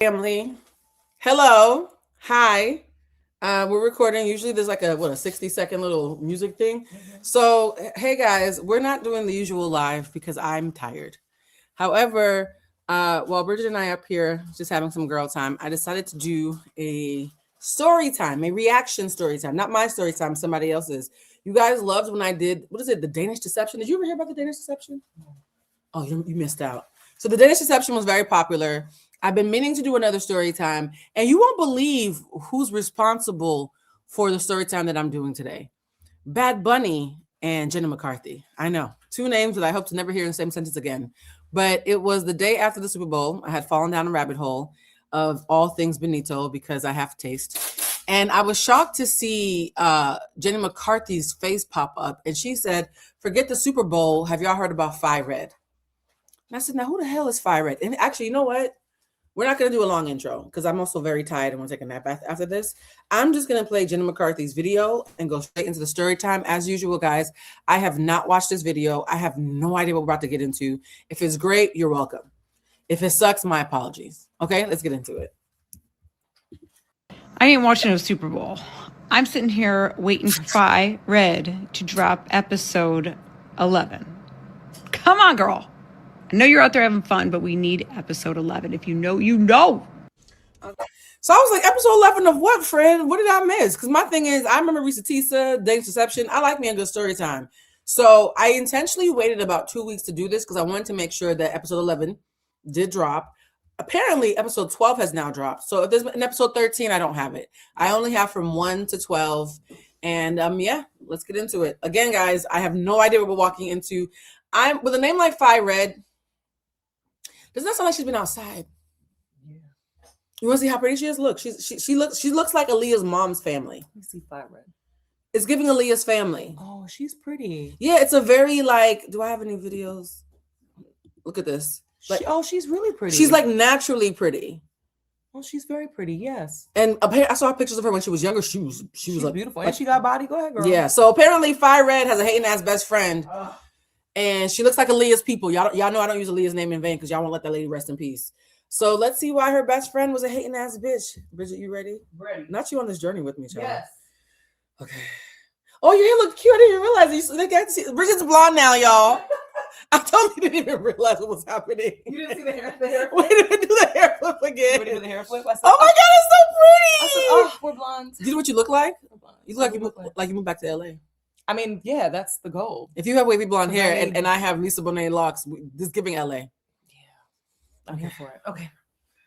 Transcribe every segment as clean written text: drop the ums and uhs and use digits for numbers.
Family. Hello. Hi. We're recording. Usually there's like a 60-second little music thing. So hey guys, we're not doing the usual live because I'm tired. However, while Bridget and I up here just having some girl time, I decided to do a story time, a reaction story time. Not my story time, somebody else's. You guys loved when I did, what is it, the Danish Deception? Did you ever hear about the Danish Deception? Oh, you missed out. So the Danish Deception was very popular. I've been meaning to do another story time, and you won't believe who's responsible for the story time that I'm doing today. Bad Bunny and Jenna McCarthy. I know. Two names that I hope to never hear in the same sentence again. But it was the day after the Super Bowl. I had fallen down a rabbit hole of all things Benito because I have taste. And I was shocked to see Jenny McCarthy's face pop up. And she said, forget the Super Bowl. Have y'all heard about Phi Red? And I said, now who the hell is Phi Red? And actually, you know what? We're not going to do a long intro because I'm also very tired and want to take a nap after this. I'm just going to play Jenna McCarthy's video and go straight into the story time. As usual, guys, I have not watched this video. I have no idea what we're about to get into. If it's great, you're welcome. If it sucks, my apologies. Okay, let's get into it. I ain't watching a Super Bowl. I'm sitting here waiting for Phi Red to drop episode 11. Come on, girl. I know you're out there having fun, but we need episode 11. If you know, you know. Okay. So I was like, episode 11 of what, friend? What did I miss? Because my thing is, I remember Risa Tisa, Danish Deception. I like me a good story time. So I intentionally waited about 2 weeks to do this because I wanted to make sure that episode 11 did drop. Apparently, episode 12 has now dropped. So if there's an episode 13, I don't have it. I only have from 1 to 12. And yeah, let's get into it. Again, guys, I have no idea what we're walking into. I'm with a name like Phi Red. Doesn't that sound like she's been outside? Yeah. You want to see how pretty she is? Look, she looks like Aaliyah's mom's family. Let me see Phi Red. It's giving Aaliyah's family. Oh, she's pretty. Yeah, it's a very like. Do I have any videos? Look at this. Like, she's really pretty. She's like naturally pretty. Oh, she's very pretty. Yes. And I saw pictures of her when she was younger. She was like, beautiful, and she got body. Go ahead, girl. Yeah. So apparently, Phi Red has a hating ass best friend. And she looks like Aaliyah's people. Y'all know I don't use Aaliyah's name in vain because y'all won't let that lady rest in peace. So let's see why her best friend was a hating ass bitch. Bridget, you ready? Ready. Not you on this journey with me, child. Yes. Okay. Oh, your hair look cute. I didn't even realize. Bridget's blonde now, y'all. I totally didn't even realize what was happening. You didn't see the hair flip? Wait, do the hair flip again. Wait, do the hair flip? Oh my God, it's so pretty. Oh, we're blonde. Do you know what you look like? You look like you moved back to LA. I mean, yeah, that's the goal. If you have wavy blonde hair and I have Lisa Bonet locks, this is giving LA. Yeah. I'm here for it. Okay.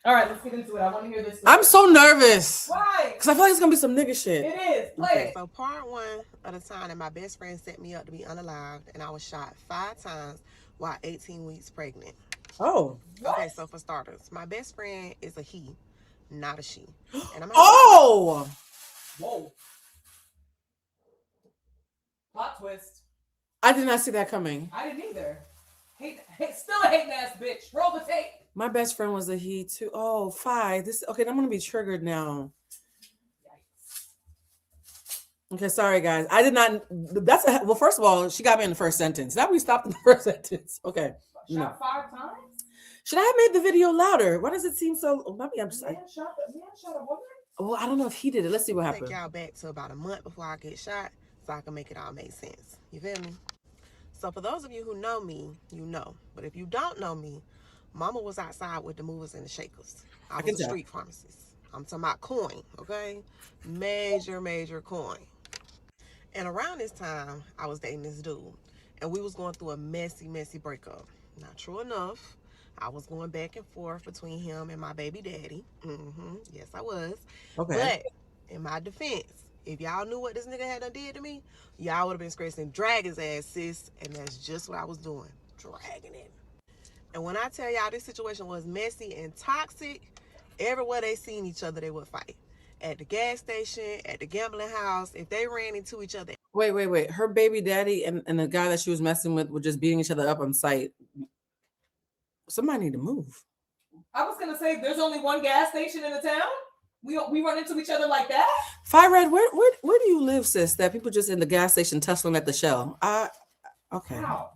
All right, let's get into it. I want to hear this. I'm so nervous. Why? Because I feel like it's going to be some nigga shit. It is. Play it. So part one of the time that my best friend set me up to be unalived, and I was shot 5 times while 18 weeks pregnant. Oh. Okay, so for starters, my best friend is a he, not a she. And Oh! Whoa. Plot twist. I did not see that coming. I didn't either. Still a hating ass bitch. Roll the tape. My best friend was a he too. Oh, Phi. Okay, I'm gonna be triggered now. Okay, sorry guys. I did not. Well, first of all, she got me in the first sentence. Now we stopped in the first sentence. Okay. Shot 5 times? Should I have made the video louder? Why does it seem so? Oh, maybe I'm just. Man shot a woman? Well, I don't know if he did it. Let's see what happened. Take y'all back to about a month before I get shot, so I can make it all make sense. You feel me? So for those of you who know me, you know. But if you don't know me, Mama was outside with the movers and the shakers. I was a street pharmacist. I'm talking about coin, okay? Major coin. And around this time, I was dating this dude. And we was going through a messy breakup. Not true enough. I was going back and forth between him and my baby daddy. Yes, I was. Okay. But in my defense, if y'all knew what this nigga had done did to me, y'all would have been scratching drag his ass, sis. And that's just what I was doing. Dragging him. And when I tell y'all this situation was messy and toxic, everywhere they seen each other, they would fight. At the gas station, at the gambling house, if they ran into each other. Wait. Her baby daddy and the guy that she was messing with were just beating each other up on sight. Somebody need to move. I was gonna say there's only one gas station in the town. We run into each other like that. Phi Red, where do you live, sis? That people just in the gas station tussling at the shell. Okay. Wow.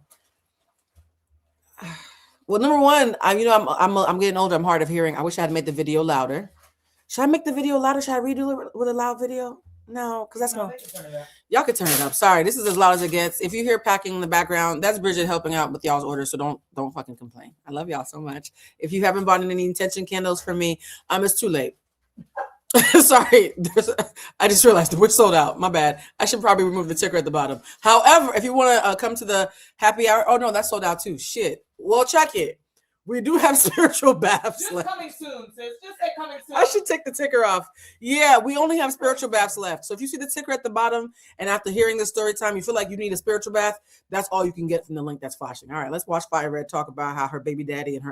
Well, number one, I'm getting older. I'm hard of hearing. I wish I had made the video louder. Should I make the video louder? Should I redo it with a loud video? No, because that's No, gonna. they can turn it up. Y'all can turn it up. Sorry, this is as loud as it gets. If you hear packing in the background, that's Bridget helping out with y'all's order. So don't fucking complain. I love y'all so much. If you haven't bought any intention candles for me, it's too late. Sorry, I just realized we're sold out. My bad. I should probably remove the ticker at the bottom. However, if you want to come to the happy hour, oh no, that's sold out too. Shit. Well, check it. We do have spiritual baths Just left. coming soon, sis. Just say coming soon. I should take the ticker off. Yeah, we only have spiritual baths left. So if you see the ticker at the bottom and after hearing the story time, you feel like you need a spiritual bath, that's all you can get from the link that's flashing. All right, let's watch Fire Red talk about how her baby daddy and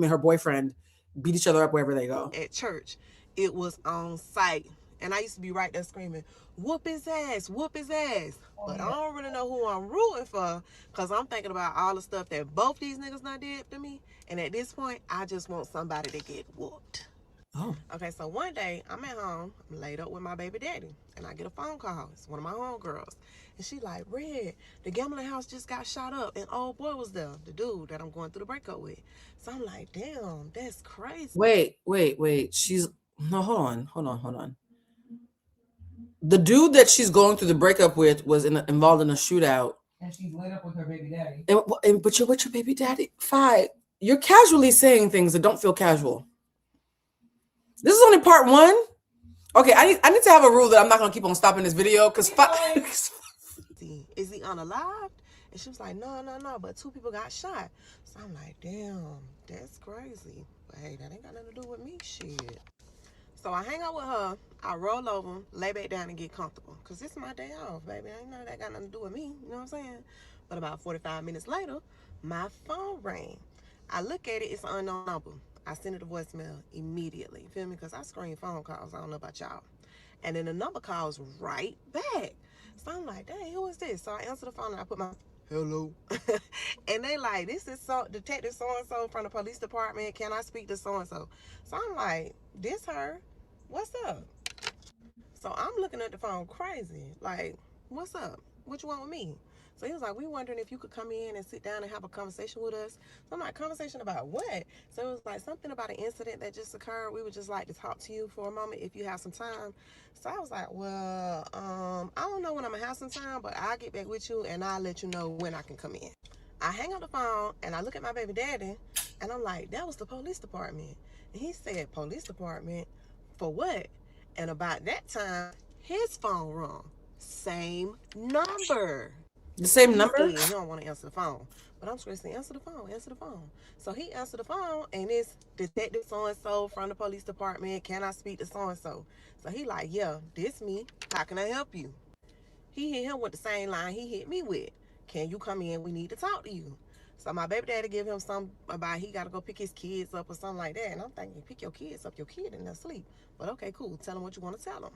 her boyfriend beat each other up wherever they go. At church, it was on site. And I used to be right there screaming, whoop his ass, whoop his ass. But I don't really know who I'm rooting for because I'm thinking about all the stuff that both these niggas done did to me. And at this point, I just want somebody to get whooped. Oh. Okay, so one day, I'm at home, I'm laid up with my baby daddy, and I get a phone call. It's one of my homegirls. And she like, Red, the gambling house just got shot up, and old boy was there, the dude that I'm going through the breakup with. So I'm like, damn, that's crazy. Wait. No, hold on. The dude that she's going through the breakup with was involved in a shootout. And she's laid up with her baby daddy. But you're with your baby daddy? Fine. You're casually saying things that don't feel casual. This is only part one. Okay, I need to have a rule that I'm not gonna keep on stopping this video because is he unalive? And she was like, no, but 2 people got shot. So I'm like, damn, that's crazy. But hey, that ain't got nothing to do with me, shit. So I hang out with her, I roll over, lay back down and get comfortable. Because this is my day off, baby. Ain't none of that got nothing to do with me, you know what I'm saying? But about 45 minutes later, my phone rang. I look at it, it's an unknown number. I send it a voicemail immediately, you feel me? Because I screen phone calls, I don't know about y'all. And then the number calls right back. So I'm like, dang, who is this? So I answer the phone and I put my hello. And they like, this is Detective so-and-so from the police department. Can I speak to so-and-so? So I'm like, this her? What's up? So I'm looking at the phone crazy. Like, what's up? What you want with me? So he was like, we wondering if you could come in and sit down and have a conversation with us. So I'm like, conversation about what? So it was like something about an incident that just occurred. We would just like to talk to you for a moment if you have some time. So I was like, well, I don't know when I'm gonna have some time, but I'll get back with you and I'll let you know when I can come in. I hang up the phone and I look at my baby daddy and I'm like, that was the police department. And he said, police department? For what? And about that time, his phone rung. Same number. The same number? He don't want to answer the phone. But I'm screaming, answer the phone. So he answered the phone, and it's Detective so-and-so from the police department. Can I speak to so-and-so? So he like, yeah, this me. How can I help you? He hit him with the same line he hit me with. Can you come in? We need to talk to you. So my baby daddy give him some about he got to go pick his kids up or something like that. And I'm thinking, pick your kids up, your kid in their sleep. But okay, cool. Tell him what you want to tell him.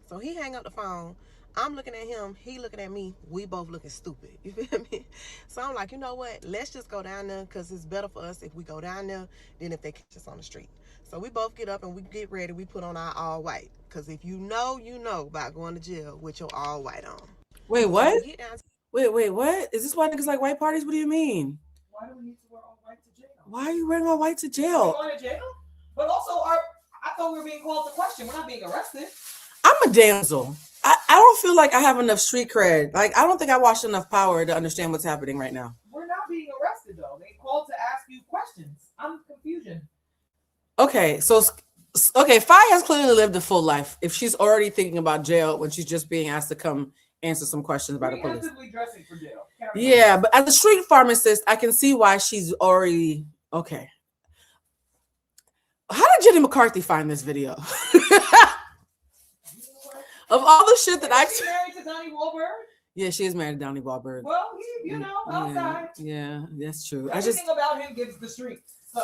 So he hang up the phone. I'm looking at him. He looking at me. We both looking stupid. You feel me? So I'm like, you know what? Let's just go down there because it's better for us if we go down there than if they catch us on the street. So we both get up and we get ready. We put on our all white. Because if you know, you know about going to jail with your all white on. Wait, what? So Wait, what? Is this why niggas like white parties? What do you mean? Why do we need to wear all white to jail? Why are you wearing all white to jail? We're going to jail? But also, I thought we were being called to question. We're not being arrested. I'm a damsel. I don't feel like I have enough street cred. Like, I don't think I watched enough Power to understand what's happening right now. We're not being arrested, though. They called to ask you questions. I'm confusion. Okay, so Faye has clearly lived a full life. If she's already thinking about jail when she's just being asked to come answer some questions by the police. Dressing for jail. Yeah, but as a street pharmacist, I can see why she's already okay. How did Jenny McCarthy find this video? Of all the shit that Is she married to Donnie Wahlberg? Yeah, she is married to Donnie Wahlberg. Well, you know, outside. Yeah, that's true. Everything about him gives the streets. So.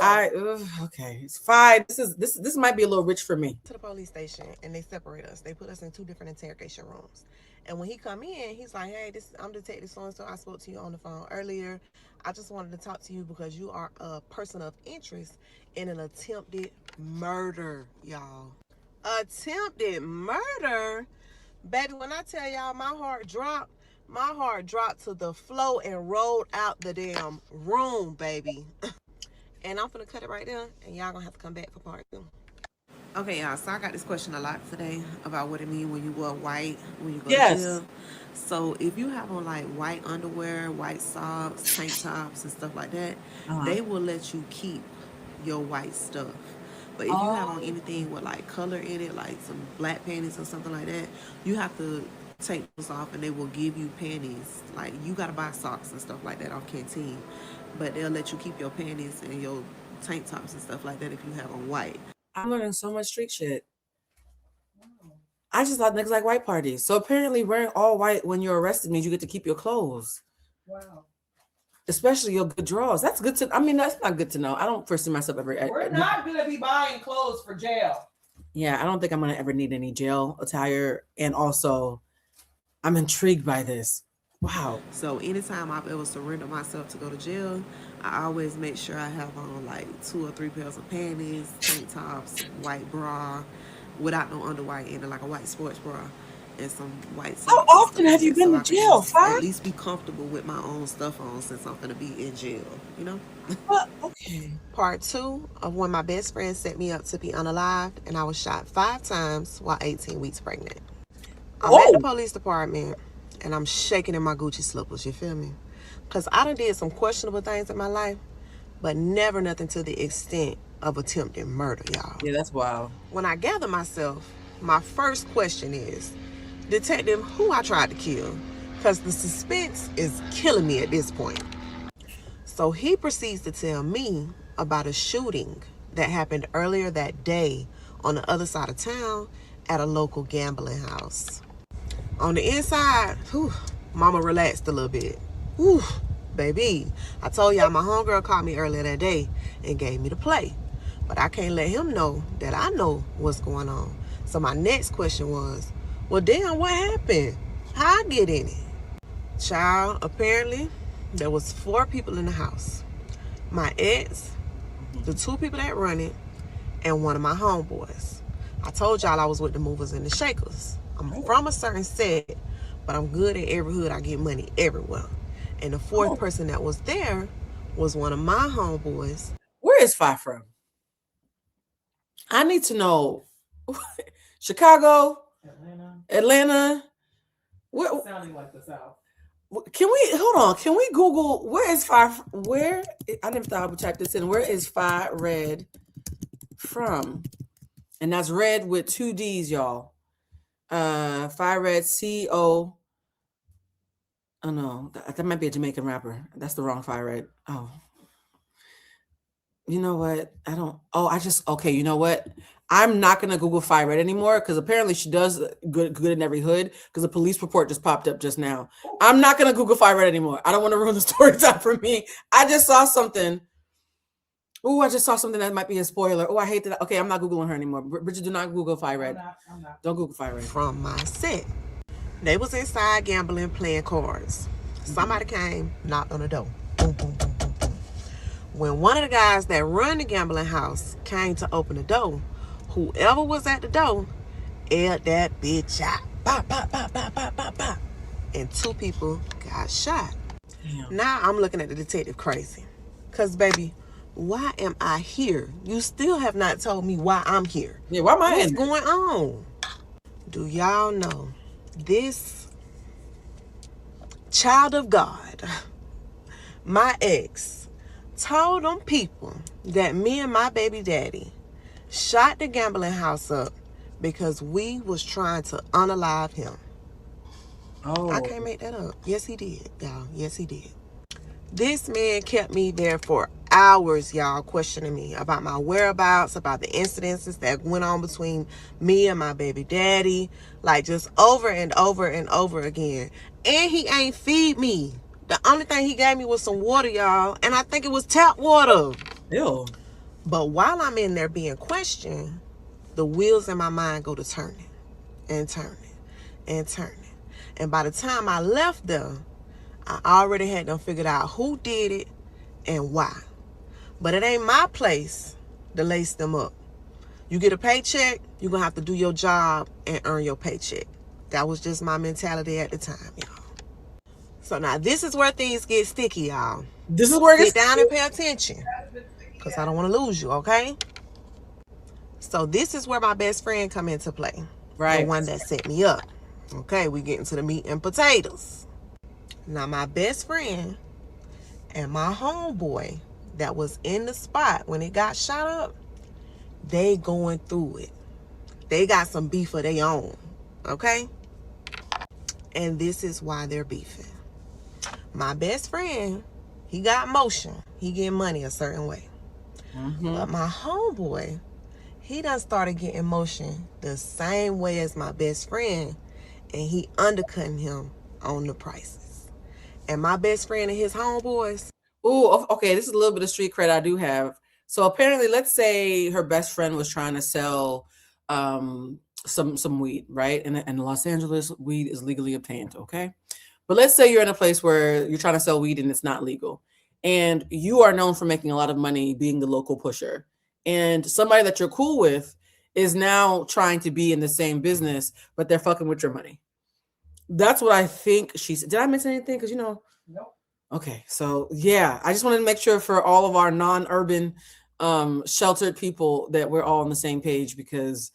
Okay, it's fine. This might be a little rich for me. To the police station and they separate us. They put us in 2 different interrogation rooms. And when he come in, he's like, hey, I'm Detective so-and-so. I spoke to you on the phone earlier. I just wanted to talk to you because you are a person of interest in an attempted murder, y'all. Attempted murder? Baby, when I tell y'all my heart dropped, My heart dropped to the floor and rolled out the damn room, baby. And I'm gonna cut it right there, and y'all gonna have to come back for part 2. Okay, y'all, so I got this question a lot today about what it means when you wear white, when you go to Yes. jail. So if you have on like white underwear, white socks, tank tops, and stuff like that, they will let you keep your white stuff. But if you have on anything with like color in it, like some black panties or something like that, you have to take those off and they will give you panties. Like you gotta buy socks and stuff like that off Canteen. But they'll let you keep your panties and your tank tops and stuff like that if you have on white. I'm learning so much street shit. I just thought niggas like white parties. So apparently wearing all white when you're arrested means you get to keep your clothes. Wow. Especially your good drawers. That's good to, I mean, that's not good to know. I don't foresee myself ever. We're not going to be buying clothes for jail. Yeah, I don't think I'm going to ever need any jail attire. And also, I'm intrigued by this. Wow. So anytime I've ever surrendered myself to go to jail, I always make sure I have on like 2 or 3 pairs of panties, tank tops, white bra, without no underwear in it, like a white sports bra, and some white socks. How often have you been so to jail, Fi? at least be comfortable with my own stuff on since I'm gonna be in jail, you know? Okay. Part 2 of when my best friend set me up to be unalived, and I was shot 5 times while 18 weeks pregnant. I'm at the police department, and I'm shaking in my Gucci slippers, you feel me? Because I done did some questionable things in my life, but never nothing to the extent of attempted murder, y'all. Yeah, that's wild. When I gather myself, my first question is, Detective, who I tried to kill? Because the suspense is killing me at this point. So he proceeds to tell me about a shooting that happened earlier that day on the other side of town at a local gambling house. On the inside, whew, mama relaxed a little bit. Whew, baby, I told y'all my homegirl called me earlier that day and gave me the play. But I can't let him know that I know what's going on. So my next question was, well, damn, what happened? How I get in it? Child, apparently, there was 4 people in the house. My ex, the 2 people that run it, and one of my homeboys. I told y'all I was with the movers and the shakers. I'm from a certain set, but I'm good at every hood. I get money everywhere. And the 4th person that was there was one of my homeboys. Where is Fi from? I need to know. Chicago, Atlanta. Where, Sounding like the South. can we hold on? Can we Google where is Fi? Where I never thought I would type this in. Where is Fi Red from? And that's red with 2 D's, y'all. Fi Red CO. Oh no, that might be a Jamaican rapper. That's the wrong Fi Red. Oh. You know what? I don't. Oh, okay. You know what? I'm not gonna Google Fi Red anymore because apparently she does good in every hood. Because a police report just popped up just now. I'm not gonna Google Fi Red anymore. I don't want to ruin the story time for me. I just saw something. Oh, I just saw something that might be a spoiler. Oh, I hate that. Okay, I'm not Googling her anymore. Bridget, do not Google Fi Red. I'm not. Don't Google Fi Red. From my set. They was inside gambling, playing cards. Somebody came, knocked on the door. Boom, boom, boom, boom, boom. When one of the guys that run the gambling house came to open the door, whoever was at the door aired that bitch out. Bop, bop, bop, bop, bop, bop, bop. And 2 people got shot. Damn. Now I'm looking at the detective crazy. Because, baby, why am I here? You still have not told me why I'm here. Yeah, why am I What's going on? Do y'all know this child of God, my ex, told them people that me and my baby daddy shot the gambling house up because we was trying to unalive him. Oh. I can't make that up. Yes, he did, y'all. Yes, he did. This man kept me there for hours, y'all, questioning me about my whereabouts, about the incidences that went on between me and my baby daddy, like just over and over and over again. And he ain't feed me. The only thing he gave me was some water, y'all, and I think it was tap water. Ew. But while I'm in there being questioned, the wheels in my mind go to turning and turning and turning. And by the time I left there, I already had them figured out who did it and why. But it ain't my place to lace them up. You get a paycheck, you're going to have to do your job and earn your paycheck. That was just my mentality at the time, y'all. So now this is where things get sticky, y'all. This is where it Sit gets down and pay attention, because I don't want to lose you, okay? So this is where my best friend come into play. right. The one that set me up. Okay, we get into the meat and potatoes. Now my best friend and my homeboy that was in the spot when it got shot up, they going through it. They got some beef of their own, okay? And this is why they're beefing. My best friend, he got motion. He getting money a certain way. But my homeboy, he done started getting motion the same way as my best friend, and he undercutting him on the prices. And my best friend and his homeboys. Ooh, okay. This is a little bit of street cred I do have. So apparently, let's say her best friend was trying to sell some weed, right? And in Los Angeles, weed is legally obtained, okay? But let's say you're in a place where you're trying to sell weed and it's not legal. And you are known for making a lot of money being the local pusher. And somebody that you're cool with is now trying to be in the same business, but they're fucking with your money. That's what I think she said. Did I miss anything? Because Nope. Okay, so yeah, I just wanted to make sure for all of our non-urban sheltered people that we're all on the same page, because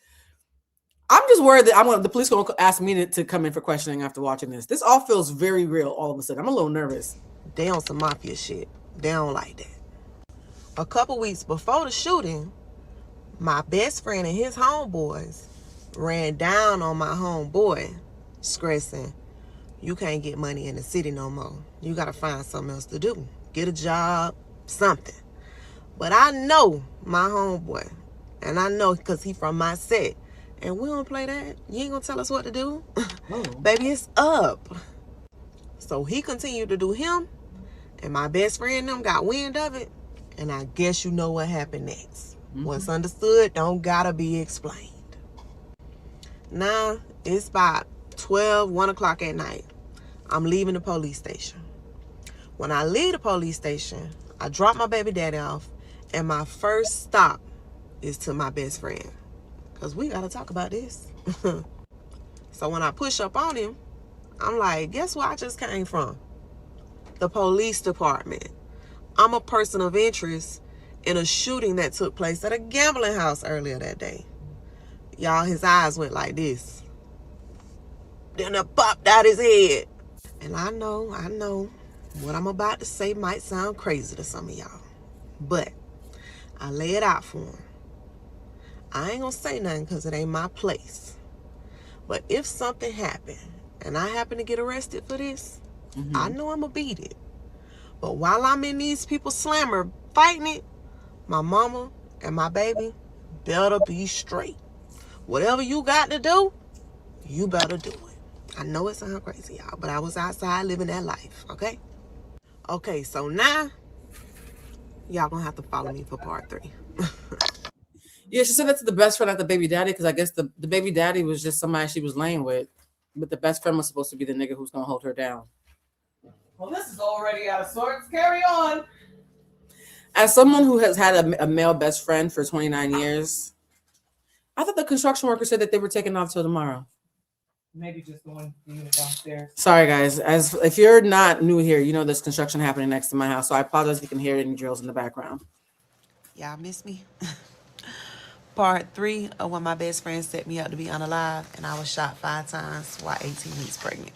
I'm just worried that the police going to ask me to come in for questioning after watching this. This all feels very real all of a sudden. I'm a little nervous. They on some mafia shit. They don't like that. A couple weeks before the shooting, my best friend and his homeboys ran down on my homeboy, stressing, you can't get money in the city no more. You got to find something else to do. Get a job, something. But I know my homeboy, and I know because he from my set, and we don't play that. You ain't going to tell us what to do. Oh. Baby, it's up. So he continued to do him, and my best friend and them got wind of it, and I guess you know what happened next. What's understood don't gotta be explained. Now, it's about 12, 1 o'clock at night. I'm leaving the police station. When I leave the police station, I drop my baby daddy off, and my first stop is to my best friend, because we gotta talk about this. So when I push up on him, I'm like, guess where I just came from? The police department. I'm a person of interest in a shooting that took place at a gambling house earlier that day. Y'all, his eyes went like this. Then it popped out his head. And I know, what I'm about to say might sound crazy to some of y'all. But I lay it out for him. I ain't gonna say nothing because it ain't my place. But if something happened and I happen to get arrested for this, I know I'm gonna beat it. But while I'm in these people's slammer fighting it, my mama and my baby better be straight. Whatever you got to do, you better do it. I know it sounds crazy, y'all, but I was outside living that life, okay? Okay, so now, y'all gonna have to follow me for part 3. Yeah, she said that to the best friend, not the baby daddy, because I guess the baby daddy was just somebody she was laying with. But the best friend was supposed to be the nigga who's going to hold her down. Well, this is already out of sorts. Carry on. As someone who has had a male best friend for 29 years, I thought the construction worker said that they were taking off till tomorrow. Maybe just going to the unit downstairs. Sorry, guys. As if you're not new here, you know there's construction happening next to my house, so I apologize if you can hear any drills in the background. Y'all miss me? Part 3 of when my best friend set me up to be unalive, and I was shot 5 times while 18 weeks pregnant.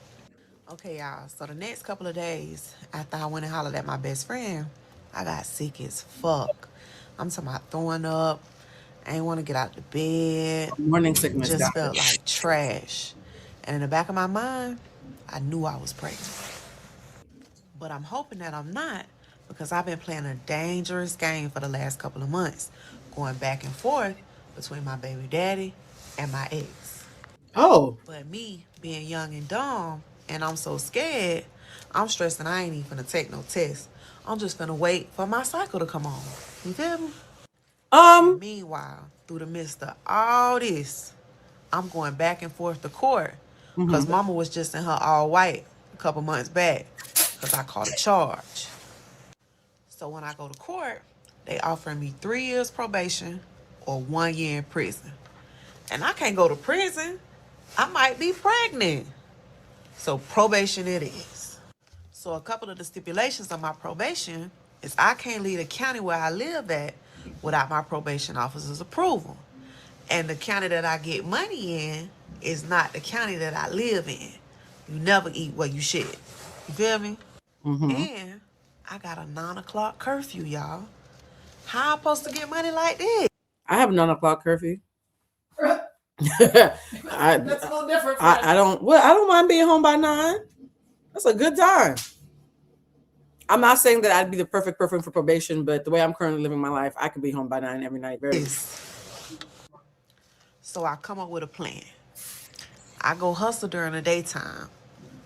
Okay, y'all, so the next couple of days after I went and hollered at my best friend, I got sick as fuck. I'm talking about throwing up. I ain't want to get out the bed. Morning sickness. Just felt like trash. And in the back of my mind, I knew I was pregnant. But I'm hoping that I'm not, because I've been playing a dangerous game for the last couple of months, going back and forth between my baby daddy and my ex. Oh. But me being young and dumb, and I'm so scared, I'm stressing I ain't even finna take no test. I'm just finna wait for my cycle to come on. You feel me? And meanwhile, through the midst of all this, I'm going back and forth to court because mama was just in her all white a couple months back because I caught a charge. So when I go to court, they offering me 3 years probation or 1 year in prison. And I can't go to prison. I might be pregnant. So probation it is. So a couple of the stipulations of my probation is I can't leave the county where I live at without my probation officer's approval. And the county that I get money in is not the county that I live in. You never eat where you should. You feel me? Mm-hmm. And I got a 9 o'clock curfew, y'all. How I'm supposed to get money like this? I have a 9 o'clock curfew. That's a little different. I don't mind being home by 9. That's a good time. I'm not saying that I'd be the perfect person for probation, but the way I'm currently living my life, I could be home by 9 every night. Very. So I come up with a plan. I go hustle during the daytime.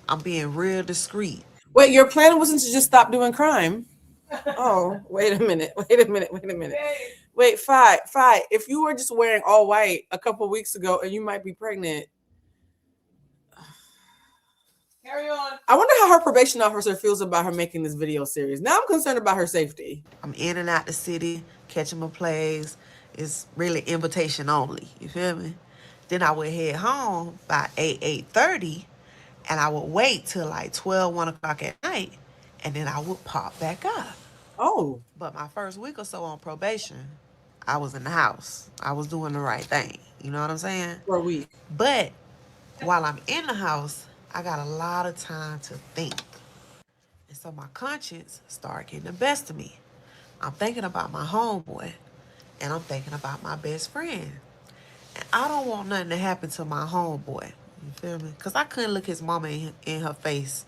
I'm being real discreet. Wait, your plan wasn't to just stop doing crime? Oh, wait a minute. Wait, Fi, if you were just wearing all white a couple weeks ago and you might be pregnant. Carry on. I wonder how her probation officer feels about her making this video series. Now I'm concerned about her safety. I'm in and out the city, catching my plays. It's really invitation only. You feel me? Then I would head home by 8:30, and I would wait till like 12, 1 o'clock at night, and then I would pop back up. Oh. But my first week or so on probation, I was in the house. I was doing the right thing. You know what I'm saying? For a week. But while I'm in the house, I got a lot of time to think. And so my conscience started getting the best of me. I'm thinking about my homeboy, and I'm thinking about my best friend. And I don't want nothing to happen to my homeboy. You feel me? Because I couldn't look his mama in her face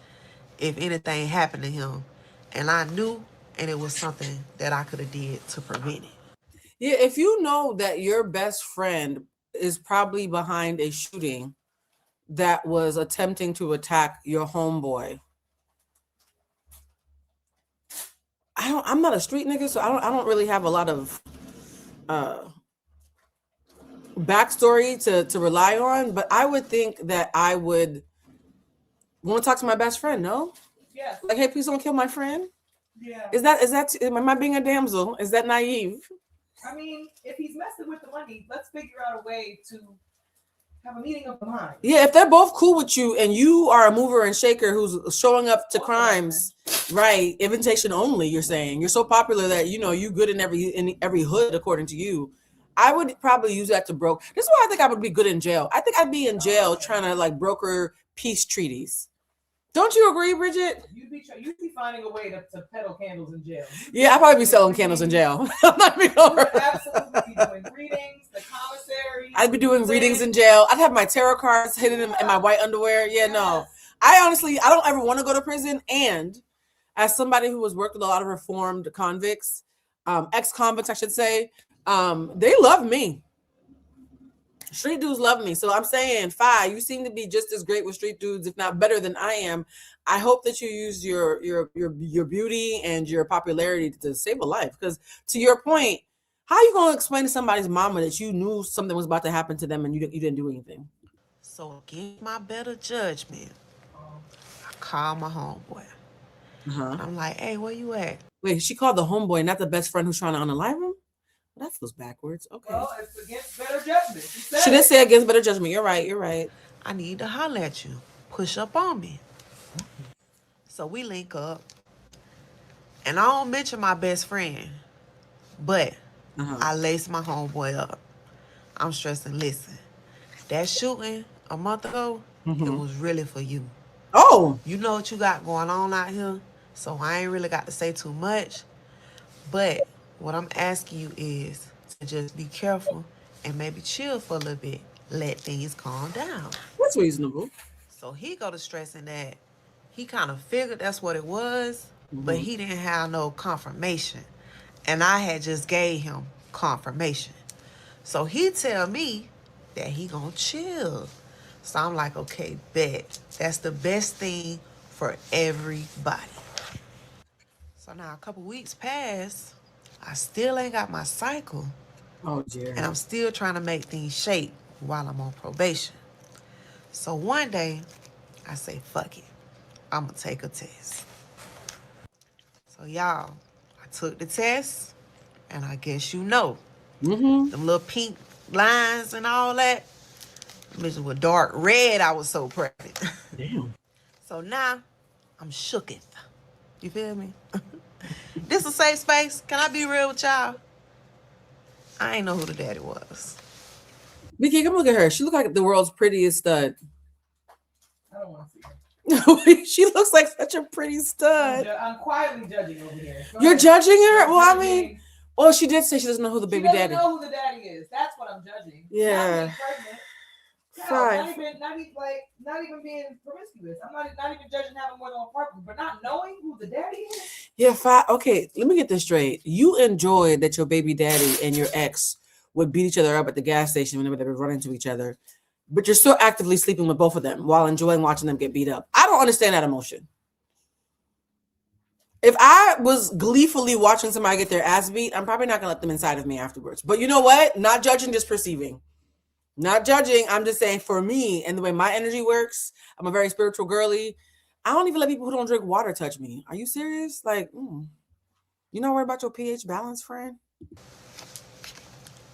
if anything happened to him. And I knew, and it was something that I could have did to prevent it. Yeah, if you know that your best friend is probably behind a shooting that was attempting to attack your homeboy. I'm not a street nigga, so I don't really have a lot of backstory to rely on, but I would think that I would want to talk to my best friend, no? Yes. Like, hey, please don't kill my friend. Yeah. Is that am I being a damsel? Is that naive? I mean, if he's messing with the money, let's figure out a way to have a meeting of the mind. Yeah, if they're both cool with you and you are a mover and shaker who's showing up to crimes, right? Invitation only. You're saying you're so popular that you good in every hood according to you. I would probably use that to broker. This is why I think I would be good in jail. I think I'd be in jail trying to like broker peace treaties. Don't you agree, Bridget? You'd be finding a way to peddle candles in jail. Yeah, I'd probably be selling candles in jail. I'm not being You would absolutely be doing readings, the commissary. I'd be doing readings in jail. I'd have my tarot cards hidden in my white underwear. Yeah, no. I don't ever want to go to prison. And as somebody who has worked with a lot of reformed convicts, ex-convicts, I should say, they love me. Street dudes love me. So I'm saying, Fi, you seem to be just as great with street dudes, if not better than I am. I hope that you use your beauty and your popularity to save a life. Because to your point, how are you going to explain to somebody's mama that you knew something was about to happen to them and you didn't do anything? So against my better judgment, I called my homeboy. And I'm like, hey, where you at? Wait, she called the homeboy, not the best friend who's trying to unalive him? That feels backwards. Okay. Well, it's against better judgment. She did say against better judgment. You're right. I need to holler at you. Push up on me. So we link up. And I don't mention my best friend, but I lace my homeboy up. I'm stressing, listen, that shooting a month ago, it was really for you. Oh. You know what you got going on out here, so I ain't really got to say too much. But what I'm asking you is to just be careful and maybe chill for a little bit. Let things calm down. That's reasonable. So he go to stressing that he kind of figured that's what it was, but he didn't have no confirmation. And I had just gave him confirmation. So he tell me that he gonna chill. So I'm like, okay, bet. That's the best thing for everybody. So now a couple weeks pass. I still ain't got my cycle. Oh, dear. And I'm still trying to make things shape while I'm on probation. So one day, I say, fuck it. I'm going to take a test. So y'all, I took the test, and I guess you know. Them little pink lines and all that. Bitches were dark red. I was so pregnant. Damn. So now, I'm shooketh. You feel me? This a safe space. Can I be real with y'all? I ain't know who the daddy was. Vicky, come look at her. She look like the world's prettiest stud. I don't want to see her. She looks like such a pretty stud. I'm quietly judging over here. You're judging her? I'm Well, I judging. mean, oh, she did say she doesn't know who the baby daddy. She doesn't know who the daddy is. That's what I'm judging. Yeah. Not being pregnant. Fine. Not even being promiscuous. I'm not even judging having more than one partner, but not knowing who the daddy is. Yeah, fine. Okay, let me get this straight. You enjoyed that your baby daddy and your ex would beat each other up at the gas station whenever they would run into each other, but you're still actively sleeping with both of them while enjoying watching them get beat up. I don't understand that emotion. If I was gleefully watching somebody get their ass beat, I'm probably not gonna let them inside of me afterwards. But you know what? Not judging, just perceiving. Not judging. I'm just saying for me and the way my energy works, I'm a very spiritual girly. I don't even let people who don't drink water touch me. Are you serious? Like, you not worried about your pH balance, friend?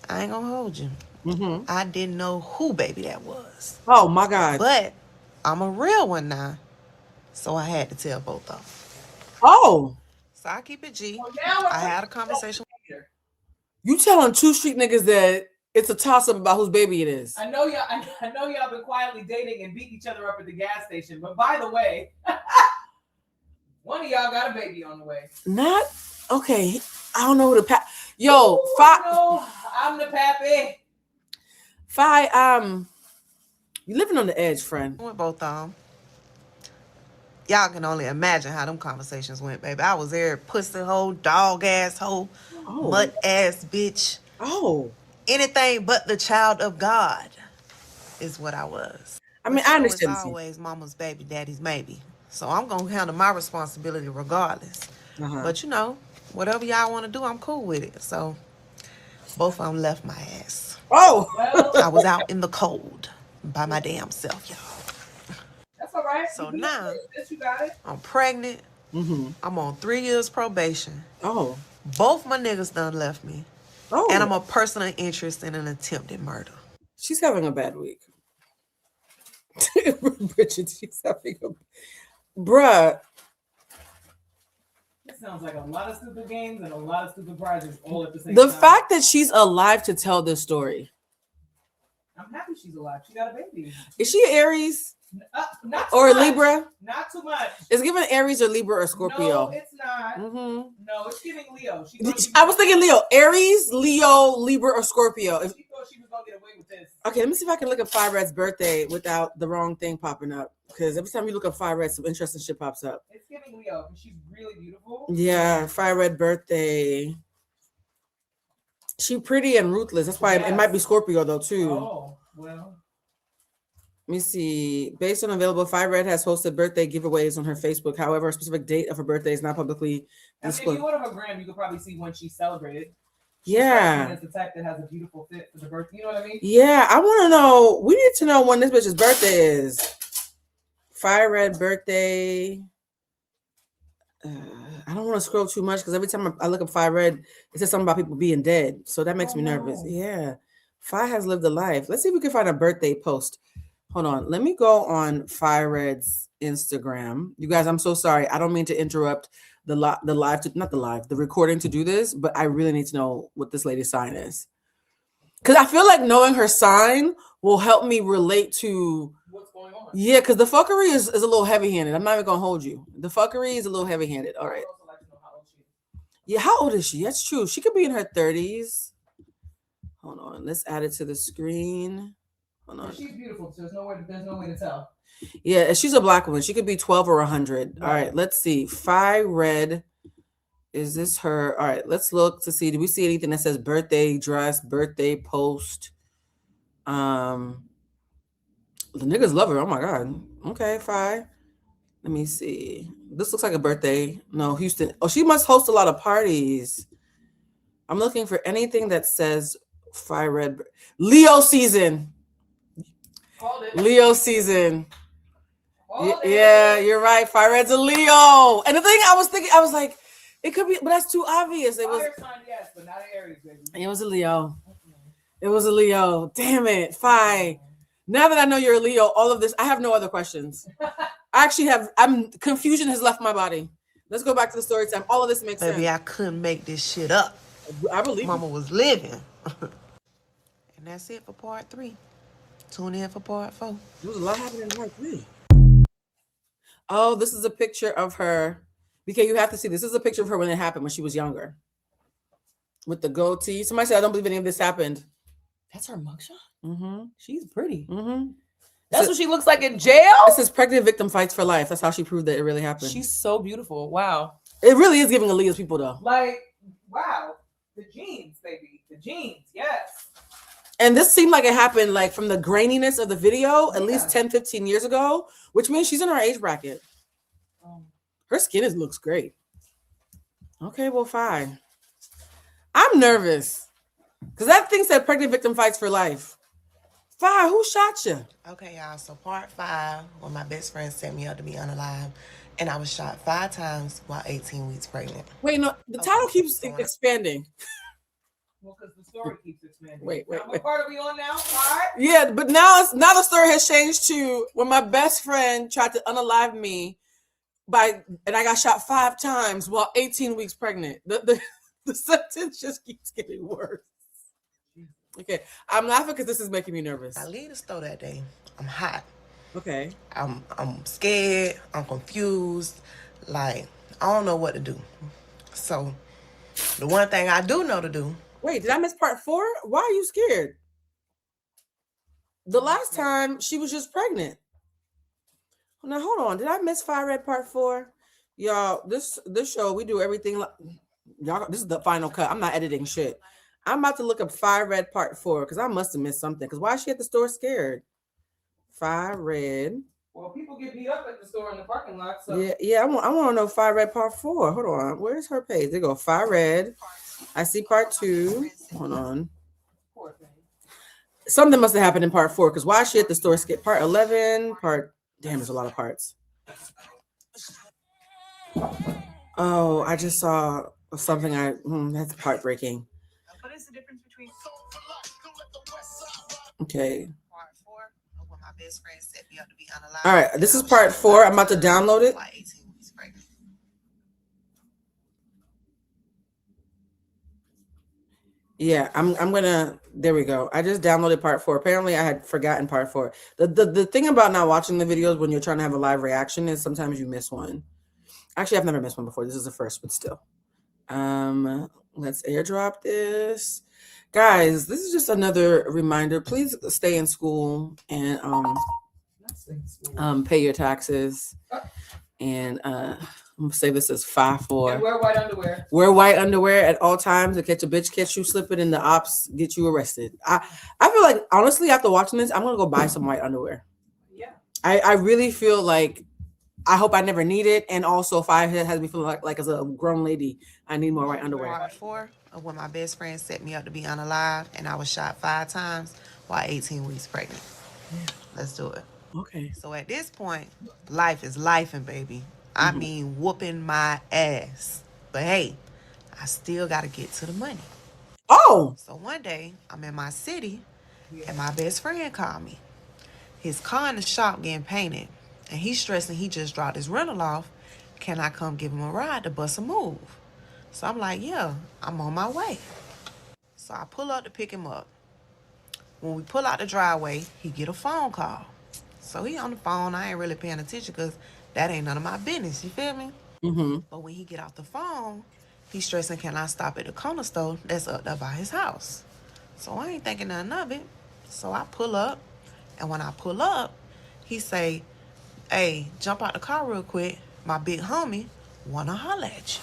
I ain't gonna hold you. Mm-hmm. I didn't know who baby that was. Oh my God. But I'm a real one now. So I had to tell both of them. Oh. So I keep it G. Now I had a conversation. You telling two street niggas that it's a toss-up about whose baby it is. I know y'all been quietly dating and beat each other up at the gas station. But by the way, one of y'all got a baby on the way. Not okay. I don't know who the Yo, no, I'm the pappy. You living on the edge, friend. With both of them. Y'all can only imagine how them conversations went, baby. I was there, pussy hole, dog ass hole, mutt ass bitch. Oh. Anything but the child of God is what I was. I mean, I understand. It's always mama's baby, daddy's maybe. So I'm going to handle my responsibility regardless. But, you know, whatever y'all want to do, I'm cool with it. So both of them left my ass. Oh. I was out in the cold by my damn self, y'all. That's all right. So now, you got it. I'm pregnant. Mm-hmm. I'm on 3 years probation. Oh. Both my niggas done left me. Oh. And I'm a person of interest in an attempted murder. She's having a bad week. Bridget, she's having a... Bruh. It sounds like a lot of stupid games and a lot of stupid prizes all at the same time. The fact that she's alive to tell this story. I'm happy she's alive. She got a baby. Is she Aries? Not or much. Libra? Not too much. It's giving Aries or Libra or Scorpio. No, it's not. Mm-hmm. No, it's giving Leo. I was thinking Leo. Aries, Leo, Libra, or Scorpio. She thought she was going to get away with this. Okay, let me see if I can look up Fire Red's birthday without the wrong thing popping up. Because every time you look up Fire Red, some interesting shit pops up. It's giving Leo because she's really beautiful. Yeah, Fire Red birthday. She pretty and ruthless. That's why it might be Scorpio though too. Oh, well. Let me see. Based on available, Fire Red has hosted birthday giveaways on her Facebook. However, a specific date of her birthday is not publicly disclosed. If you go to her gram, you could probably see when she celebrated. Yeah. It's the type that has a beautiful fit for the birthday. You know what I mean? Yeah, I want to know. We need to know when this bitch's birthday is. Fire Red birthday. I don't want to scroll too much because every time I look up Fire Red, it says something about people being dead. So that makes me nervous. Yeah. Fire has lived a life. Let's see if we can find a birthday post. Hold on. Let me go on Fire Red's Instagram. You guys, I'm so sorry. I don't mean to interrupt the recording to do this, but I really need to know what this lady's sign is. Because I feel like knowing her sign will help me relate to what's going on. Yeah, because the fuckery is a little heavy-handed. I'm not even going to hold you. The fuckery is a little heavy-handed. All right. Yeah, how old is she? That's true. She could be in her 30s. Hold on. Let's add it to the screen. Hold on. She's beautiful, so there's no way to tell. Yeah, she's a black woman. She could be 12 or 100. Right. All right, let's see. Fire Red. Is this her? All right, let's look to see. Do we see anything that says birthday dress, birthday post? The niggas love her. Oh my God. Okay, fine. Let me see. This looks like a birthday. No, Houston. Oh, she must host a lot of parties. I'm looking for anything that says Fire Red. Leo season. Leo season. Yeah, you're right. Fire Red's a Leo. And the thing I was thinking, I was like, it could be, but that's too obvious. It was. Sign, yes, but not an Aries, baby. It was a Leo. It was a Leo. Damn it. Fine. Now that I know you're a Leo, all of this, I have no other questions. Confusion has left my body. Let's go back to the story time. All of this makes Baby, sense. I couldn't make this shit up. I believe Mama you. was living. And that's it for part 3. Tune in for part 4. There was a lot happening in part 3. Oh, this is a picture of her. BK, you have to see this. This is a picture of her when it happened, when she was younger. With the goatee. Somebody said, I don't believe any of this happened. That's her mugshot? Mm-hmm. She's pretty. Mm-hmm. That's what she looks like in jail? This is pregnant victim fights for life. That's how she proved that it really happened. She's so beautiful. Wow. It really is giving Aaliyah's people, though. Like, wow. The jeans, baby. The jeans, yes. And this seemed like it happened like from the graininess of the video at least 10, 15 years ago, which means she's in her age bracket. Her skin looks great. Okay, well, fine. I'm nervous because that thing said pregnant victim fights for life. Fire, who shot you? Okay, y'all. So part 5, when my best friend set me up to be unalive, and I was shot 5 times while 18 weeks pregnant. Wait, no, the title keeps expanding. Well, because the story keeps expanding. Wait. What part are we on now? All right. Yeah, but now the story has changed to when my best friend tried to unalive me and I got shot 5 times while 18 weeks pregnant. The sentence just keeps getting worse. Okay, I'm laughing because this is making me nervous. I leave the store that day. I'm hot. Okay. I'm scared. I'm confused. Like, I don't know what to do. So, the one thing I do know to do. Wait, did I miss part 4? Why are you scared? The last time she was just pregnant. Now hold on. Did I miss Fire Red part 4? Y'all, this show, we do everything like y'all. This is the final cut. I'm not editing shit. I'm about to look up Fire Red part 4 because I must have missed something. Because why is she at the store scared? Fire Red. Well, people get beat up at the store in the parking lot. So Yeah. I want to know Fire Red part 4. Hold on. Where's her page? They go Fire Red. I see part 2. Hold on. Something must have happened in part 4 because why is she at the store scared? Part 11. Damn, there's a lot of parts. Oh, I just saw something. That's heartbreaking. What is the difference between? Okay. Part 4 of when my best friend set me up to be unalive. All right, this is part 4. I'm about to download it. While 18 weeks pregnant. Yeah, I'm gonna. There we go. I just downloaded part 4. Apparently, I had forgotten part 4. The thing about not watching the videos when you're trying to have a live reaction is sometimes you miss one. Actually, I've never missed one before. This is the first, but still. Let's airdrop this, guys. This is just another reminder. Please stay in school and pay your taxes. And I'm gonna say this is 5-4. And wear white underwear. Wear white underwear at all times. To catch a bitch, catch you slipping, and the ops get you arrested. I feel like honestly, after watching this, I'm gonna go buy some white underwear. Yeah. I really feel like I hope I never need it, and also if I has me feeling like as a grown lady, I need more white underwear. Part 4 of when my best friend set me up to be unalive, and I was shot 5 times while 18 weeks pregnant. Let's do it. Okay. So at this point, life is lifing, baby. I mean, whooping my ass. But hey, I still got to get to the money. Oh. So one day, I'm in my city, and my best friend called me. His car in the shop getting painted, and he's stressing he just dropped his rental off. Can I come give him a ride to bust a move? So I'm like, yeah, I'm on my way. So I pull up to pick him up. When we pull out the driveway, he get a phone call. So he on the phone. I ain't really paying attention because that ain't none of my business. You feel me? Mm-hmm. But when he get off the phone, he's stressing, can I stop at the corner store that's up there by his house? So I ain't thinking nothing of it. So I pull up. And when I pull up, he say, hey, jump out the car real quick. My big homie want to holler at you.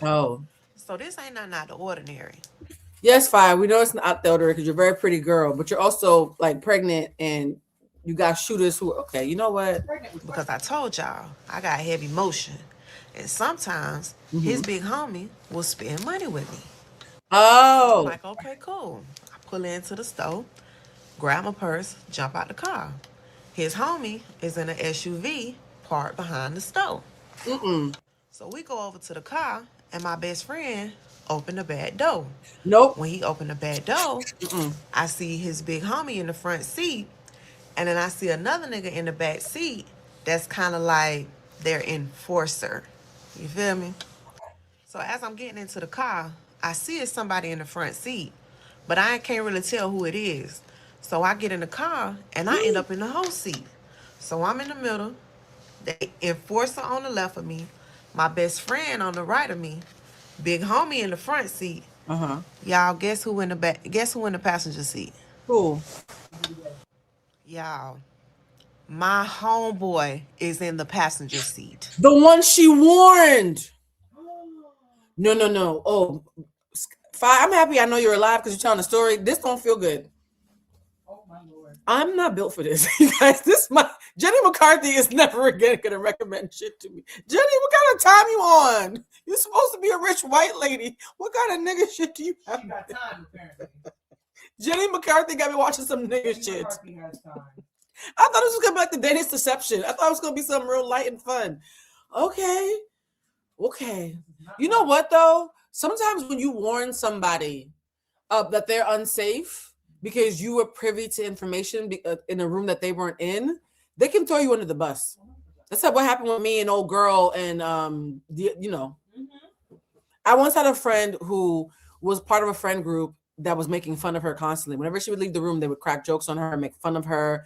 Oh. So this ain't nothing out of the ordinary. Yes, fine. We know it's not out the ordinary because you're a very pretty girl, but you're also like pregnant and you got shooters who, okay, you know what? Because I told y'all, I got heavy motion. And sometimes his big homie will spend money with me. Oh. I'm like, okay, cool. I pull into the store, grab my purse, jump out the car. His homie is in an SUV parked behind the store. So we go over to the car, and my best friend opened the back door. Nope. When he opened the back door, I see his big homie in the front seat, and then I see another nigga in the back seat, that's kind of like their enforcer. You feel me? So as I'm getting into the car, I see it's somebody in the front seat, but I can't really tell who it is. So I get in the car and I end up in the host seat. So I'm in the middle, the enforcer on the left of me, my best friend on the right of me, big homie in the front seat. Y'all, guess who in the back? Guess who in the passenger seat? Cool. Y'all, my homeboy is in the passenger seat. The one she warned. No. Oh, Fi, I'm happy I know you're alive because you're telling the story. This don't feel good. Oh my lord. I'm not built for this, you guys. Jenny McCarthy is never again gonna recommend shit to me. Jenny, what kind of time you on? You're supposed to be a rich white lady. What kind of nigga shit do you have? She got time apparently. Jenny McCarthy got me watching some nigga Jenny shit. McCarthy has time. I thought this was gonna be like the Danish Deception. I thought it was gonna be something real light and fun. Okay. You know what though? Sometimes when you warn somebody that they're unsafe because you were privy to information in a room that they weren't in, they can throw you under the bus. That's what happened with me and old girl and I once had a friend who was part of a friend group that was making fun of her constantly. Whenever she would leave the room, they would crack jokes on her, make fun of her,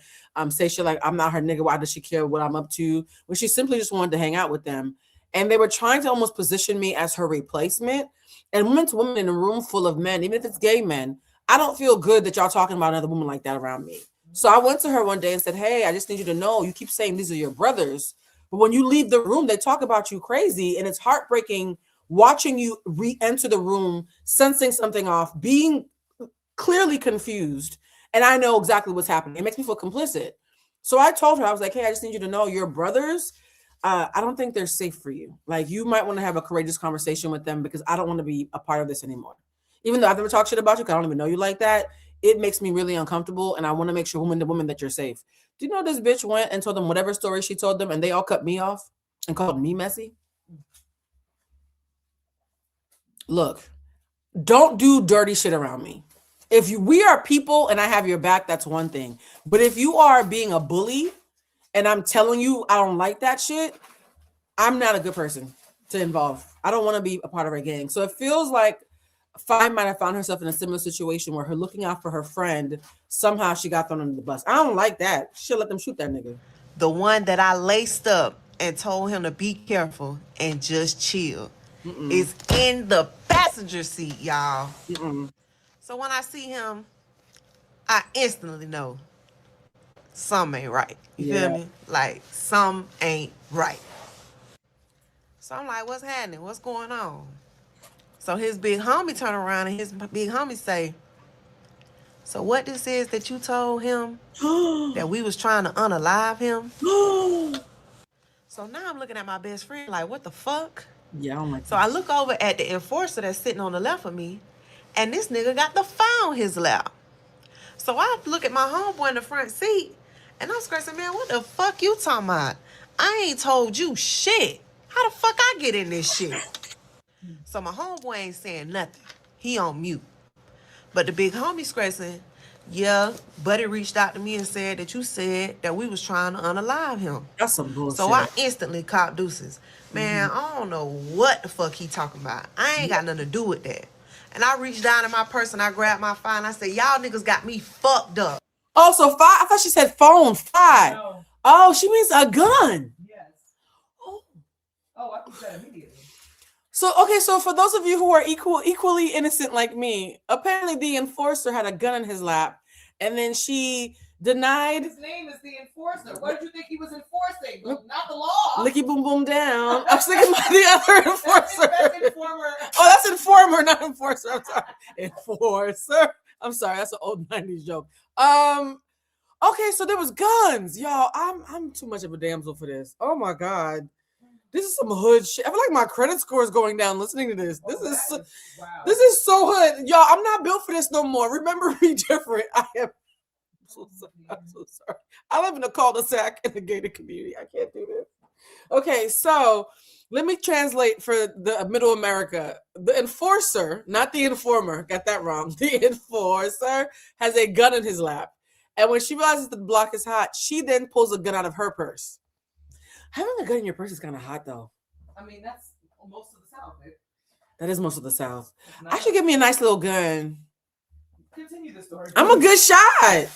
say shit like, I'm not her nigga, why does she care what I'm up to? When she simply just wanted to hang out with them. And they were trying to almost position me as her replacement. And women to women in a room full of men, even if it's gay men, I don't feel good that y'all talking about another woman like that around me. So I went to her one day and said, hey, I just need you to know, you keep saying these are your brothers, but when you leave the room, they talk about you crazy. And it's heartbreaking watching you re-enter the room, sensing something off, being clearly confused. And I know exactly what's happening. It makes me feel complicit. So I told her, I was like, hey, I just need you to know your brothers, I don't think they're safe for you. Like, you might want to have a courageous conversation with them because I don't want to be a part of this anymore. Even though I've never talked shit about you, because I don't even know you like that, it makes me really uncomfortable. And I want to make sure woman to woman that you're safe. Do you know this bitch went and told them whatever story she told them and they all cut me off and called me messy? Look, don't do dirty shit around me. If we are people and I have your back, that's one thing. But if you are being a bully and I'm telling you I don't like that shit, I'm not a good person to involve. I don't want to be a part of a gang. So it feels like Fi might have found herself in a similar situation where her looking out for her friend, somehow she got thrown under the bus. I don't like that. She'll let them shoot that nigga. The one that I laced up and told him to be careful and just chill is in the passenger seat, y'all. So when I see him, I instantly know something ain't right. You feel me? Like, some ain't right. So I'm like, what's happening? What's going on? So his big homie turn around and his big homie say, so what this is that you told him that we was trying to unalive him? So now I'm looking at my best friend like, what the fuck? Yeah, I don't like So I look over at the enforcer that's sitting on the left of me, and this nigga got the phone on his lap. So I look at my homeboy in the front seat, and I'm scratching, man, what the fuck you talking about? I ain't told you shit. How the fuck I get in this shit? So my homeboy ain't saying nothing. He on mute. But the big homie scratching, yeah, buddy reached out to me and said that you said that we was trying to unalive him. That's some bullshit. So I instantly copped deuces. Man, I don't know what the fuck he talking about. I ain't got nothing to do with that. And I reached down in my purse and I grabbed my phone and I said, y'all niggas got me fucked up. Oh, so Fi, I thought she said phone. Fi. No. Oh, she means a gun. Yes. Oh, I think that immediately. So, okay, so for those of you who are equally innocent like me, apparently the enforcer had a gun in his lap, and then she denied. His name is the enforcer. What did you think he was enforcing? Not the law. Licky boom boom down. I was thinking about the other enforcer. That's informer. Oh, that's informer, not enforcer. I'm sorry. Enforcer. I'm sorry, that's an old 90s joke. Okay, so there was guns. Y'all, I'm too much of a damsel for this. Oh my God. This is some hood shit. I feel like my credit score is going down listening to this. This is so hood. Y'all, I'm not built for this no more. Remember me different. I'm so sorry. I live in a cul-de-sac in the gated community. I can't do this. Okay, so let me translate for the middle America. The enforcer, not the informer, got that wrong. The enforcer has a gun in his lap. And when she realizes the block is hot, she then pulls a gun out of her purse. Having a gun in your purse is kind of hot, though. I mean, that's most of the South, babe. That is most of the South. It's not. I should give me a nice little gun. Continue the story. I'm a good shot.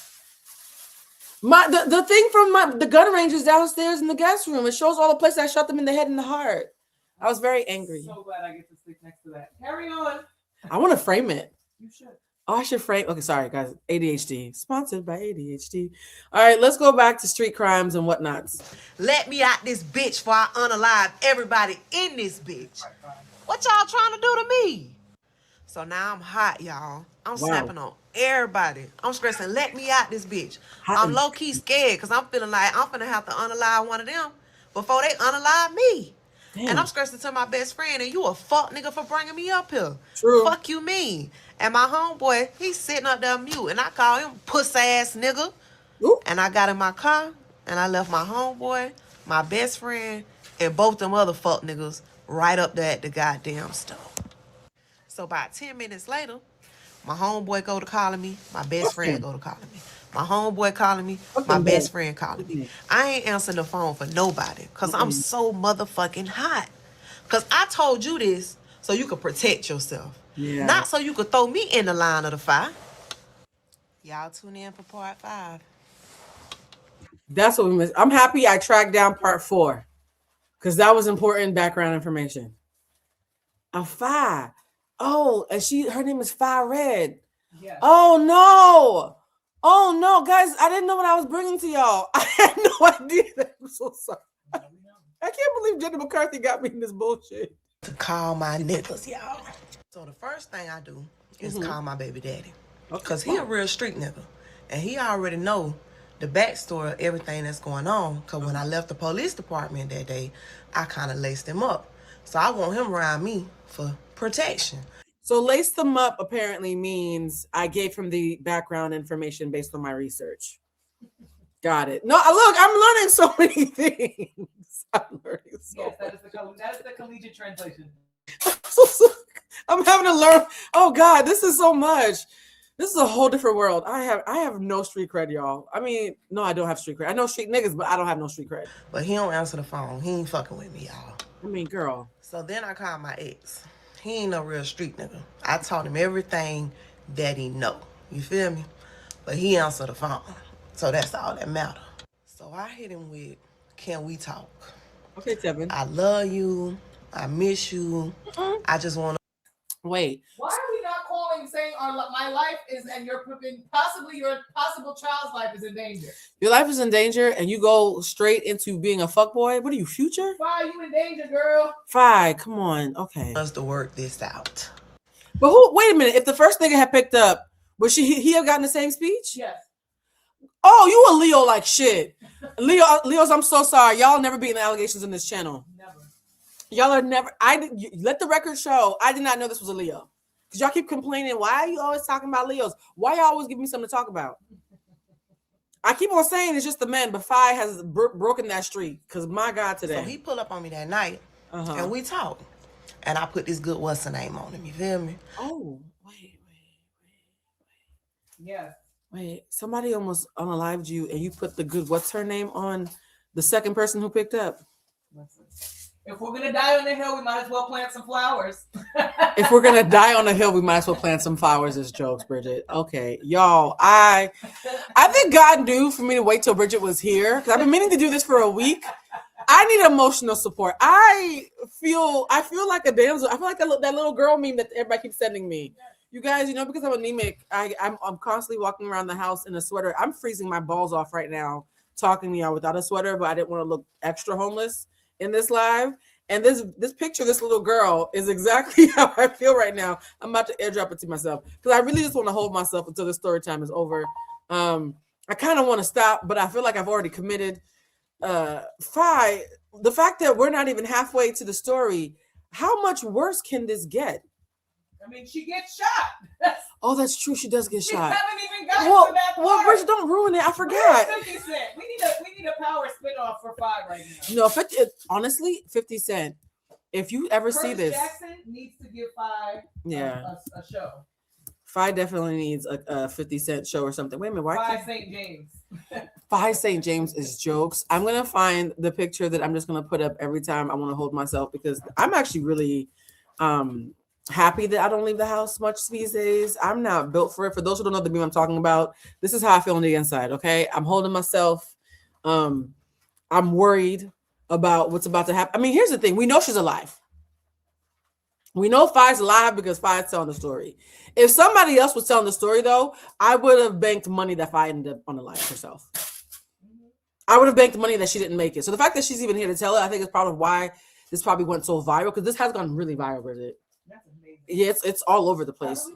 The thing from the gun range is downstairs in the guest room. It shows all the places I shot them in the head and the heart. I was very angry. So glad I get to sleep next to that. Carry on. I want to frame it. You should. Oh, I should frame. Okay, sorry guys. ADHD, sponsored by ADHD. All right, let's go back to street crimes and whatnots. Let me out this bitch before I unalive everybody in this bitch. What y'all trying to do to me? So now I'm hot, y'all. I'm snapping on everybody. I'm stressing, let me out this bitch. I'm low-key scared because I'm feeling like I'm finna have to unalive one of them before they unalive me. Damn. And I'm stressing to my best friend, and you a fuck nigga for bringing me up here. True. Fuck you mean. And my homeboy, he's sitting up there mute, and I call him puss-ass nigga. Ooh. And I got in my car, and I left my homeboy, my best friend, and both them other fuck niggas right up there at the goddamn store. So about 10 minutes later, my homeboy go to calling me, my best friend go to calling me. My homeboy calling me, my best friend calling me. I ain't answering the phone for nobody because I'm so motherfucking hot. Because I told you this so you could protect yourself. Yeah. Not so you could throw me in the line of the fire. Y'all tune in for part 5. That's what we missed. I'm happy I tracked down part 4 because that was important background information. A 5. Oh, and her name is Fire Red. Yes. Oh no. Oh no, guys, I didn't know what I was bringing to y'all. I had no idea. I'm so sorry. I can't believe Jenna McCarthy got me in this bullshit. To call my niggas, y'all. So the first thing I do is call my baby daddy. Because he a real street nigga. And he already know the backstory of everything that's going on. Because when I left the police department that day, I kind of laced him up. So I want him around me for protection. So lace them up apparently means I gave him the background information based on my research. Got it. No, look, I'm learning so many things. I'm learning so yes, that is the collegiate translation. I'm having to learn. Oh God, this is so much. This is a whole different world. I have no street cred, y'all. I mean, no, I don't have street cred. I know street niggas, but I don't have no street cred. But he don't answer the phone. He ain't fucking with me, y'all. I mean, girl. So then I called my ex. He ain't no real street nigga. I taught him everything that he know. You feel me? But he answered the phone. So that's all that matter. So I hit him with, can we talk? Okay, Tevin. I love you. I miss you. I just want to. Wait. Why are we not calling saying my life is and possibly your possible child's life is in danger? Your life is in danger and you go straight into being a fuckboy? What are you, Future? Why are you in danger, girl? Fi, come on. Okay. Us to work this out. But wait a minute. If the first nigga had picked up, would he have gotten the same speech? Yes. Oh, you a Leo like shit. Leos, I'm so sorry. Y'all never be in the allegations in this channel. Never. Y'all are never. Let the record show. I did not know this was a Leo. Because y'all keep complaining. Why are you always talking about Leos? Why y'all always give me something to talk about? I keep on saying it's just the men, but Fi has broken that streak. Because my God, today. So he pulled up on me that night, and we talked. And I put this good what's the name on him. You feel me? Oh, wait. Yeah. Wait, somebody almost unalived you, and you put the good what's her name on the second person who picked up. If we're gonna die on the hill, we might as well plant some flowers. If we're gonna die on the hill, we might as well plant some flowers as jokes, Bridget. Okay, y'all, I think God knew for me to wait till Bridget was here because I've been meaning to do this for a week. I need emotional support. I feel like a damsel. I feel like that little girl meme that everybody keeps sending me. You guys, because I'm anemic, I'm constantly walking around the house in a sweater. I'm freezing my balls off right now talking to y'all without a sweater, but I didn't want to look extra homeless in this live. And this picture of this little girl is exactly how I feel right now. I'm about to airdrop it to myself because I really just want to hold myself until the story time is over. I kind of want to stop, but I feel like I've already committed. The fact that we're not even halfway to the story, how much worse can this get? I mean, she gets shot. Oh, that's true. She does get shot. We haven't even gotten to that part. Well, Bridget, don't ruin it. I forgot. 50 Cent. We need a power spinoff for 5 right now. No, honestly, 50 Cent. If you ever see this, Jackson needs to give 5 a show. 5 definitely needs a 50 Cent show or something. Wait a minute, why? 5 St. James. Phi St. James is jokes. I'm gonna find the picture that I'm just gonna put up every time I want to hold myself, because I'm actually really happy that I don't leave the house much these days. I'm not built for it. For those who don't know the meme I'm talking about, this is how I feel on the inside. Okay, I'm holding myself. I'm worried about what's about to happen. I mean, here's the thing: we know she's alive. We know Phi's alive because Phi's telling the story. If somebody else was telling the story, though, I would have banked money that Phi ended up unalive herself. I would have banked money that she didn't make it. So the fact that she's even here to tell it, I think is part of why this probably went so viral, because this has gone really viral with it. Yeah, it's all over the place.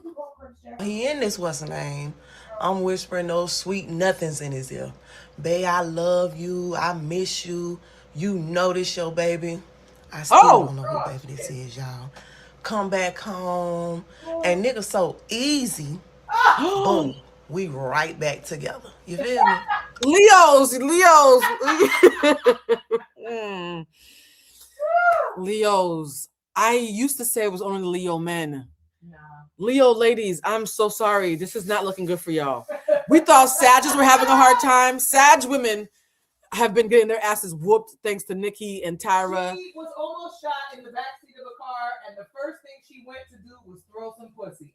He in this what's the name? I'm whispering those sweet nothings in his ear. Babe, I love you. I miss you. You know this your baby. I still don't know who baby this is, y'all. Come back home. And nigga so easy. Boom. We right back together. You feel me? Leos. Leos. I used to say it was only Leo men. Nah. Leo ladies, I'm so sorry. This is not looking good for y'all. We thought Sages were having a hard time. Sag women have been getting their asses whooped thanks to Nikki and Tyra. She was almost shot in the backseat of a car, and the first thing she went to do was throw some pussy.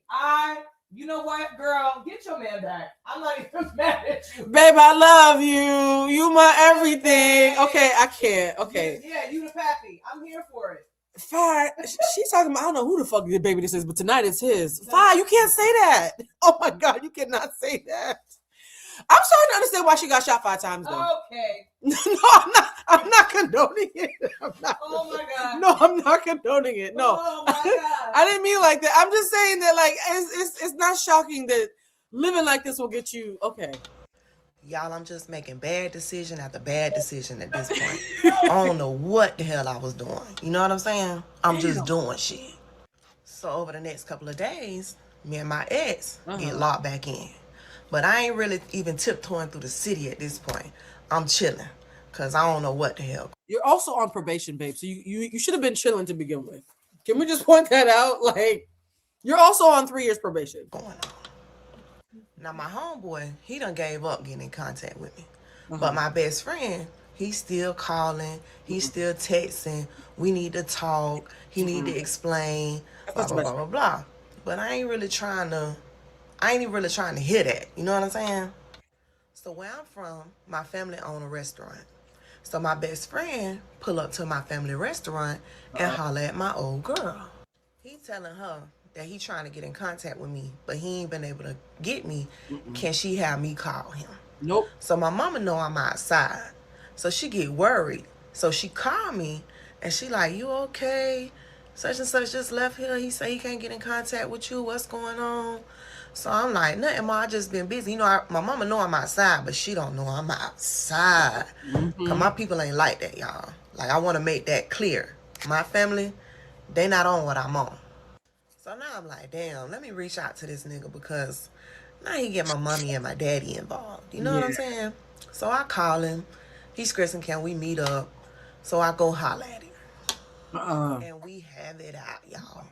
You know what, girl? Get your man back. I'm not even mad at you. Babe, I love you. You my everything. Okay, I can't. Okay. Yeah, you the pappy. I'm here for it. Phi, she's talking about, I don't know who the fuck the baby this is, but tonight it's his. Phi, you can't say that. Oh my God, you cannot say that. I'm starting to understand why she got shot 5 times though. Okay. No, I'm not condoning it. Oh my God. No, I'm not condoning it. No. Oh my God. I didn't mean like that. I'm just saying that like it's not shocking that living like this will get you okay. Y'all, I'm just making bad decision after bad decision at this point. I don't know what the hell I was doing. You know what I'm saying? I'm just doing shit. So over the next couple of days, me and my ex get locked back in. But I ain't really even tiptoeing through the city at this point. I'm chilling, because I don't know what the hell. You're also on probation, babe. So you should have been chilling to begin with. Can we just point that out? Like, you're also on 3 years probation. Going on. Now, my homeboy, he done gave up getting in contact with me. But my best friend, he's still calling. He's still texting. We need to talk. He need to explain, blah, blah, blah, blah, blah. But I ain't even really trying to hear that. You know what I'm saying? So where I'm from, my family own a restaurant. So my best friend pull up to my family restaurant and holler at my old girl. He telling her that he trying to get in contact with me, but he ain't been able to get me. Can she have me call him? Nope. So my mama know I'm outside. So she get worried. So she called me and she like, you okay? Such and such just left here. He say he can't get in contact with you. What's going on? So I'm like, nothing, Ma. I just been busy. You know, my mama know I'm outside, but she don't know I'm outside. Because my people ain't like that, y'all. Like, I want to make that clear. My family, they not on what I'm on. So now I'm like, damn, let me reach out to this nigga, because now he get my mommy and my daddy involved. You know what I'm saying? So I call him. He's stressing, can we meet up? So I go holler at him. And we have it out, y'all.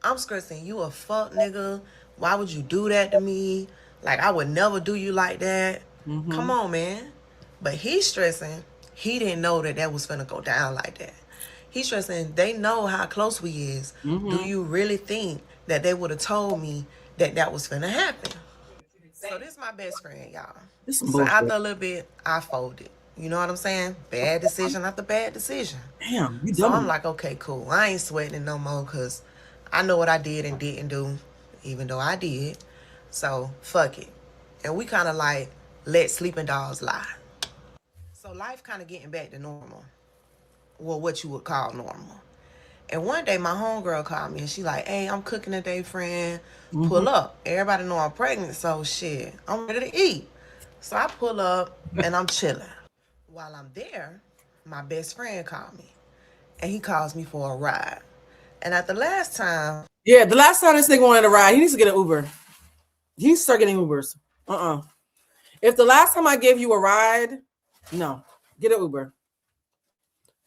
I'm stressing, you a fuck nigga. Why would you do that to me? Like, I would never do you like that. Come on, man. But he's stressing. He didn't know that was finna go down like that. He's stressing, they know how close we is. Do you really think that they would have told me that was finna happen? So this is my best friend, y'all. So after a little bit, I folded. You know what I'm saying? Bad decision after bad decision. Damn, you So I'm like, okay, cool. I ain't sweating it no more, because I know what I did and didn't do, even though I did. So fuck it. And we kind of like let sleeping dogs lie. So life kind of getting back to normal. Well, what you would call normal. And one day my homegirl called me and she like, hey, I'm cooking today, friend. Pull up. Everybody know I'm pregnant, so shit, I'm ready to eat. So I pull up and I'm chilling. While I'm there, my best friend called me. And he calls me for a ride. And at the last time... Yeah, the last time this nigga wanted a ride, he needs to get an Uber. He needs to start getting Ubers. If the last time I gave you a ride, no. Get an Uber.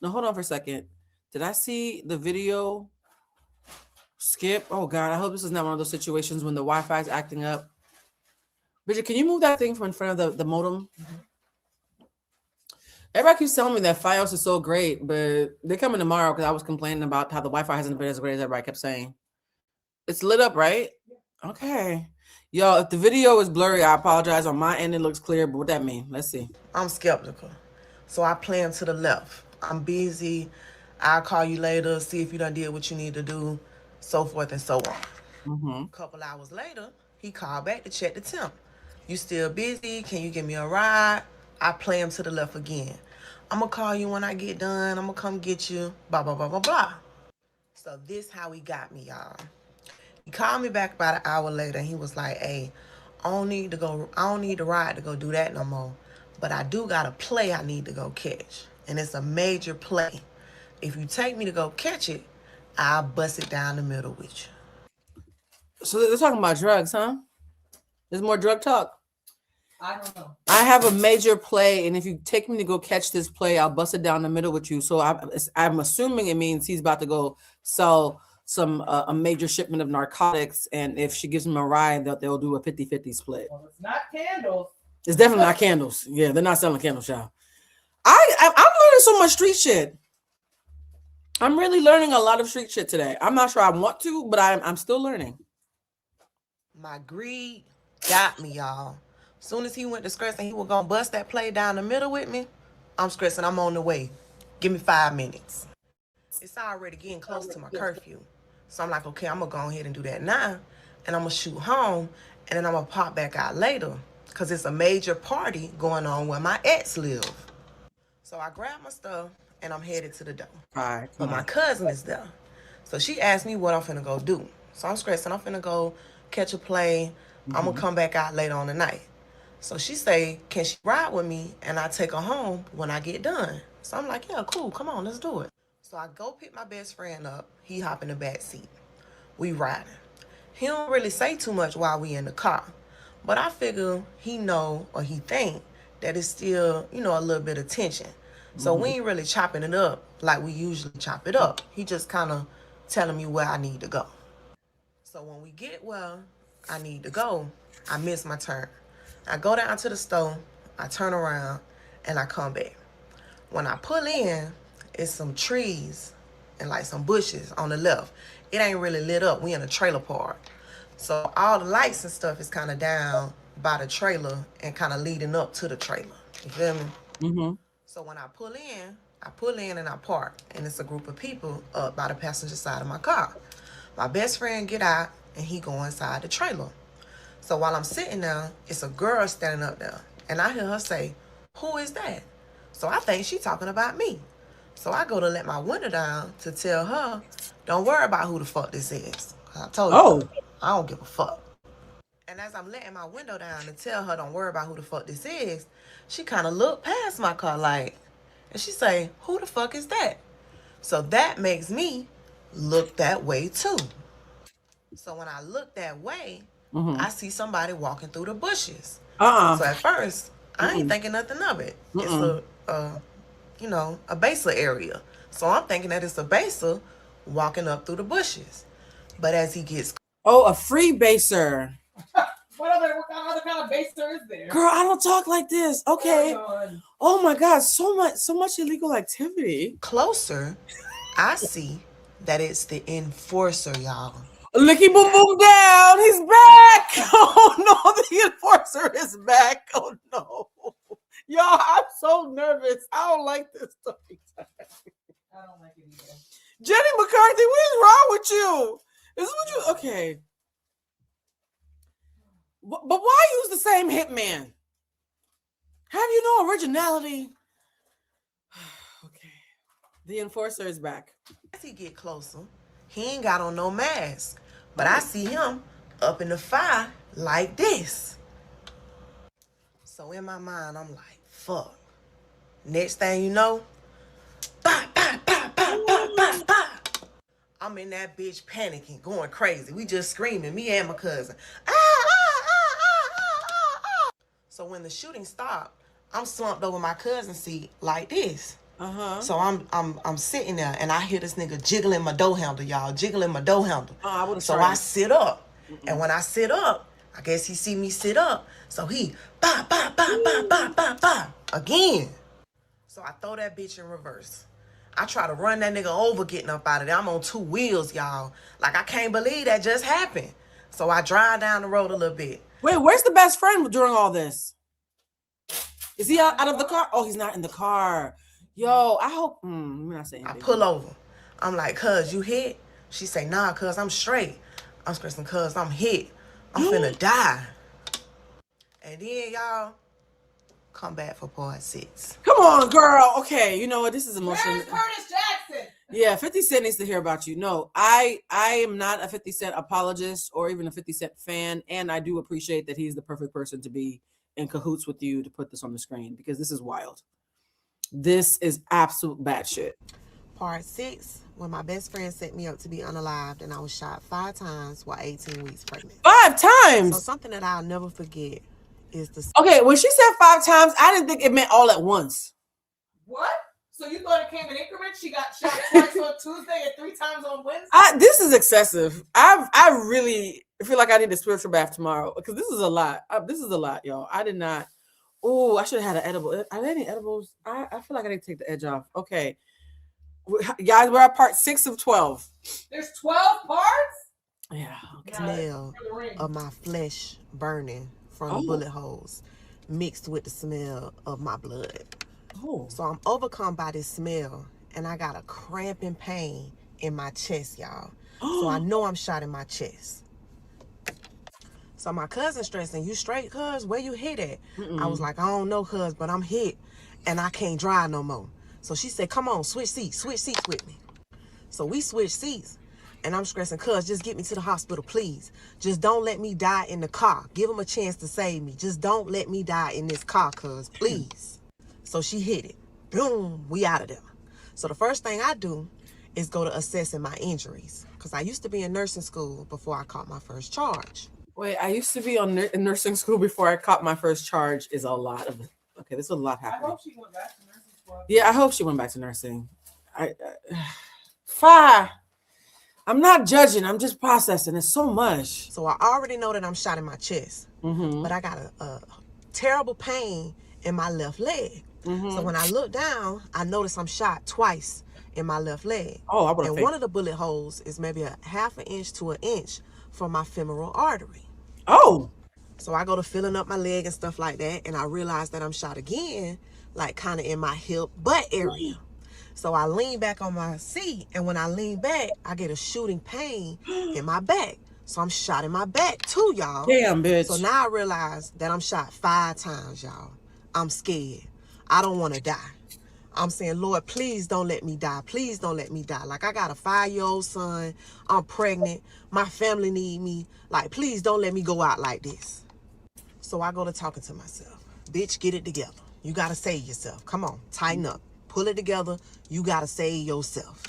No, hold on for a second. Did I see the video skip? Oh, God, I hope this is not one of those situations when the Wi-Fi is acting up. Bridget, can you move that thing from in front of the modem? Everybody keeps telling me that Fios is so great, but they're coming tomorrow because I was complaining about how the Wi-Fi hasn't been as great as everybody kept saying. It's lit up, right? Okay. Yo, if the video is blurry, I apologize. On my end, it looks clear, but what that mean? Let's see. I'm skeptical. So I plan to the left. I'm busy. I'll call you later, see if you done did what you need to do, so forth and so on. Mm-hmm. A couple hours later, he called back to check the temp. You still busy? Can you give me a ride? I play him to the left again. I'm gonna call you when I get done. I'm gonna come get you. Blah, blah, blah, blah, blah. So this how he got me, y'all. He called me back about an hour later and he was like, hey, I don't need the ride to go do that no more. But I do got a play I need to go catch. And it's a major play. If you take me to go catch it, I'll bust it down the middle with you. So they're talking about drugs, huh? There's more drug talk. I don't know. I have a major play, and if you take me to go catch this play, I'll bust it down the middle with you. So I'm assuming it means he's about to go sell some a major shipment of narcotics, and if she gives him a ride, they'll do a 50-50 split. Well, it's not candles. It's definitely not candles. Yeah, they're not selling candles, y'all. I'm learning so much street shit. I'm really learning a lot of street shit today. I'm not sure I want to, but I'm still learning. My greed got me, y'all. Soon as he went to Scratch and he was gonna bust that play down the middle with me, I'm stressing. I'm on the way. Give me 5 minutes. It's already getting close to my curfew. So I'm like, okay, I'm gonna go ahead and do that now. And I'm gonna shoot home. And then I'm gonna pop back out later. Because it's a major party going on where my ex live. So I grab my stuff and I'm headed to the door. All right, But my cousin is there. So she asked me what I'm finna go do. So I'm stressing. I'm finna go catch a play. I'm gonna come back out later on the night. So she say, can she ride with me and I take her home when I get done? So I'm like, yeah, cool. Come on, let's do it. So I go pick my best friend up. He hop in the back seat. We riding. He don't really say too much while we in the car. But I figure he know or he think that it's still, a little bit of tension. So we ain't really chopping it up like we usually chop it up. He just kind of telling me where I need to go. So when we get where I need to go, I miss my turn. I go down to the store, I turn around, and I come back. When I pull in, it's some trees and like some bushes on the left. It ain't really lit up. We in a trailer park. So all the lights and stuff is kind of down by the trailer and kind of leading up to the trailer. You feel me? Mm-hmm. So when I pull in and I park. And it's a group of people up by the passenger side of my car. My best friend get out and he go inside the trailer. So while I'm sitting there, it's a girl standing up there. And I hear her say, who is that? So I think she talking about me. So I go to let my window down to tell her, don't worry about who the fuck this is. I told you, I don't give a fuck. And as I'm letting my window down to tell her, don't worry about who the fuck this is, she kind of looked past my car like, and she say, who the fuck is that? So that makes me look that way too. So when I look that way, I see somebody walking through the bushes. So at first, I ain't thinking nothing of it. It's a baser area. So I'm thinking that it's a baser walking up through the bushes. But as he gets... Oh, a free baser. What other kind of baser is there? Girl, I don't talk like this. Okay. Oh my God, so much illegal activity. Closer, I see that it's the enforcer, y'all. Licky boom boom down. He's back. Oh no, the enforcer is back. Oh no. Y'all, I'm so nervous. I don't like this story time. I don't like it either. Jenny McCarthy, what is wrong with you? Is this what you okay? But why use the same hitman? Have you no originality? Okay. The enforcer is back. As he get closer, he ain't got on no mask. But I see him up in the fire like this. So in my mind, I'm like, fuck. Next thing you know, bah, bah, bah, bah, bah, bah, bah. I'm in that bitch panicking, going crazy. We just screaming, me and my cousin. Ah, ah, ah, ah, ah, ah, ah. So when the shooting stopped, I'm slumped over my cousin's seat like this. So I'm sitting there and I hear this nigga jiggling my door handle, y'all. Jiggling my door handle. So I sit up. And when I sit up, I guess he see me sit up. So he bah, bah, bah, bah, bah, bah, bah, again. So I throw that bitch in reverse. I try to run that nigga over getting up out of there. I'm on 2 wheels, y'all. Like, I can't believe that just happened. So I drive down the road a little bit. Wait, where's the best friend during all this? Is he out of the car? Oh, he's not in the car. Yo, I hope. Let me not say anything. I pull over. I'm like, cuz, you hit? She say, nah, cuz, I'm straight. I'm stressing, cuz, I'm hit. I'm finna die. And then, y'all, come back for part 6. Come on, girl. Okay, you know what? This is emotional. Where's Curtis Jackson? Yeah, 50 Cent needs to hear about you. No, I am not a 50 Cent apologist or even a 50 Cent fan, and I do appreciate that he's the perfect person to be in cahoots with you to put this on the screen because this is wild. This is absolute bad shit. Part 6, when my best friend set me up to be unalived and I was shot 5 times while 18 weeks pregnant. 5 times? So something that I'll never forget is the... Okay, when she said 5 times, I didn't think it meant all at once. What? So you thought it came in increments? She got shot twice on Tuesday and 3 times on Wednesday? This is excessive. I really feel like I need a spiritual bath tomorrow because this is a lot. This is a lot, y'all. I did not. Oh, I should have had an edible. Are there any edibles? I feel like I need to take the edge off. Okay. Guys, we're at part 6 of 12. There's 12 parts? Yeah. Okay. Smell of my flesh burning from the bullet holes mixed with the smell of my blood. Oh. So I'm overcome by this smell and I got a cramping pain in my chest, y'all. So I know I'm shot in my chest. So my cousin stressing, you straight, cuz? Where you hit at? I was like, I don't know, cuz, but I'm hit and I can't drive no more. So she said, come on, switch seats with me. So we switched seats and I'm stressing, cuz, just get me to the hospital, please. Just don't let me die in the car. Give them a chance to save me. Just don't let me die in this car, cuz, please. So she hit it. Boom, we out of there. So the first thing I do is go to assessing my injuries because I used to be in nursing school before I caught my first charge. Wait, I used to be in nursing school before I caught my first charge is a lot of it. Okay, there's a lot happening. I hope she went back to nursing school. Yeah, I hope she went back to nursing. Fine. I'm not judging. I'm just processing. It's so much. So I already know that I'm shot in my chest, but I got a terrible pain in my left leg. So when I look down, I notice I'm shot twice in my left leg. Oh, I would have. And one of the bullet holes is maybe a ½ an inch to an inch from my femoral artery. Oh. So I go to filling up my leg and stuff like that, and I realize that I'm shot again, like kind of in my hip butt area. So I lean back on my seat, and when I lean back, I get a shooting pain in my back. So I'm shot in my back too, y'all. Damn, bitch. So now I realize that I'm shot 5 times, y'all. I'm scared. I don't want to die. I'm saying, Lord, please don't let me die. Please don't let me die. Like, I got a 5-year-old son. I'm pregnant. My family need me. Like, please don't let me go out like this. So I go to talking to myself. Bitch, get it together. You got to save yourself. Come on, tighten up. Pull it together. You got to save yourself.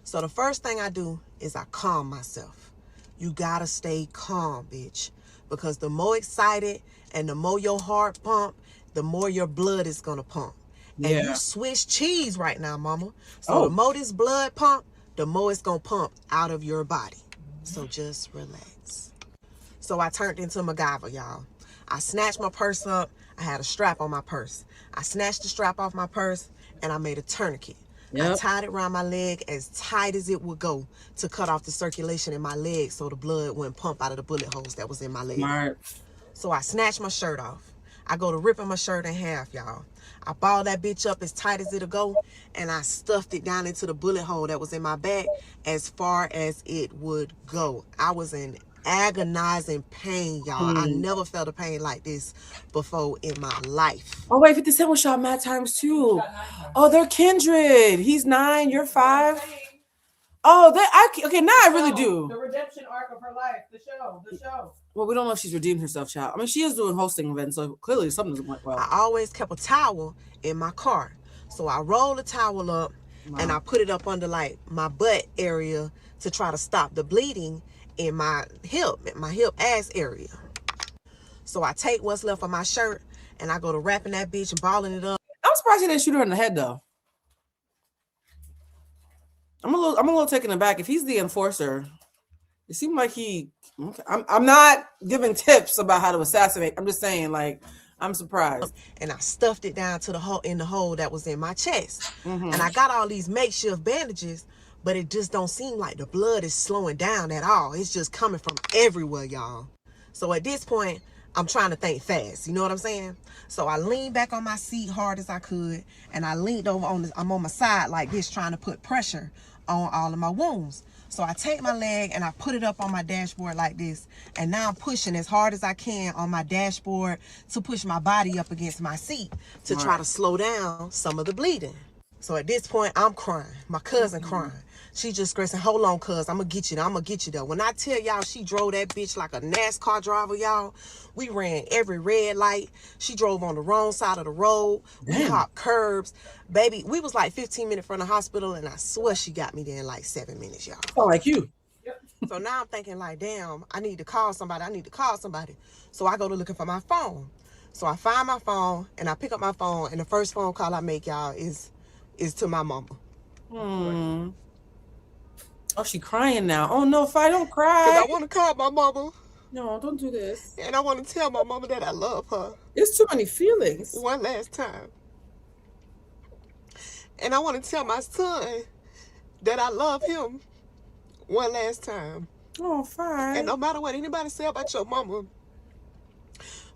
So the first thing I do is I calm myself. You got to stay calm, bitch. Because the more excited and the more your heart pump, the more your blood is going to pump. And you Swiss cheese right now, mama. So the more this blood pump, the more it's going to pump out of your body. So just relax. So I turned into MacGyver, y'all. I snatched my purse up. I had a strap on my purse. I snatched the strap off my purse and I made a tourniquet. I tied it around my leg as tight as it would go to cut off the circulation in my leg so the blood wouldn't pump out of the bullet holes that was in my leg. Smart. So I snatched my shirt off. I go to ripping my shirt in half, y'all. I balled that bitch up as tight as it'll go, and I stuffed it down into the bullet hole that was in my back as far as it would go. I was in agonizing pain, y'all. I never felt a pain like this before in my life. Oh, wait, 50 Cent was shot mad times too. Oh, they're kindred. He's 9, you're 5. Oh, okay, now I really do. The redemption arc of her life, the show. Well, we don't know if she's redeemed herself, child. I mean, she is doing hosting events, so clearly something doesn't work well. I always kept a towel in my car. So I rolled the towel up and I put it up under like my butt area to try to stop the bleeding in my hip ass area. So I take what's left of my shirt and I go to wrapping that bitch and balling it up. I'm surprised he didn't shoot her in the head though. I'm a little taken aback. If he's the enforcer, it seemed like he. I'm not giving tips about how to assassinate. I'm just saying, like, I'm surprised. And I stuffed it down to the hole that was in my chest. Mm-hmm. And I got all these makeshift bandages, but it just don't seem like the blood is slowing down at all. It's just coming from everywhere, y'all. So at this point, I'm trying to think fast. You know what I'm saying? So I leaned back on my seat hard as I could, and I leaned over I'm on my side like this, trying to put pressure on all of my wounds. So I take my leg and I put it up on my dashboard like this, and now I'm pushing as hard as I can on my dashboard to push my body up against my seat to try to slow down some of the bleeding. So at this point, I'm crying. My cousin crying. She just screaming, hold on, cuz, I'm going to get you there. I'm going to get you there. When I tell y'all she drove that bitch like a NASCAR driver, y'all, we ran every red light. She drove on the wrong side of the road. We hopped curbs. Baby, we was like 15 minutes from the hospital, and I swear she got me there in like 7 minutes, y'all. Oh, like you. So now I'm thinking like, damn, I need to call somebody. So I go to looking for my phone. So I find my phone, and I pick up my phone, and the first phone call I make, y'all, is to my mama. Hmm. Oh, she crying now. Oh no, Fi, don't Because cry. I want to call my mama, No, don't do this. and I want to tell my mama that I love her It's too many feelings. one last time. And I want to tell my son that I love him one last time. Oh, Fi. And no matter what anybody say about your mama,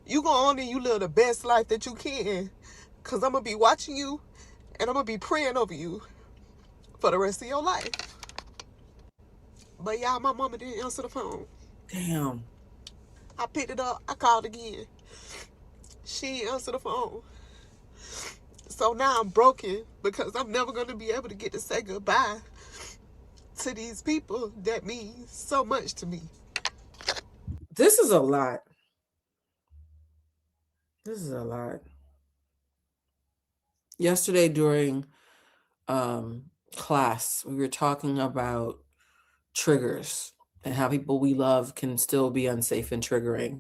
you go on and you live the best life that you can. Because I'm going to be watching you, and I'm going to be praying over you for the rest of your life. But y'all, my mama didn't answer the phone. Damn. I picked it up. I called again. She didn't answer the phone. So now I'm broken because I'm never going to be able to get to say goodbye to these people that mean so much to me. This is a lot. This is a lot. Yesterday during class, we were talking about triggers and how people we love can still be unsafe and triggering.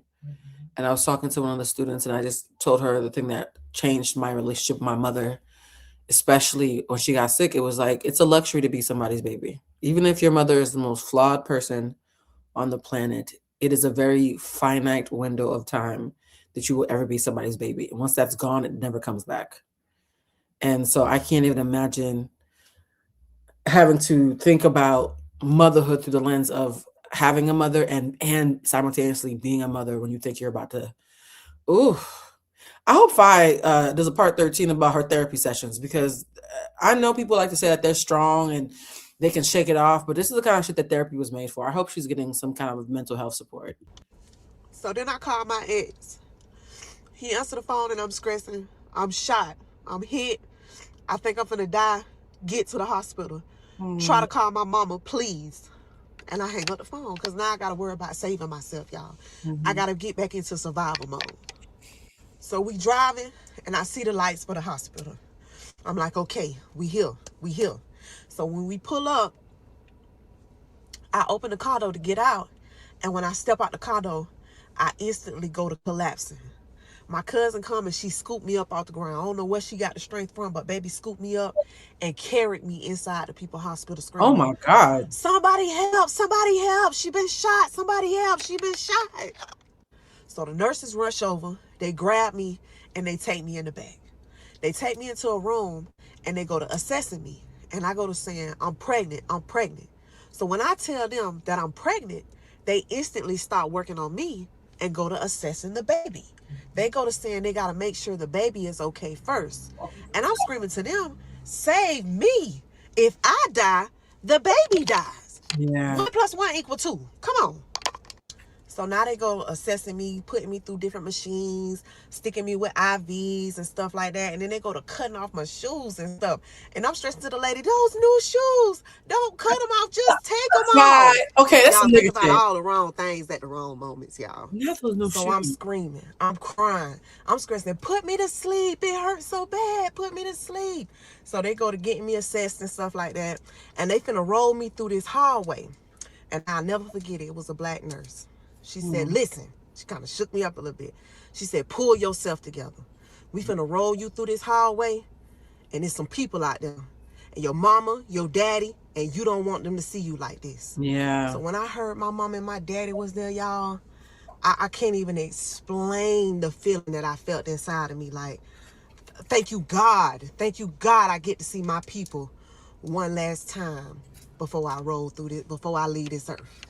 And I was talking to one of the students, and I just told her the thing that changed my relationship with my mother, especially when she got sick. It was like, it's a luxury to be somebody's baby. Even if your mother is the most flawed person on the planet, it is a very finite window of time that you will ever be somebody's baby. And once that's gone, it never comes back. And so I can't even imagine having to think about motherhood through the lens of having a mother and simultaneously being a mother when you think you're about to. Ooh, I hope Fi does a part 13 about her therapy sessions, because I know people like to say that they're strong and they can shake it off, but this is the kind of shit that therapy was made for. I hope she's getting some kind of mental health support. So then I called my ex. He answered the phone, and I'm stressing. I'm shot. I'm hit. I think I'm finna die. Get to the hospital. Try to call my mama, please. And I hang up the phone because now I got to worry about saving myself, y'all. I got to get back into survival mode. So we driving, and I see the lights for the hospital. I'm like, okay, we here. So when we pull up, I open the car door to get out. And when I step out the car door, I instantly go to collapsing. My cousin come and she scooped me up off the ground. I don't know where she got the strength from, but baby scooped me up and carried me inside the people hospital screaming. Oh my God. Somebody help, she been shot, somebody help, she been shot. So the nurses rush over, they grab me, and they take me in the back. They take me into a room, and they go to assessing me. And I go to saying, I'm pregnant. So when I tell them that I'm pregnant, they instantly start working on me and go to assessing the baby. They go to saying they got to make sure the baby is okay first. And I'm screaming to them, save me. If I die, the baby dies. Yeah. 1 + 1 = 2. Come on. So now they go assessing me, putting me through different machines, sticking me with IVs and stuff like that. And then they go to cutting off my shoes and stuff. And I'm stressing to the lady, those new shoes, don't cut them off, just take them off. Okay, that's y'all some think nigga about shit. all the wrong things at the wrong moments, y'all. Not those no So I'm shoes. screaming, I'm crying, I'm stressing, put me to sleep, it hurts so bad, put me to sleep. So they go to getting me assessed and stuff like that. And they finna roll me through this hallway. And I'll never forget it, it was a black nurse. She said, listen, she kind of shook me up a little bit. She said, pull yourself together. We finna roll you through this hallway, and there's some people out there. And your mama, your daddy, and you don't want them to see you like this. Yeah. So when I heard my mom and my daddy was there, y'all, I can't even explain the feeling that I felt inside of me. Like, thank you, God. Thank you, God. I get to see my people one last time before I roll through this, before I leave this earth.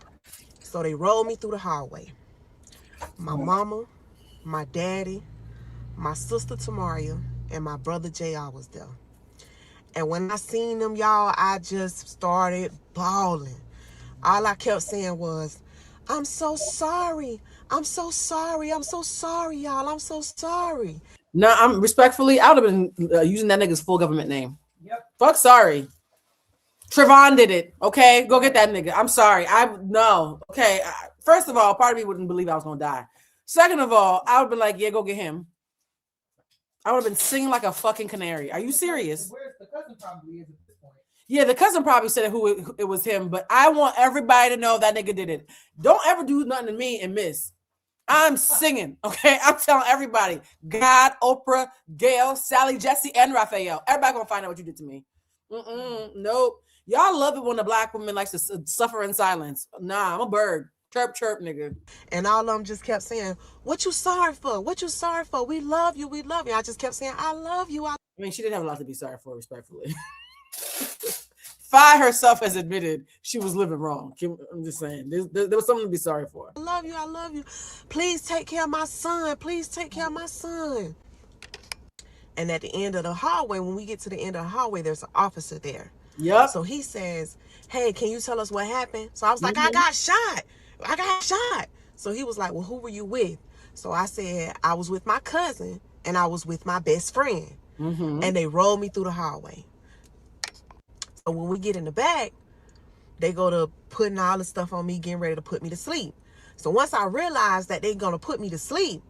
So they rolled me through the hallway. My mama, my daddy, my sister Tamaria, and my brother JR was there. And when I seen them, y'all, I just started bawling. All I kept saying was, I'm so sorry. I'm so sorry. I'm so sorry, y'all. I'm so sorry. No, I'm respectfully, I would have been using that nigga's full government name. Yep. Fuck sorry. Trevon did it. Okay, go get that nigga. I'm sorry. No. Okay. First of all, part of me wouldn't believe I was gonna die. Second of all, I would have been like, yeah, go get him. I would have been singing like a fucking canary. Are you serious? Where's the cousin probably is at this point? Yeah, the cousin probably said who it was him, but I want everybody to know that nigga did it. Don't ever do nothing to me and miss. I'm singing, okay? I'm telling everybody. God, Oprah, Gail, Sally, Jesse, and Raphael. Everybody gonna find out what you did to me. Nope. Y'all love it when a black woman likes to suffer in silence. Nah, I'm a bird. Chirp, chirp, nigga. And all of them just kept saying, what you sorry for? What you sorry for? We love you. We love you. I just kept saying, I love you. I mean, she didn't have a lot to be sorry for, respectfully. Fi herself has admitted she was living wrong. I'm just saying. There was something to be sorry for. I love you. I love you. Please take care of my son. Please take care of my son. And at the end of the hallway, when we get to the end of the hallway, there's an officer there. Yep. So he says, hey, can you tell us what happened? So I was like, I got shot. I got shot. So he was like, well, who were you with? So I said, I was with my cousin and I was with my best friend. And they rolled me through the hallway. So when we get in the back, they go to putting all the stuff on me, getting ready to put me to sleep. So once I realized that they're going to put me to sleep,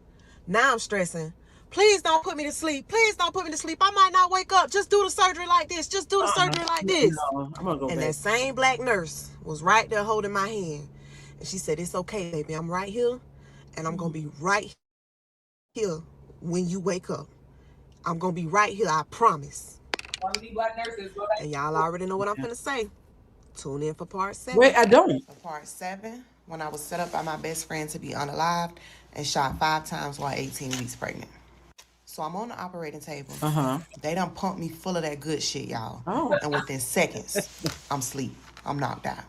now I'm stressing. Please don't put me to sleep. Please don't put me to sleep. I might not wake up. Just do the surgery like this. Just do the surgery like this. No, I'm gonna go and back. That same black nurse was right there holding my hand. And she said, it's okay, baby. I'm right here. And I'm going to be right here when you wake up. I'm going to be right here. I promise. One of these black nurses go back. And y'all already know what I'm finna say. Tune in for part 7. Wait, I don't. For part 7, when I was set up by my best friend to be unalived and shot 5 times while 18 weeks pregnant. So I'm on the operating table. They done pumped me full of that good shit, y'all. And within seconds, I'm asleep. I'm knocked out.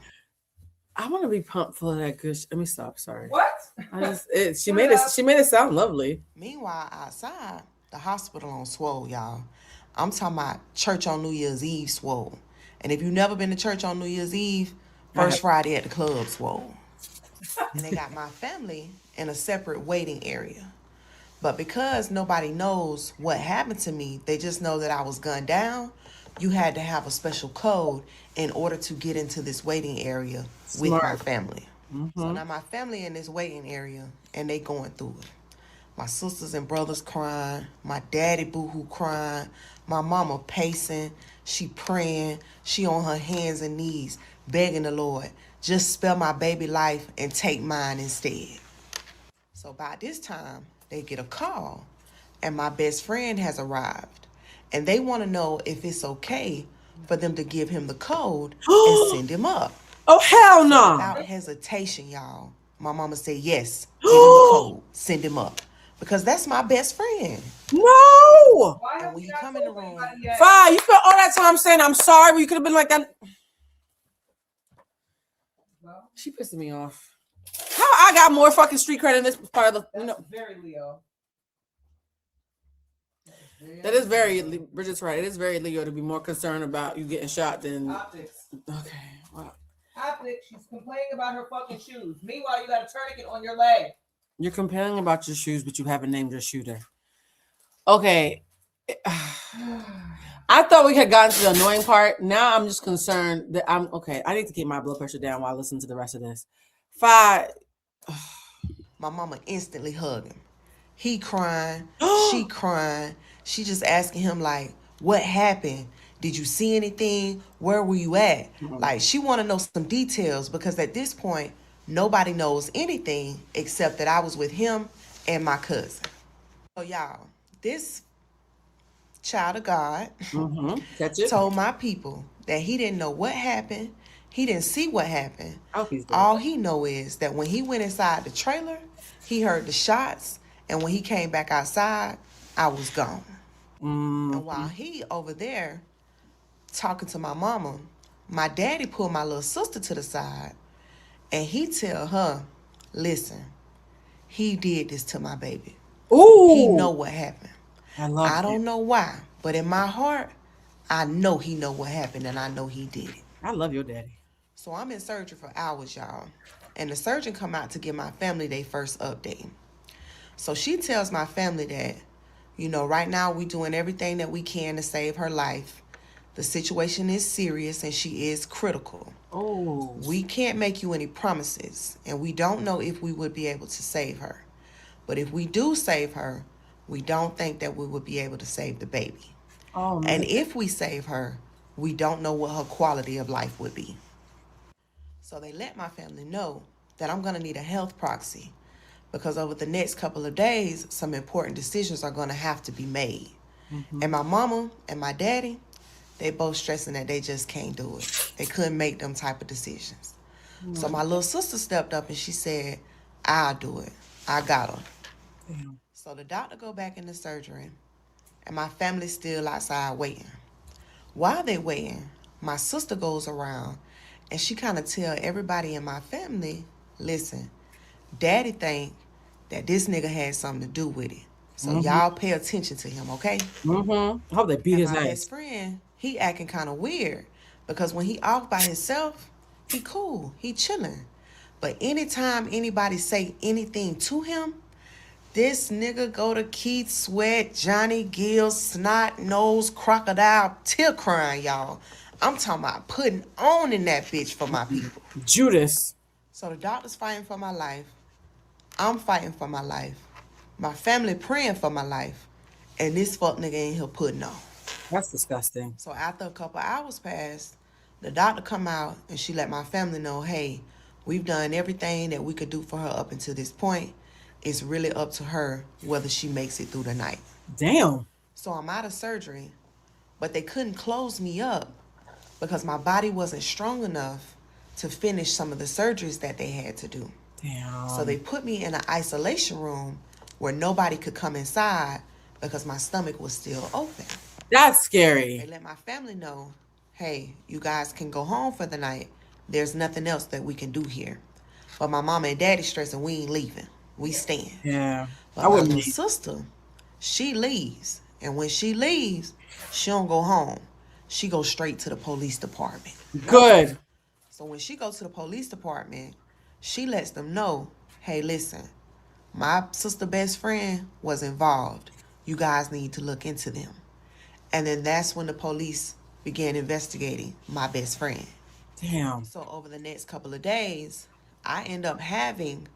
I want to be pumped full of that good shit. Let me stop. Sorry. What? She made it sound lovely. Meanwhile, outside, the hospital on swole, y'all. I'm talking about church on New Year's Eve swole. And if you've never been to church on New Year's Eve, first Friday at the club swole. And they got my family in a separate waiting area. But because nobody knows what happened to me, they just know that I was gunned down. You had to have a special code in order to get into this waiting area with my family. So now my family in this waiting area, and they going through it. My sisters and brothers crying. My daddy boo-hoo crying. My mama pacing. She praying. She on her hands and knees, begging the Lord, just spare my baby life and take mine instead. So by this time, they get a call, and my best friend has arrived. And they want to know if it's okay for them to give him the code and send him up. Oh, hell no. Without hesitation, y'all, my mama said, yes, give him the code, send him up. Because that's my best friend. No. And when you come in the room, Fine, you spent all that time saying I'm sorry, but you could have been like that. Well, she pissed me off. How I got more fucking street credit in this part of the very Leo. That is very Bridget's right. It is very Leo to be more concerned about you getting shot than optics. Okay. Wow. Optics. She's complaining about her fucking shoes. Meanwhile, you got a tourniquet on your leg. You're complaining about your shoes, but you haven't named your shooter. Okay. I thought we had gotten to the annoying part. Now I'm just concerned that I'm okay. I need to keep my blood pressure down while I listen to the rest of this. My mama instantly hugged him. He crying. She crying. She just asking him like, what happened? Did you see anything? Where were you at? Like, she want to know some details because at this point, nobody knows anything except that I was with him and my cousin. So y'all, this child of God told my people that he didn't know what happened. He didn't see what happened. I hope he's dead. All he know is that when he went inside the trailer, he heard the shots, and when he came back outside, I was gone. And while he over there talking to my mama, my daddy pulled my little sister to the side, and he tell her, listen, he did this to my baby. Ooh. He know what happened. I don't know why, but in my heart, I know he know what happened, and I know he did it. I love your daddy. So I'm in surgery for hours, y'all. And the surgeon come out to give my family their first update. So she tells my family that, right now we doing everything that we can to save her life. The situation is serious and she is critical. Oh. We can't make you any promises, and we don't know if we would be able to save her. But if we do save her, we don't think that we would be able to save the baby. Oh, man. And if we save her, we don't know what her quality of life would be. So they let my family know that I'm going to need a health proxy because over the next couple of days, some important decisions are going to have to be made. And my mama and my daddy, they both stressing that they just can't do it. They couldn't make them type of decisions. So my little sister stepped up and she said, I'll do it. I got her. Damn. So the doctor go back into surgery and my family's still outside waiting. While they waiting, my sister goes around and she kind of tell everybody in my family, listen, daddy think that this nigga had something to do with it. So y'all pay attention to him, okay? I hope they beat And his my ass. best friend, he acting kind of weird because when he off by himself, he cool, he chilling. But anytime anybody say anything to him, this nigga go to Keith Sweat, Johnny Gill, snot nose, crocodile, tear crying, y'all. I'm talking about putting on in that bitch for my people. Judas. So the doctor's fighting for my life. I'm fighting for my life. My family praying for my life. And this fuck nigga in here putting on. That's disgusting. So after a couple hours passed, the doctor come out and she let my family know, hey, we've done everything that we could do for her up until this point. It's really up to her whether she makes it through the night. Damn. So I'm out of surgery, but they couldn't close me up because my body wasn't strong enough to finish some of the surgeries that they had to do. Damn. So they put me in an isolation room where nobody could come inside because my stomach was still open. That's They scary. let my family know, hey, you guys can go home for the night. There's nothing else that we can do here. But my mama and daddy stressing we ain't leaving. We staying. Yeah. But I my wouldn't little leave. sister, she leaves. And when she leaves, she don't go home. She goes straight to the police department. Good. So when she goes to the police department, she lets them know, hey, listen, my sister best friend was involved. You guys need to look into them. And then that's when the police began investigating my best friend. Damn. So over the next couple of days, I end up having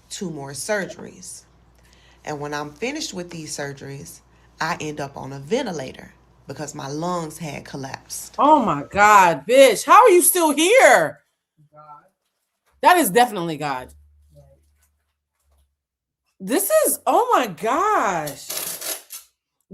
2 more surgeries. And when I'm finished with these surgeries, I end up on a ventilator because my lungs had collapsed. Oh my God, bitch. How are you still here? God. That is definitely God. Right. This is, oh my gosh.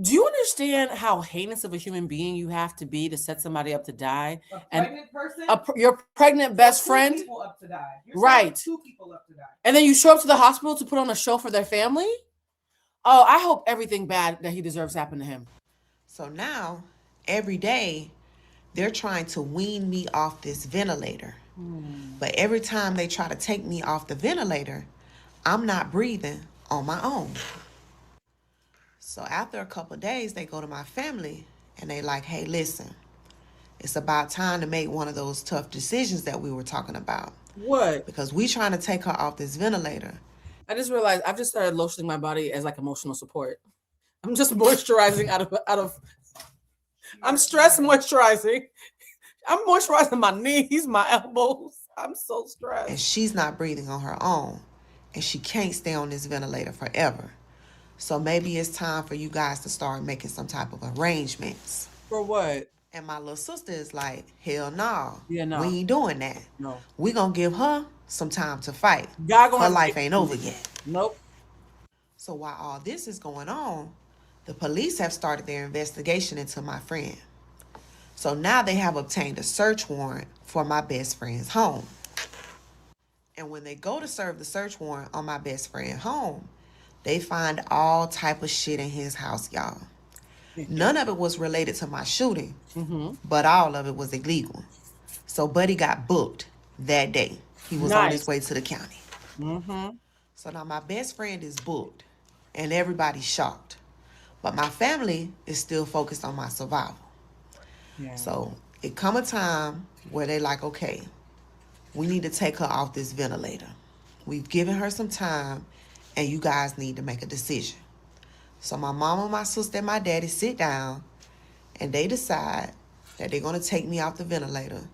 Do you understand how heinous of a human being you have to be to set somebody up to die? A And pregnant person? your pregnant best friend? 2 people up to die. You're Right. 2 people up to die. And then you show up to the hospital to put on a show for their family? Oh, I hope everything bad that he deserves happened to him. So now, every day, they're trying to wean me off this ventilator. But every time they try to take me off the ventilator, I'm not breathing on my own. So after a couple of days, they go to my family and they like, hey, listen, it's about time to make one of those tough decisions that we were talking about. What? Because we trying to take her off this ventilator. I just realized I've just started lotioning my body as like emotional support. I'm just moisturizing out of I'm stress moisturizing. I'm moisturizing my knees, my elbows. I'm so stressed. And she's not breathing on her own. And she can't stay on this ventilator forever. So maybe it's time for you guys to start making some type of arrangements. For what? And my little sister is like, hell no. Yeah, no. We ain't doing that. No. We gonna give her some time to fight. God gonna Her life ain't over yet. Nope. So while all this is going on, the police have started their investigation into my friend. So now they have obtained a search warrant for my best friend's home. And when they go to serve the search warrant on my best friend's home, they find all type of shit in his house, y'all. None of it was related to my shooting, but all of it was illegal. So Buddy got booked that day. He was on his Nice. way to the county. So now my best friend is booked, and everybody's shocked. But my family is still focused on my survival. Yeah. So it come a time where they like, okay, we need to take her off this ventilator. We've given her some time, and you guys need to make a decision. So my mama, my sister, and my daddy sit down, and they decide that they're going to take me off the ventilator.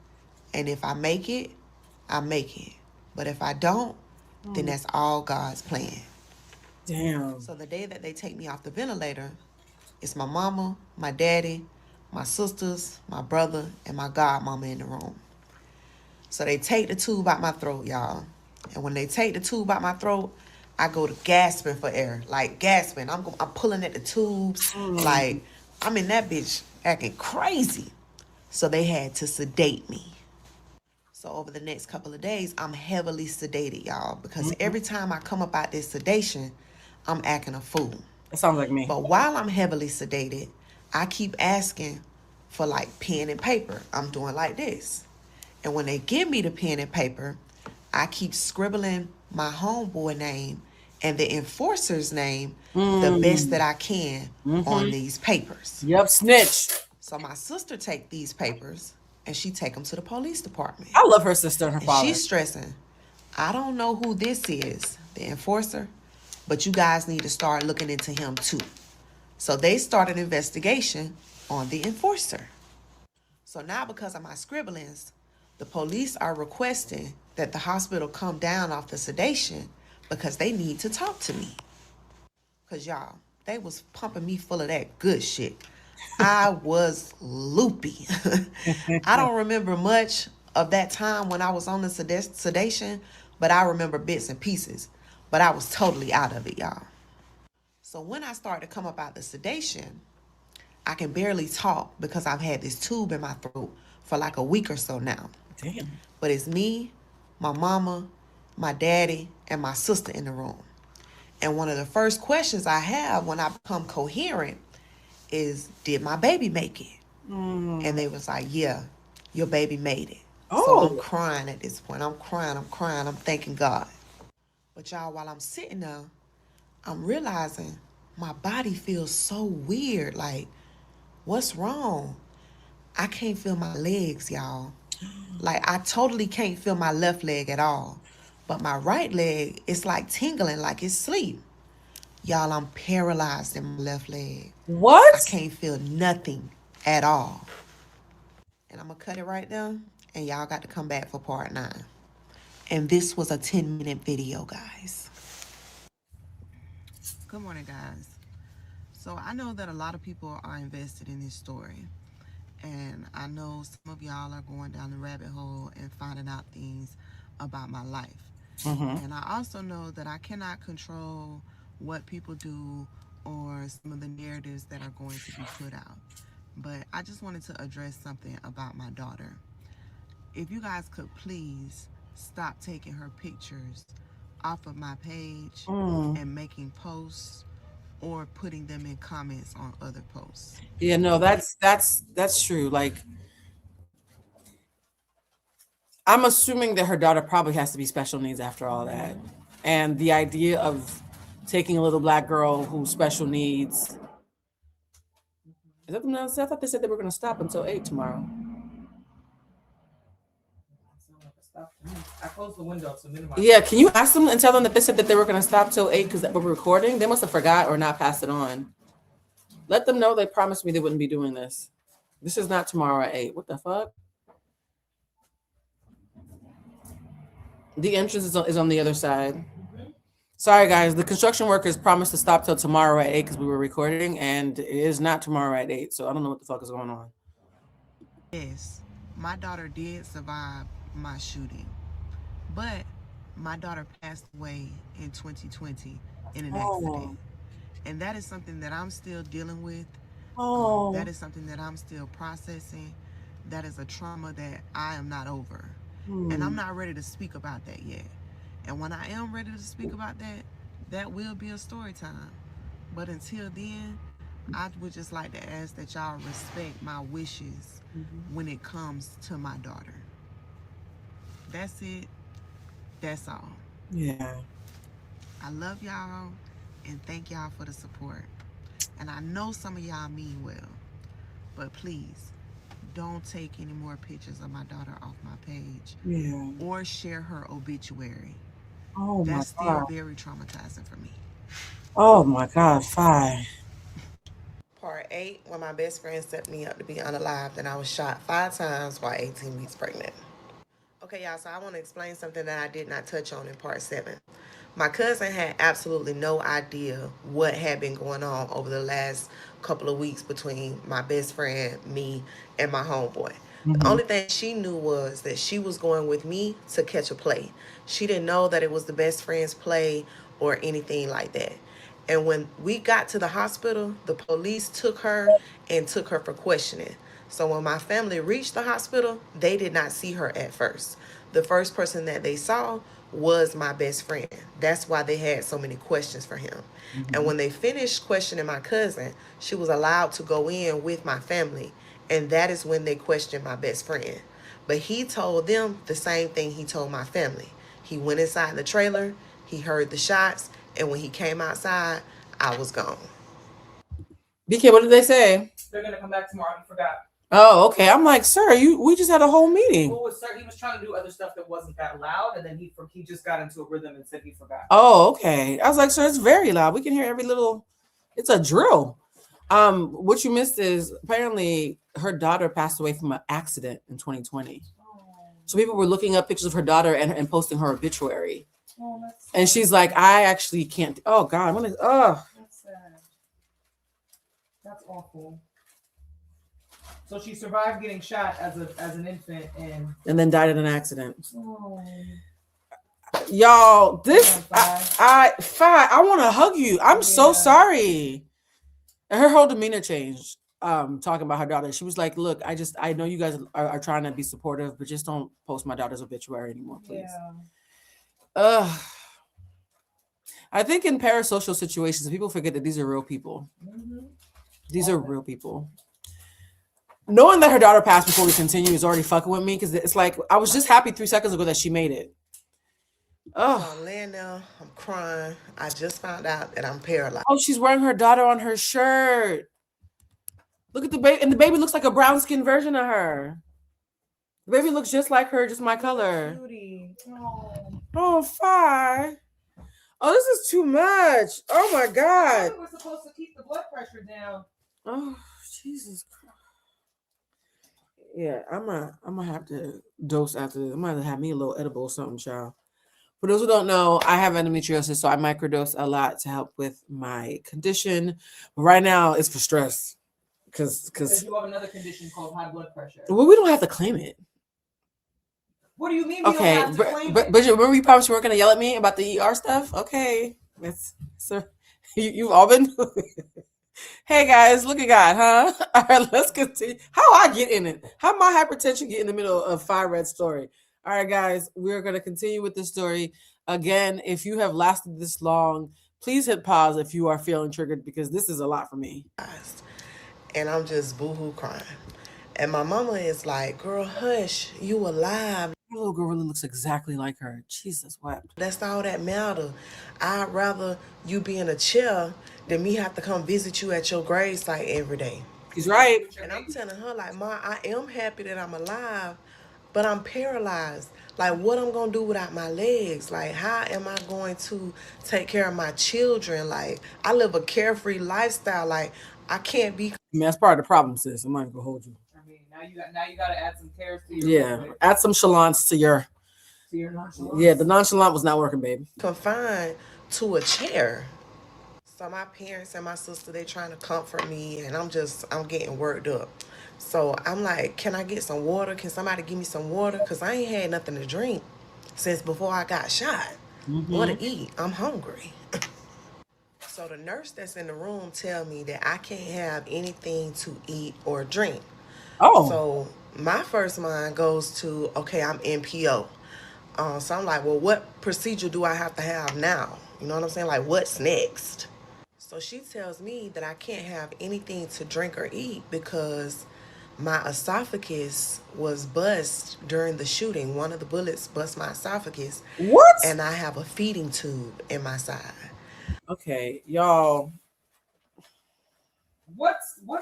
And if I make it, I make it. But if I don't, then that's all God's plan. Damn. So the day that they take me off the ventilator, it's my mama, my daddy, my sisters, my brother, and my godmama in the room. So they take the tube out my throat, y'all. And when they take the tube out my throat, I go to gasping for air. Like gasping. I'm pulling at the tubes. Like I'm in that bitch acting crazy. So they had to sedate me. So over the next couple of days, I'm heavily sedated, y'all. Because every time I come up out this sedation, I'm acting a fool. That sounds like me. But while I'm heavily sedated, I keep asking for like pen and paper. I'm doing like this. And when they give me the pen and paper, I keep scribbling my homeboy name and the enforcer's name the best that I can on these papers. Yep, snitch. So my sister take these papers and she take them to the police department. I love her sister and her And father. she's stressing, I don't know who this is, the enforcer, but you guys need to start looking into him too. So they start an investigation on the enforcer. So now because of my scribblings, the police are requesting that the hospital come down off the sedation because they need to talk to me. Because y'all, they was pumping me full of that good shit. I was loopy. I don't remember much of that time when I was on the sedation, but I remember bits and pieces. But I was totally out of it, y'all. So when I started to come up out the sedation, I can barely talk because I've had this tube in my throat for like a week or so now. Damn. But it's me, my mama, my daddy, and my sister in the room. And one of the first questions I have when I become coherent is, did my baby make it? And they was like, yeah, your baby made it. So I'm crying at this point. I'm crying. I'm thanking God. But y'all, while I'm sitting there, I'm realizing my body feels so weird. Like, what's wrong? I can't feel my legs, y'all. Like, I totally can't feel my left leg at all. But my right leg, it's like tingling, like it's sleep. Y'all, I'm paralyzed in my left leg. What? I can't feel nothing at all. And I'm going to cut it right there. And y'all got to come back for part 9. And this was a 10-minute video, guys. Good morning, guys. So I know that a lot of people are invested in this story. And I know some of y'all are going down the rabbit hole and finding out things about my life. And I also know that I cannot control what people do or some of the narratives that are going to be put out. But I just wanted to address something about my daughter. If you guys could please stop taking her pictures off of my page and making posts or putting them in comments on other posts. Yeah, no, that's true. Like, I'm assuming that her daughter probably has to be special needs after all that. And the idea of taking a little black girl who's special needs. Is that the I thought they said they were going to stop until 8 tomorrow. I closed the window to minimize. Yeah, can you ask them and tell them that they said that they were going to stop till 8 because we're recording? They must have forgot or not passed it on. Let them know they promised me they wouldn't be doing this. This is not tomorrow at 8. What the fuck? The entrance is on the other side. Sorry, guys. The construction workers promised to stop till tomorrow at 8 because we were recording, and it is not tomorrow at 8. So I don't know what the fuck is going on. Yes, my daughter did survive my shooting, but my daughter passed away in 2020 in an accident. And that is something that I'm still dealing with. That is something that I'm still processing. that is a trauma that I am not over. And I'm Hmm. not ready to speak about that yet. And when I am ready to speak about that, that will be a story time. But until then, I would just like to ask that y'all respect my wishes when it comes to my daughter. That's it. That's all. Yeah. I love y'all and thank y'all for the support. And I know some of y'all mean well, but please don't take any more pictures of my daughter off my page Yeah. or share her obituary. Oh my That's still God. very traumatizing for me. Oh my God. Fine. Part 8, when my best friend set me up to be unalived and I was shot 5 times while 18 weeks pregnant. Okay, y'all, so I want to explain something that I did not touch on in part 7. My cousin had absolutely no idea what had been going on over the last couple of weeks between my best friend, me, and my homeboy. The Hmm. only thing she knew was that she was going with me to catch a play. She didn't know that it was the best friend's play or anything like that. And when we got to the hospital, the police took her and took her for questioning. So when my family reached the hospital, they did not see her at first. The first person that they saw was my best friend. That's why they had so many questions for him. And Hmm. when they finished questioning my cousin, she was allowed to go in with my family. And that is when they questioned my best friend. But he told them the same thing he told my family. He went inside the trailer, he heard the shots, and when he came outside, I was gone. BK, what did they say? They're gonna come back tomorrow. He forgot. Oh, okay. I'm like, sir, we just had a whole meeting. What was sir? He was trying to do other stuff that wasn't that loud, and then he just got into a rhythm and said he forgot. Oh, okay. I was like, sir, it's very loud. We can hear every little. It's a drill. What you missed is apparently her daughter passed away from an accident in 2020. So people were looking up pictures of her daughter and posting her obituary. Oh, that's And she's like, I actually can't. Oh God, I'm gonna. Oh, that's sad. That's awful. So she survived getting shot as an infant, and then died in an accident. oh, Y'all, this yeah, I want to hug you. I'm so yeah, sorry. And her whole demeanor changed. Talking about her daughter, she was like, "Look, I know you guys are trying to be supportive, but just don't post my daughter's obituary anymore, please." yeah. Ugh. I think in parasocial situations, people forget that these are real people. Mm-hmm. These are real people. Knowing that her daughter passed before we continue is already fucking with me because it's like I was just happy 3 seconds ago that she made it. So Oh, I'm laying there, I'm crying. I just found out that I'm paralyzed. oh, she's wearing her daughter on her shirt. Look at the baby, and the baby looks like a brown skin version of her. The baby looks just like her, just my color. Cutie. Oh. Oh, fine. Oh, this is too much. Oh my I God. thought we were supposed to keep the blood pressure down. Oh, Jesus Christ. Yeah, I'm gonna have to dose after this. I'm gonna have me a little edible or something, child. For those who don't know, I have endometriosis, so I microdose a lot to help with my condition. But right now, it's for stress, Because because you have another condition called high blood pressure. well, we don't have to claim it. What do you mean we don't Okay, have to claim but it? remember you promised you weren't gonna yell at me about the ER stuff? Okay, that's so you've all been. Hey guys, look at God, huh? All right, let's continue. How I get in it? How my hypertension get in the middle of Fire Red story? All right, guys, we're gonna continue with this story. Again, if you have lasted this long, please hit pause if you are feeling triggered because this is a lot for me. And I'm just boohoo crying. And my mama is like, girl, hush, you alive. My little girl really looks exactly like her. Jesus wept. That's all that matter. I'd rather you be in a chair than me have to come visit you at your gravesite every day. He's right. And I'm telling her, like, Ma, I am happy that I'm alive, but I'm paralyzed. Like, what I'm gonna do without my legs? Like, how am I going to take care of my children? Like, I live a carefree lifestyle. Like, I can't be. I mean, that's part of the problem, sis. I'm not gonna hold you. I mean, now you got to add some cares to your Yeah, liquid, add some chalance to your. to your nonchalance. Yeah, the nonchalant was not working, baby. confined to a chair. So my parents and my sister, they trying to comfort me, and I'm getting worked up. So I'm like, can I get some water? Can somebody give me some water? Cause I ain't had nothing to drink since before I got shot. Or Mm-hmm. to eat. I'm hungry. So the nurse that's in the room tell me that I can't have anything to eat or drink. Oh, So my first mind goes to, okay, I'm NPO. So I'm like, well, what procedure do I have to have now? You know what I'm saying? Like, what's next? So she tells me that I can't have anything to drink or eat because my esophagus was bust during the shooting. One of the bullets bust my esophagus, What? and I have a feeding tube in my side. Okay, y'all. What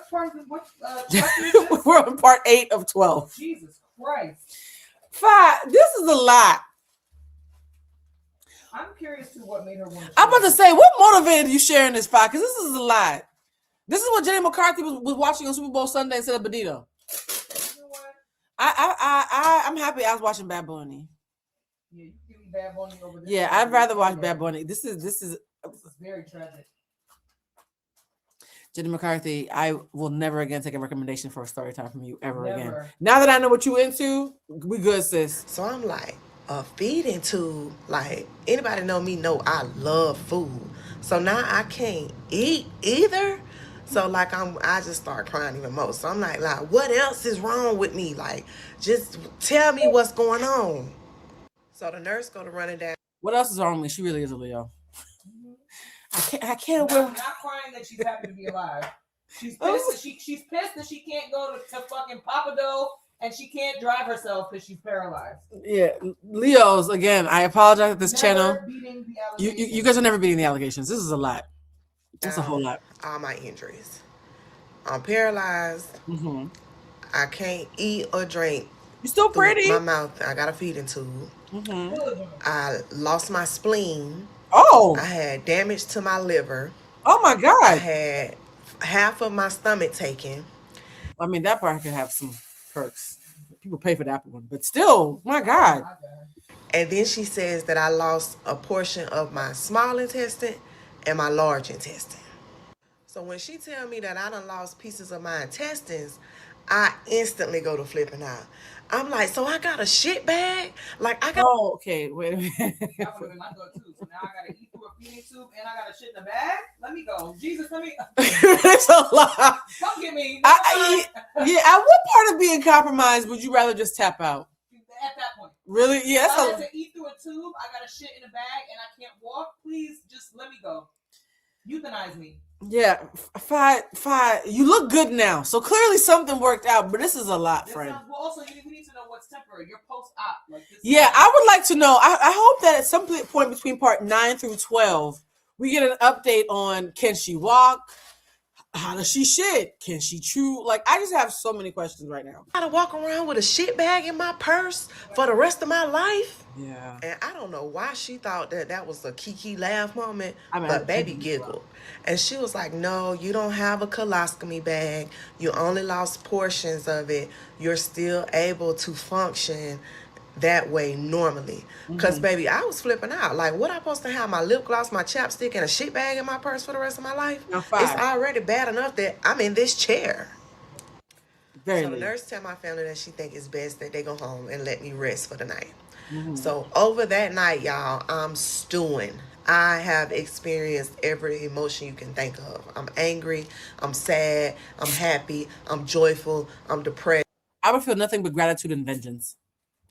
part of what chapter is this? We're on part 8 of 12. Jesus Christ. 5. This is a lot. I'm curious to what made her want to. I'm about to say, what motivated you sharing this 5? Because this is a lot. This is what Jenny McCarthy was watching on Super Bowl Sunday instead of Benito. You know what? I'm happy I was watching Bad Bunny. Yeah, you give me Bad Bunny over this. Yeah, I'd rather watch Bad Bunny. This is very tragic. Jenny McCarthy, I will never again take a recommendation for a story time from you ever again. Never. Now that I know what you into, we good, sis. So I'm like, a feeding tube, like, anybody know me know I love food. So now I can't eat either. So like I just start crying even more. So I'm like, what else is wrong with me? Like, just tell me what's going on. So the nurse go to running down. What else is wrong with me? She really is a Leo. I can't Not crying that she's happy to be alive. She's pissed that she's pissed that she can't go to fucking Papado and she can't drive herself because she's paralyzed. Yeah, Leos, again, I apologize at this Never channel. beating the allegations. You guys are never beating the allegations. This is a lot. That's a whole lot. All my injuries. I'm paralyzed. Mm-hmm. I can't eat or drink. You're still pretty. My mouth, I got a feeding tube. Mm-hmm. I lost my spleen. Oh. I had damage to my liver. Oh my God. I had half of my stomach taken. I mean, that part could have some perks. People pay for that one, but still, my God. And then she says that I lost a portion of my small intestine and my large intestine. So when she tell me that I done lost pieces of my intestines, I instantly go to flipping out. I'm like, so I got a shit bag? Like, I got... Oh, okay, wait a minute. That would have been my go too. So now I gotta eat through a feeding tube and I gotta shit in a bag? Let me go. Jesus, let me... It's a lot. Come get me. Yeah, at what part of being compromised would you rather just tap out? At that point. Really? Yeah, I had to eat through a tube. I got a shit in a bag and I can't walk. Please, just let me go. Euthanize me. Yeah, Fi, you look good now. So clearly something worked out, but this is a lot, friend. Well, also, we need to know what's temporary. You're post-op. Like this. Yeah, I would like to know. I hope that at some point between part 9 through 12, we get an update on, can she walk? How does she shit? Can she chew? Like, I just have so many questions right now. I gotta walk around with a shit bag in my purse for the rest of my life. Yeah. And I don't know why she thought that was a kiki laugh moment, but baby giggled. And she was like, no, you don't have a colostomy bag. You only lost portions of it. You're still able to function that way normally. Because, baby, I was flipping out. Like, what I supposed to have? My lip gloss, my chapstick, and a shit bag in my purse for the rest of my life? It's already bad enough that I'm in this chair. So the nurse tell my family that she think it's best that they go home and let me rest for the night. So over that night, y'all, I'm stewing. I have experienced every emotion you can think of. I'm angry, I'm sad, I'm happy, I'm joyful, I'm depressed. I would feel nothing but gratitude and vengeance.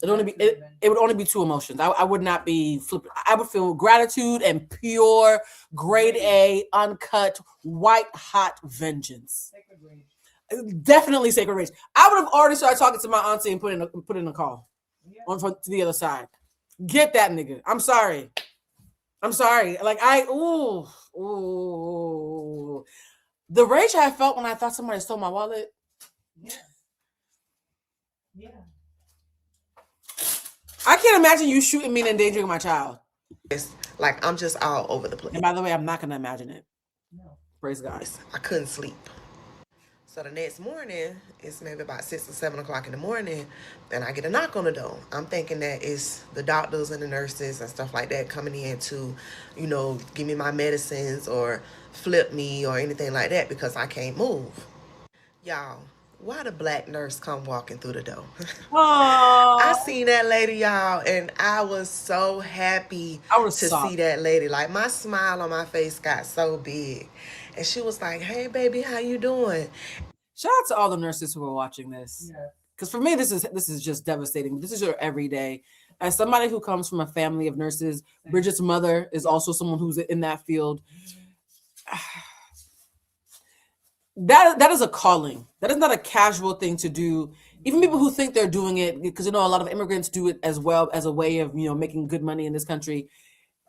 It would only be 2 emotions. I would not be flipping. I would feel gratitude and pure, grade A, uncut, white hot vengeance. Sacred rage. Definitely sacred rage. I would have already started talking to my auntie and put in a call to the other side. Get that nigga. I'm sorry. Like the rage I felt when I thought somebody stole my wallet. Yeah. I can't imagine you shooting me and endangering my child. It's like I'm just all over the place. And by the way, I'm not gonna imagine it. No. Praise God. I couldn't sleep. So the next morning, it's maybe about 6 or 7 o'clock in the morning, and I get a knock on the door. I'm thinking that it's the doctors and the nurses and stuff like that coming in to, give me my medicines or flip me or anything like that because I can't move. Y'all, why the black nurse come walking through the door? I seen that lady, y'all, and I was so happy to see that lady. Like, my smile on my face got so big. And she was like, hey, baby, how you doing? Shout out to all the nurses who are watching this. Yeah. Because for me, this is just devastating. This is your everyday. As somebody who comes from a family of nurses, Bridget's mother is also someone who's in that field. That is a calling. That is not a casual thing to do. Even people who think they're doing it, because a lot of immigrants do it as well as a way of making good money in this country.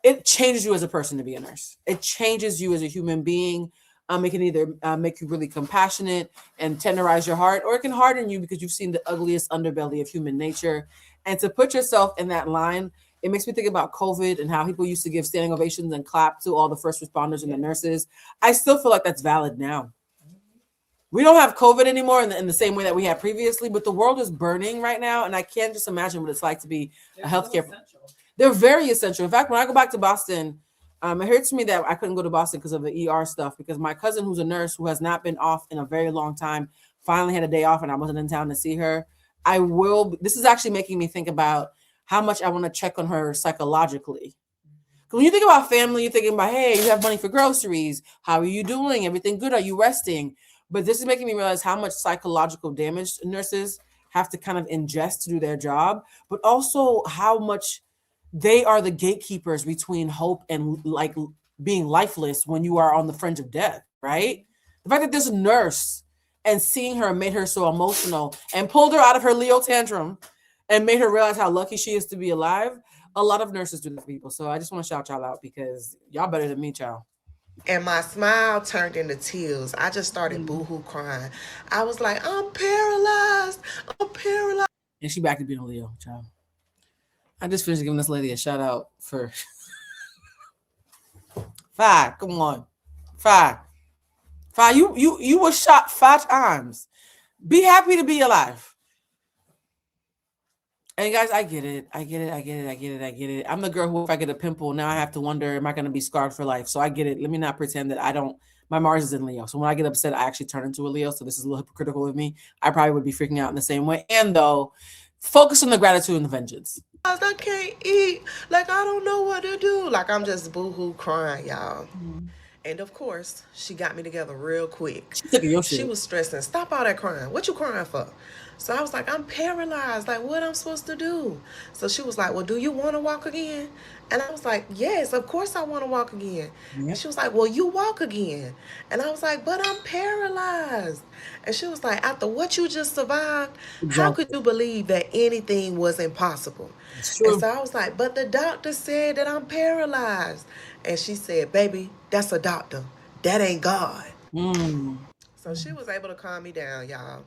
It changes you as a person to be a nurse. It changes you as a human being. It can either make you really compassionate and tenderize your heart, or it can harden you because you've seen the ugliest underbelly of human nature. And to put yourself in that line, it makes me think about COVID and how people used to give standing ovations and clap to all the first responders and the nurses. I still feel like that's valid now. We don't have COVID anymore in the same way that we had previously, but the world is burning right now, and I can't just imagine what it's like to be a healthcare. They're very essential. In fact, when I go back to Boston, it hurts me that I couldn't go to Boston because of the ER stuff. Because my cousin, who's a nurse who has not been off in a very long time, finally had a day off, and I wasn't in town to see her. I will. This is actually making me think about how much I want to check on her psychologically. Because when you think about family, you're thinking about, hey, you have money for groceries. How are you doing? Everything good? Are you resting? But this is making me realize how much psychological damage nurses have to kind of ingest to do their job, but also how much they are the gatekeepers between hope and like being lifeless when you are on the fringe of death, right? The fact that this nurse and seeing her made her so emotional and pulled her out of her Leo tantrum and made her realize how lucky she is to be alive. A lot of nurses do that to people. So I just want to shout y'all out because y'all better than me, child. And my smile turned into tears. I just started boohoo crying. I was like, I'm paralyzed. I'm paralyzed. And she back to being a Leo, child. I just finished giving this lady a shout out for five. Come on. Five. Five. You were shot 5 times. Be happy to be alive. And guys, I get it. I get it. I get it. I get it. I get it. I'm the girl who, if I get a pimple, now I have to wonder, am I going to be scarred for life? So I get it. Let me not pretend that I don't. My Mars is in Leo. So when I get upset, I actually turn into a Leo. So this is a little hypocritical of me. I probably would be freaking out in the same way. And though, focus on the gratitude and the vengeance. I can't eat. Like, I don't know what to do. Like, I'm just boohoo crying, y'all. And of course, she got me together real quick. She took your She shit. was stressing. Stop all that crying. What you crying for? So I was like, I'm paralyzed. Like, what I'm supposed to do? So she was like, well, do you want to walk again? And I was like, yes, of course I want to walk again. Yep. And she was like, well, you walk again. And I was like, but I'm paralyzed. And she was like, after what you just survived, how could you believe that anything was impossible? It's And true. so I was like, but the doctor said that I'm paralyzed. And she said, baby, that's a doctor. That ain't God. Mm. So she was able to calm me down, y'all.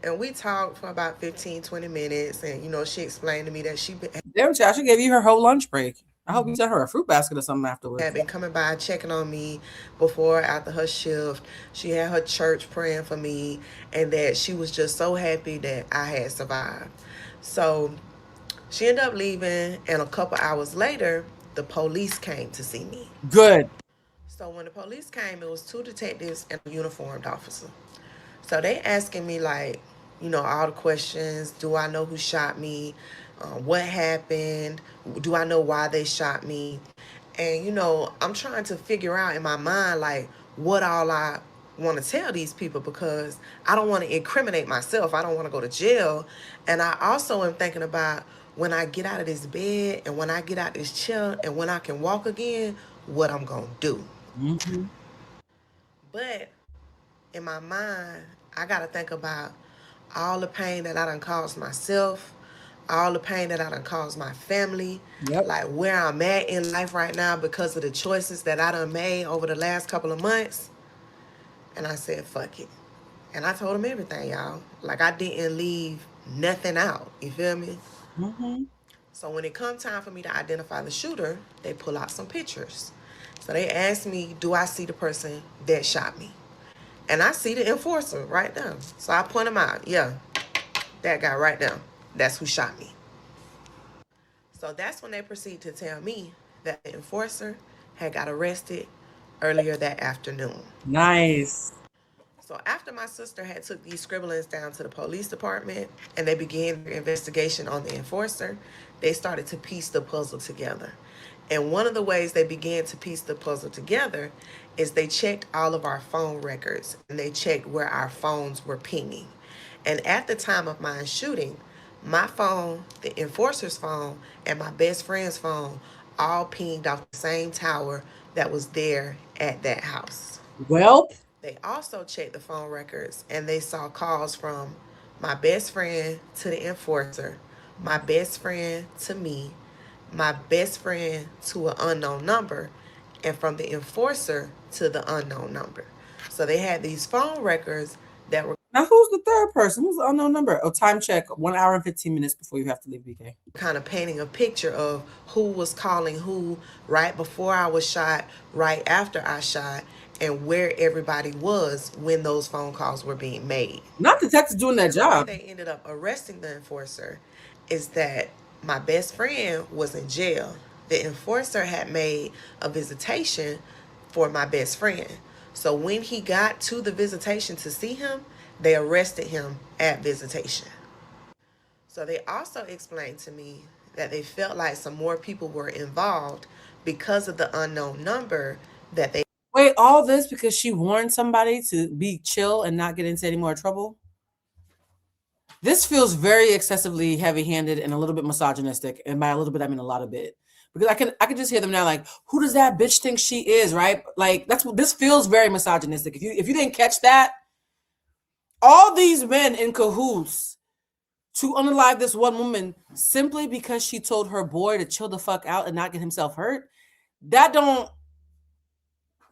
And we talked for about 15, 20 minutes. And, she explained to me that she Damn, child, she gave you her whole lunch break. I hope you sent her a fruit basket or something afterwards. had been coming by checking on me before, after her shift. She had her church praying for me, and that she was just so happy that I had survived. So she ended up leaving, and a couple hours later, the police came to see me. Good. So when the police came, it was 2 detectives and a uniformed officer. So they asking me like, all the questions. Do I know who shot me? What happened? Do I know why they shot me? And I'm trying to figure out in my mind like what all I want to tell these people, because I don't want to incriminate myself. I don't want to go to jail. And I also am thinking about when I get out of this bed and when I get out this chair and when I can walk again, what I'm going to do. Mm-hmm. But in my mind, I got to think about all the pain that I done caused myself, all the pain that I done caused my family, Yep. like where I'm at in life right now because of the choices that I done made over the last couple of months. And I said, fuck it. And I told them everything, y'all. Like, I didn't leave nothing out. You feel me? Mm-hmm. So when it come time for me to identify the shooter, they pull out some pictures. So they asked me, do I see the person that shot me? And I see the enforcer right now. So I point him out. Yeah, that guy right now. That's who shot me. So that's when they proceed to tell me that the enforcer had got arrested earlier that afternoon. Nice. So after my sister had took these scribblings down to the police department and they began their investigation on the enforcer, they started to piece the puzzle together. And one of the ways they began to piece the puzzle together is they checked all of our phone records and they checked where our phones were pinging. And at the time of my shooting, my phone, the enforcer's phone, and my best friend's phone all pinged off the same tower that was there at that house. Well, They also checked the phone records and they saw calls from my best friend to the enforcer, my best friend to me, my best friend to an unknown number, and from the enforcer to the unknown number. So they had these phone records that were now who's the third person? Who's the unknown number? Oh, time check. 1 hour and 15 minutes before you have to leave, BK. kind of painting a picture of who was calling who right before I was shot, right after I shot, and where everybody was when those phone calls were being made. Not detectives doing their And the way job. they ended up arresting the enforcer is that my best friend was in jail. The enforcer had made a visitation for my best friend. So when he got to the visitation to see him, they arrested him at visitation. So they also explained to me that they felt like some more people were involved because of the unknown number that they Wait, all this because she warned somebody to be chill and not get into any more trouble? This feels very excessively heavy-handed and a little bit misogynistic, and by a little bit I mean a lot of bit. Because I can just hear them now like, who does that bitch think she is, right? Like that's what this feels very misogynistic. If you didn't catch that, all these men in cahoots to unalive this one woman simply because she told her boy to chill the fuck out and not get himself hurt. That don't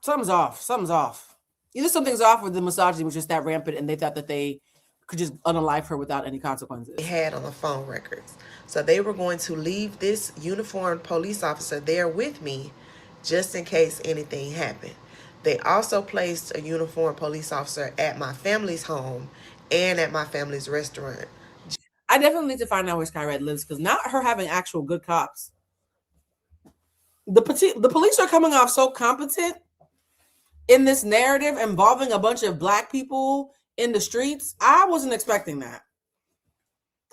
something's off. Something's off. Either something's off or the misogyny was just that rampant and they thought that they could just unalive her without any consequences. had on the phone records. So they were going to leave this uniformed police officer there with me just in case anything happened. They also placed a uniformed police officer at my family's home and at my family's restaurant. I definitely need to find out where Sky Red lives because not her having actual good cops. The police are coming off so competent in this narrative involving a bunch of black people in the streets. I wasn't expecting that.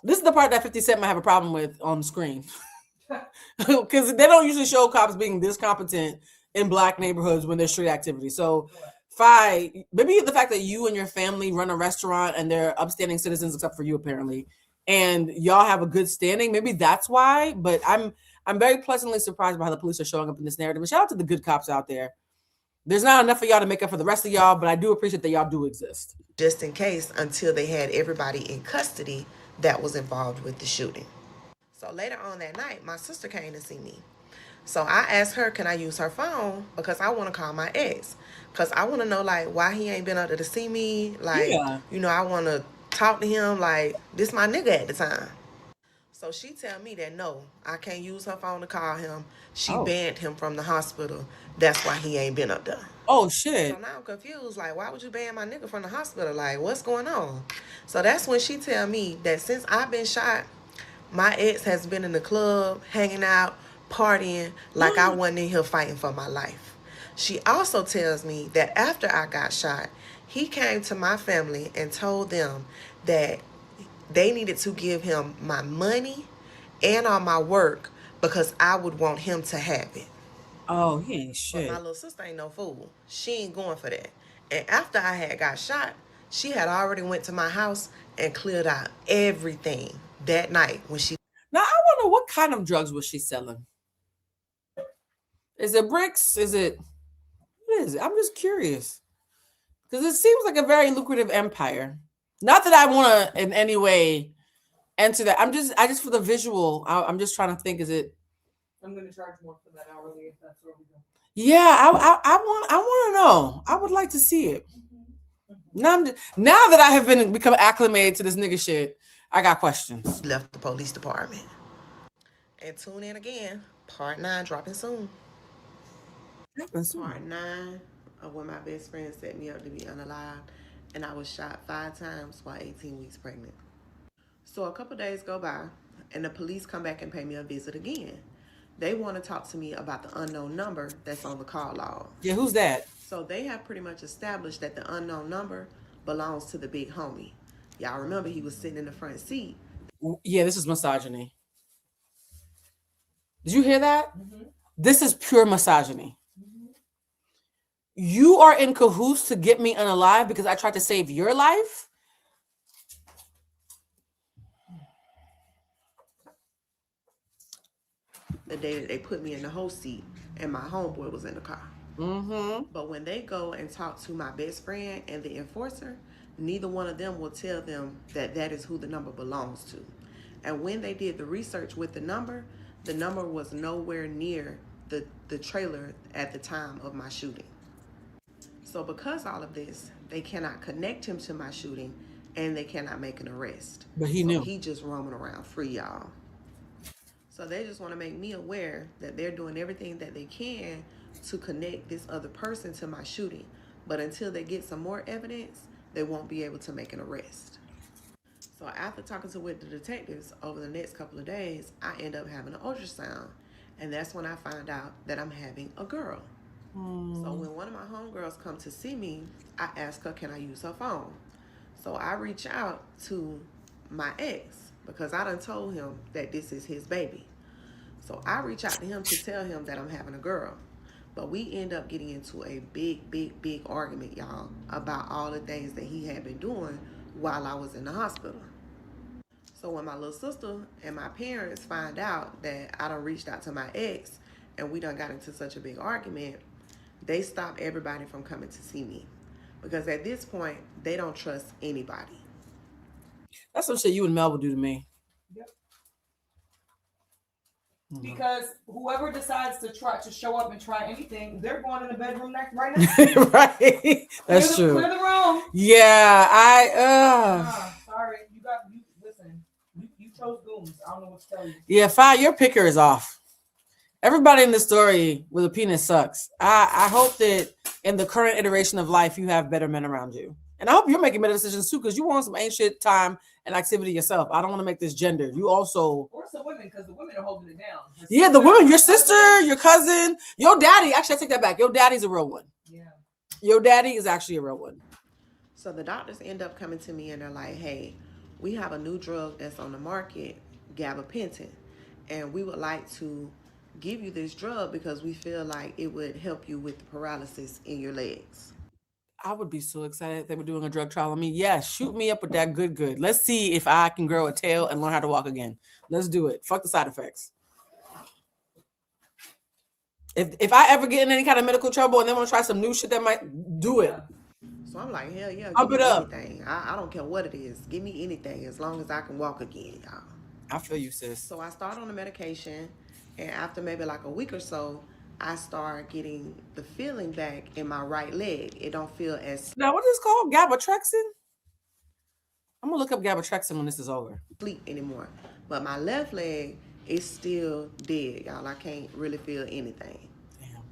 This is the part that 50 Cent might have a problem with on the screen. Because they don't usually show cops being this competent in black neighborhoods when there's street activity. So, maybe the fact that you and your family run a restaurant and they're upstanding citizens, except for you apparently, and y'all have a good standing. Maybe that's why. But I'm very pleasantly surprised by how the police are showing up in this narrative. And shout out to the good cops out there. There's not enough of y'all to make up for the rest of y'all, but I do appreciate that y'all do exist. Just in case until they had everybody in custody that was involved with the shooting. So later on that night, my sister came to see me. So I asked her, can I use her phone? Because I want to call my ex. Because I want to know, like, why he ain't been out there to see me. Like, Yeah. I want to talk to him. Like, this my nigga at the time. So she tell me that no, I can't use her phone to call him. She banned him from the hospital. That's why he ain't been up there. Oh, shit. So now I'm confused. Like, why would you ban my nigga from the hospital? Like, what's going on? So that's when she tell me that since I've been shot, my ex has been in the club, hanging out, partying, like I wasn't in here fighting for my life. She also tells me that after I got shot, he came to my family and told them that they needed to give him my money and all my work because I would want him to have it. Oh, he ain't But shit. my little sister ain't no fool. She ain't going for that. And after I had got shot, she had already went to my house and cleared out everything that night when she. Now I wonder what kind of drugs was she selling? Is it bricks? What is it? I'm just curious. Because it seems like a very lucrative empire. Not that I want to in any way enter that. I just for the visual, I'm just trying to think, is it? I'm going to charge more for that hourly if that's where we go. Yeah, I want to know. I would like to see it. Now that I have become acclimated to this nigga shit, I got questions. Left the police department. And tune in again. Part 9 dropping soon. Part 9 of when my best friend set me up to be unalived, and I was shot 5 times while 18 weeks pregnant. So a couple days go by, and the police come back and pay me a visit again. They want to talk to me about the unknown number that's on the call log. Yeah, who's that? So they have pretty much established that the unknown number belongs to the big homie. Y'all remember he was sitting in the front seat. Yeah, this is misogyny. Did you hear that? Mm-hmm. This is pure misogyny. Mm-hmm. You are in cahoots to get me unalive because I tried to save your life? the day that they put me in the whole seat and my homeboy was in the car. Mm-hmm. But when they go and talk to my best friend and the enforcer, neither one of them will tell them that that is who the number belongs to. And when they did the research with the number was nowhere near the trailer at the time of my shooting. So because all of this, they cannot connect him to my shooting and they cannot make an arrest. But he So knew. he just roaming around free, y'all. So they just want to make me aware that they're doing everything that they can to connect this other person to my shooting. But until they get some more evidence, they won't be able to make an arrest. So after talking with the detectives over the next couple of days, I end up having an ultrasound. And that's when I find out that I'm having a girl. So when one of my homegirls come to see me, I ask her, can I use her phone? So I reach out to my ex because I done told him that this is his baby. So I reach out to him to tell him that I'm having a girl. But we end up getting into a big argument, y'all, about all the things that he had been doing while I was in the hospital. So when my little sister and my parents find out that I done reached out to my ex and we done got into such a big argument, they stop everybody from coming to see me. Because at this point, they don't trust anybody. That's some shit you and Mel would do to me. Yep. Because whoever decides to try to show up and try anything, they're going in the bedroom right now. Right. That's true. Clear the room. Yeah, I sorry. You listen. You chose goons. I don't know what to tell you. Yeah, Fi, your picker is off. Everybody in this story with a penis sucks. I hope that in the current iteration of life you have better men around you. And I hope you're making better decisions too, because you want some ain't shit time and activity yourself. I don't want to make this gendered. You also or some women, because the women are holding it down. Yeah, the women, your sister, your cousin, your daddy. Actually, I take that back. Your daddy's a real one. Yeah. Your daddy is actually a real one. So the doctors end up coming to me and they're like, hey, we have a new drug that's on the market, gabapentin, and we would like to give you this drug because we feel like it would help you with the paralysis in your legs. I would be so excited if they were doing a drug trial on me. Yeah, shoot me up with that good. Let's see if I can grow a tail and learn how to walk again. Let's do it. Fuck the side effects. If I ever get in any kind of medical trouble and they want to try some new shit, that might do it. So I'm like, hell yeah, Pump give it me up. anything. I don't care what it is. Give me anything as long as I can walk again, y'all. I feel you, sis. So I start on the medication, and after maybe like a week or so, I start getting the feeling back in my right leg. It don't feel as Now, what is it called? Gabatrexin? I'm gonna look up gabatrexin when this is over. sleep anymore. But my left leg is still dead, y'all. I can't really feel anything. Damn.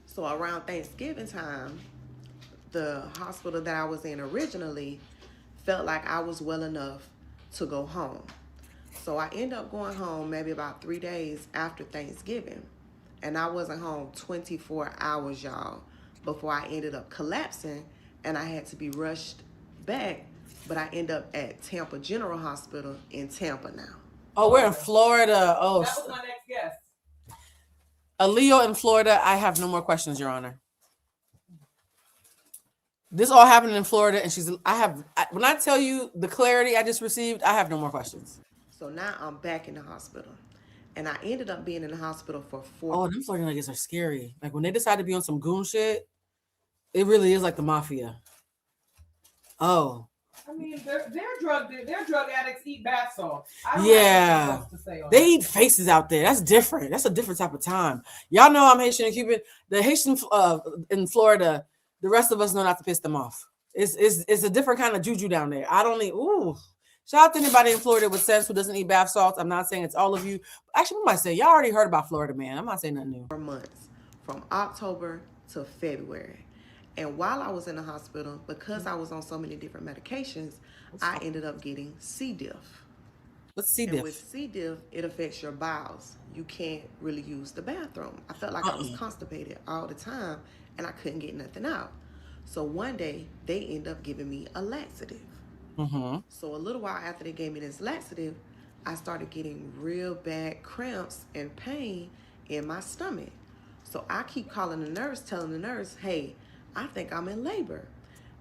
So around Thanksgiving time, the hospital that I was in originally felt like I was well enough to go home. So I end up going home maybe about 3 days after Thanksgiving. And I wasn't home 24 hours, y'all, before I ended up collapsing and I had to be rushed back. But I end up at Tampa General Hospital in Tampa now. Oh, we're in Florida. Oh, that was my next guest. A Leo in Florida. I have no more questions, Your Honor. This all happened in Florida, and when I tell you the clarity I just received, I have no more questions. So now I'm back in the hospital. And I ended up being in the hospital for 4 Oh, them Florida niggas are scary. Like when they decide to be on some goon shit, it really is like the mafia. Oh. I mean, they're drug addicts eat bath salts. Yeah. They eat faces out there. That's different. That's a different type of time. Y'all know I'm Haitian and Cuban. The Haitian in Florida, the rest of us know not to piss them off. It's a different kind of juju down there. I don't need, shout out to anybody in Florida with sense who doesn't eat bath salts. I'm not saying it's all of you. Actually, what am I saying? Y'all already heard about Florida, man. I'm not saying nothing new. 4 months, from October to February. And while I was in the hospital, because I was on so many different medications, I ended up getting C. diff. What's C. diff? And with C. diff, it affects your bowels. You can't really use the bathroom. I felt like I was constipated all the time, and I couldn't get nothing out. So one day, they end up giving me a laxative. Mm-hmm. So a little while after they gave me this laxative, I started getting real bad cramps and pain in my stomach. So I keep calling the nurse, telling the nurse, hey, I think I'm in labor.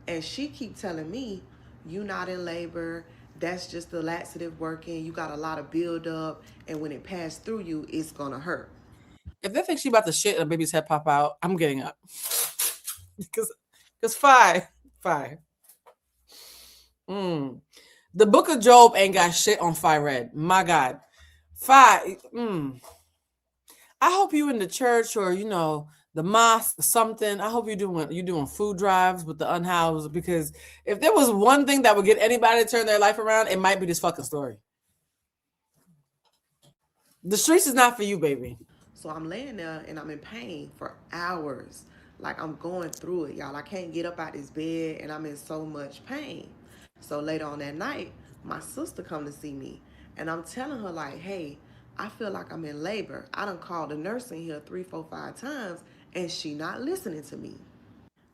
And she keep telling me, you not in labor. that's just the laxative working. You got a lot of buildup, and when it passed through you, it's gonna hurt. If they think she about to shit and a baby's head pop out, I'm getting up. Because five. The book of Job ain't got shit on Phi Red. My God. Phi. I hope you in the church or, the mosque or something. I hope you're doing food drives with the unhoused, because if there was one thing that would get anybody to turn their life around, it might be this fucking story. The streets is not for you, baby. So I'm laying there and I'm in pain for hours. Like I'm going through it, y'all. I can't get up out this bed and I'm in so much pain. So later on that night, my sister come to see me and I'm telling her like, hey, I feel like I'm in labor. I done called the nurse in here 3, 4, 5 times and she not listening to me.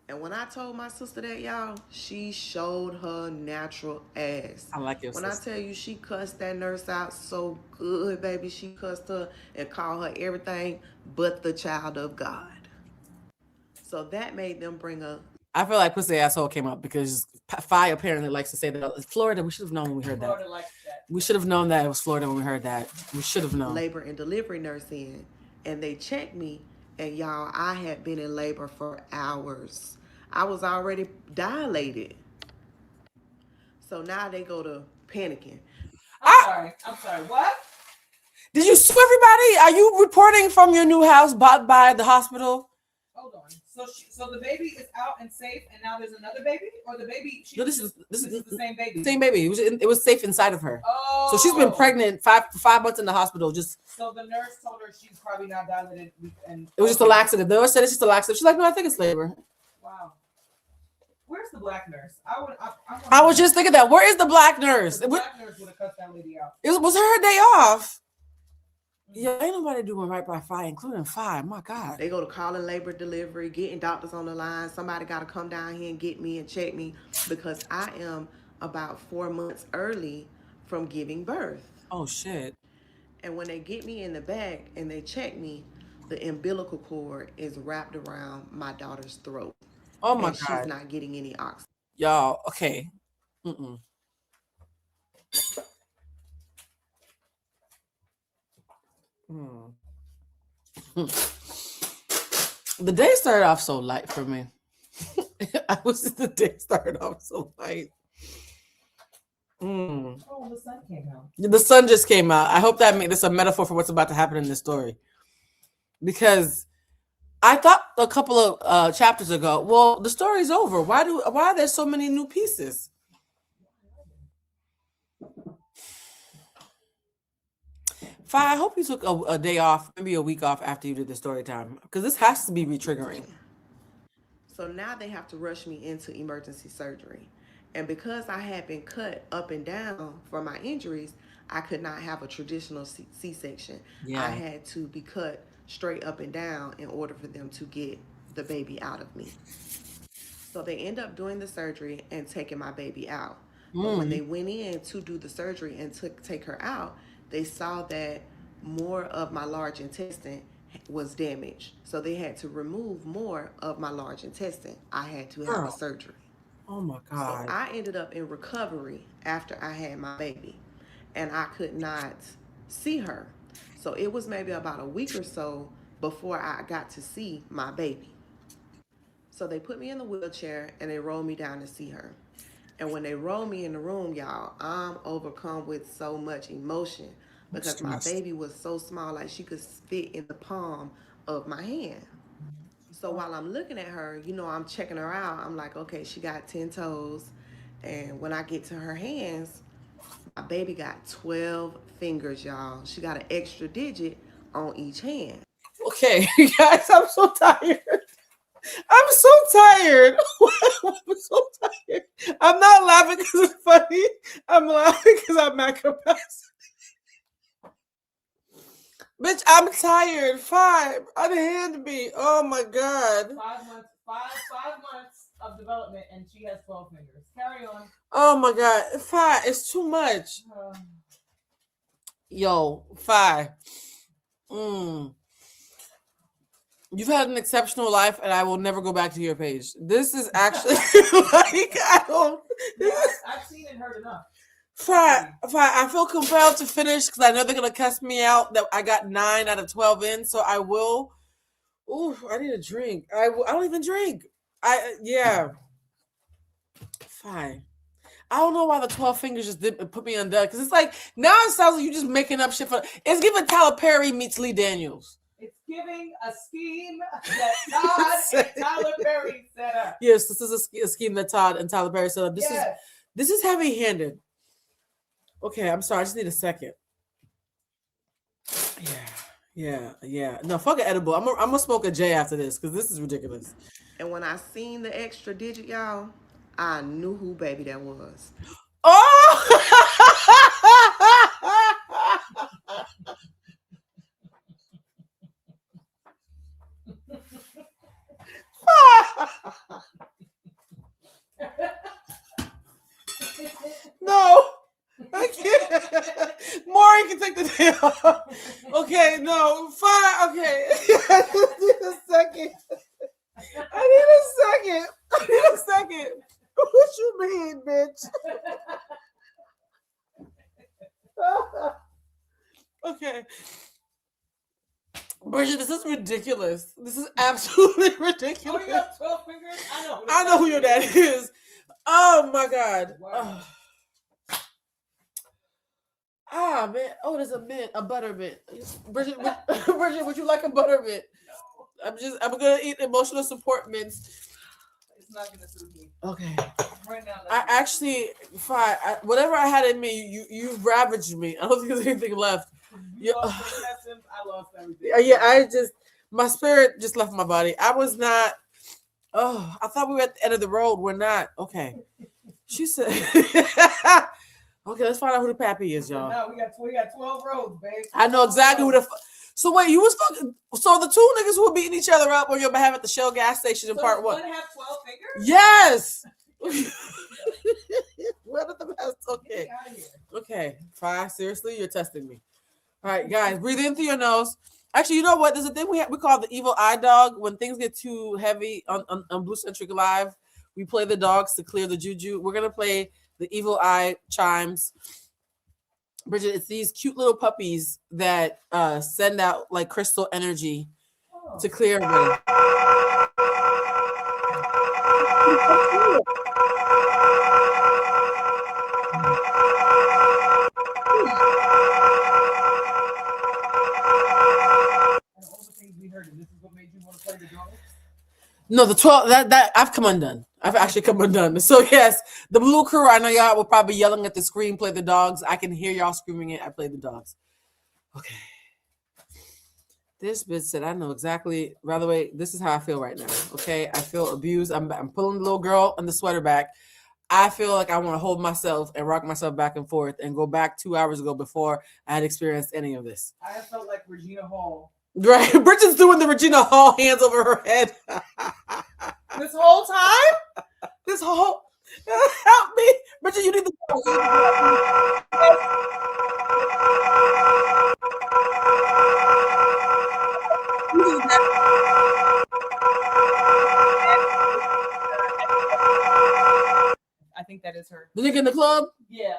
And when I told my sister that, y'all, she showed her natural ass. I like your When sister. I tell you she cussed that nurse out so good, baby, she cussed her and called her everything but the child of God. So that made them bring up. I feel like pussy asshole came up because Phi apparently likes to say that Florida. We should have known when we heard that. We should have known that it was Florida when we heard that. We should have known. Labor and delivery nurse in, and they checked me, and y'all, I had been in labor for hours. I was already dilated. So now they go to panicking. I'm sorry. What? Did you sue everybody? Are you reporting from your new house bought by the hospital? Hold on. So the baby is out and safe, and now there's another baby, or the baby? No, this is the same baby. Same baby. It was safe inside of her. Oh. So she's been pregnant for 5 months in the hospital. So the nurse told her she's probably not dilated, and it was just a laxative. The nurse said it's just a laxative. She's like, no, I think it's labor. Wow. Where's the black nurse? I was just thinking that. Where is the black nurse? The black nurse would have cut that lady out. It was her day off. Yeah, ain't nobody doing right by Phi, including Phi. My God. They go to calling labor delivery, getting doctors on the line. Somebody got to come down here and get me and check me because I am about 4 months early from giving birth. Oh, shit. And when they get me in the back and they check me, the umbilical cord is wrapped around my daughter's throat. Oh, my God. She's not getting any oxygen. Y'all, okay. The day started off so light for me. The day started off so light. Oh, the sun came out. The sun just came out. I hope that makes this a metaphor for what's about to happen in this story. Because I thought a couple of chapters ago, well, the story's over. Why are there so many new pieces? Phi, I hope you took a day off, maybe a week off after you did the story time, because this has to be re-triggering. So now they have to rush me into emergency surgery. And because I had been cut up and down for my injuries, I could not have a traditional C-section. Yeah. I had to be cut straight up and down in order for them to get the baby out of me. So they end up doing the surgery and taking my baby out. But when they went in to do the surgery and take her out, they saw that more of my large intestine was damaged. So they had to remove more of my large intestine. I had to have a surgery. Oh my God. So I ended up in recovery after I had my baby. And I could not see her. So it was maybe about a week or so before I got to see my baby. So they put me in the wheelchair and they rolled me down to see her. And when they rolled me in the room, y'all, I'm overcome with so much emotion because my baby was so small, like she could fit in the palm of my hand. So while I'm looking at her, I'm checking her out. I'm like, okay, she got 10 toes. And when I get to her hands, my baby got 12 fingers, y'all. She got an extra digit on each hand. Okay, guys, I'm so tired. I'm so tired. I'm not laughing because it's funny. I'm laughing because I'm at capacity. Bitch, I'm tired. 5. Unhand me. Oh my God. 5 months. 5 months of development, and she has 12 fingers. Carry on. Oh my God. 5. It's too much. Yo, 5. You've had an exceptional life, and I will never go back to your page. This is actually like I don't. Yes, I've seen and heard enough. Fine. I feel compelled to finish because I know they're gonna cuss me out that I got 9 out of 12 in, so I will. Ooh, I need a drink. I don't even drink. Yeah. Fine. I don't know why the 12 fingers just didn't put me undone because it's like now it sounds like you just making up shit for. It's giving Tyler Perry meets Lee Daniels. It's giving a scheme that Todd and Tyler Perry set up. Yes, this is a scheme that Todd and Tyler Perry set up. This is heavy-handed. Okay, I'm sorry. I just need a second. Yeah. No, fuck an edible. I'm gonna smoke a J after this because this is ridiculous. And when I seen the extra digit, y'all, I knew who baby that was. Oh! No, I can't. Maury can take the day off. Okay, no, fine. Okay, I just need a second. I need a second. What you mean, bitch? Okay. Bridget, this is ridiculous. This is absolutely ridiculous. Oh, you got 12 fingers? I know who your dad is. Oh my God. Wow. Ah, man. Oh, there's a mint, a butter mint. Bridget, would you like a butter mint? No. I'm gonna eat emotional support mints. It's not gonna suit me. Okay. Right now. I actually, fine. Whatever I had in me, you've ravaged me. I don't think there's anything left. You lost my essence, I lost everything. Yeah, my spirit just left my body. I was not. Oh, I thought we were at the end of the road. We're not. Okay. She said. Okay, let's find out who the pappy is, y'all. No, we got 12 roads, babe. I know exactly who the. So wait, you was fucking. So the two niggas who were beating each other up on your behalf at the Shell gas station in part one. One have 12 fingers? Yes. What are the best? Okay. Get out of here. Okay. Fine. Seriously, you're testing me. All right, guys, breathe in through your nose. Actually, you know what? There's a thing we call the evil eye dog. When things get too heavy on Blue Centric Live, we play the dogs to clear the juju. We're gonna play the evil eye chimes. Bridget, it's these cute little puppies that send out like crystal energy to clear everybody. No, the 12 that I've come undone. I've actually come undone. So yes, the blue crew. I know y'all were probably yelling at the screen. Play the dogs. I can hear y'all screaming it. I play the dogs. Okay. This bitch said, I know exactly. By the way, this is how I feel right now. Okay, I feel abused. I'm pulling the little girl in the sweater back. I feel like I want to hold myself and rock myself back and forth and go back 2 hours ago before I had experienced any of this. I felt like Regina Hall. Right, Bridget's doing the Regina Hall hands over her head. This whole time? This whole help me, Bridget. You need the. I think that is her. The nigga in the club? Yeah.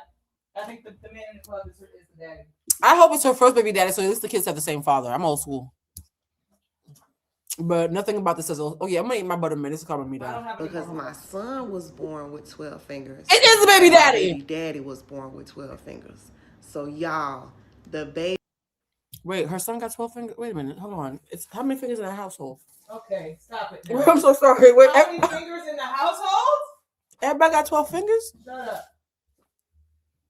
I think the man in the club is the daddy. I hope it's her first baby daddy, so at least the kids have the same father. I'm old school. But nothing about this says, oh yeah, I'm gonna eat my buttermint. This is calming me down. Because my son was born with 12 fingers. It is the baby daddy. My baby daddy was born with 12 fingers. So y'all, the baby. Wait, her son got 12 fingers? Wait a minute, hold on. It's how many fingers in a household? Okay, stop it. I'm so sorry. Wait, how many fingers in the household? Everybody got 12 fingers? Shut up.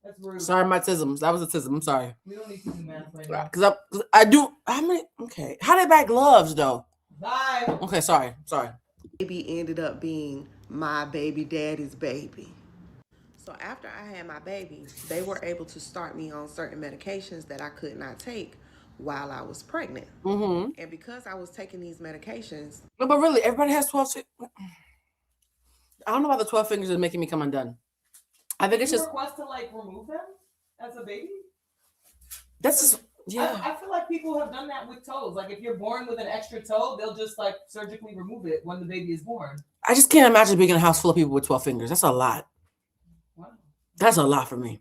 That's rude. Sorry, my tisms. That was a tism. I'm sorry. We don't need to do math right now. Because I do. How many? Okay. How they buy gloves though? Bye. Okay, sorry. Baby ended up being my baby daddy's baby. So after I had my baby, they were able to start me on certain medications that I could not take while I was pregnant. Mm-hmm. And because I was taking these medications. No, but really, everybody has 12. I don't know why the 12 fingers is making me come undone. I think it's just request to like remove them as a baby. That's just yeah. I feel like people have done that with toes. Like if you're born with an extra toe, they'll just like surgically remove it when the baby is born. I just can't imagine being in a house full of people with 12 fingers. That's a lot. Wow. That's a lot for me.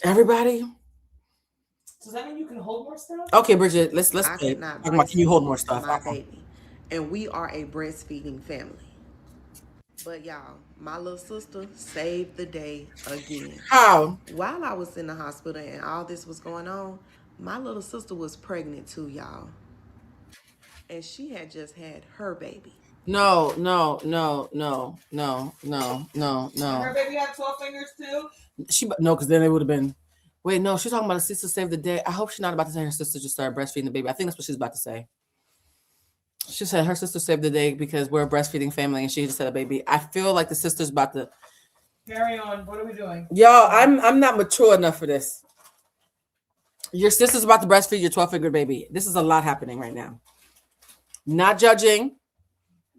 Everybody. Does that mean you can hold more stuff? Okay, Bridget. Let's I play. could not Talking about can you hold more breastfeed stuff? my baby. And we are a breastfeeding family. But y'all, my little sister saved the day again. How? While I was in the hospital and all this was going on, my little sister was pregnant too, y'all. And she had just had her baby. No, no, no, no, no, no, no, And her no. baby had 12 fingers too. No, because then it would have been. Wait, no, she's talking about a sister save the day. I hope she's not about to say her sister just started breastfeeding the baby. I think that's what she's about to say. She said her sister saved the day because we're a breastfeeding family and she just had a baby. I feel like the sister's about to. Carry on. What are we doing? Yo, I'm not mature enough for this. Your sister's about to breastfeed your 12-finger baby. This is a lot happening right now. Not judging,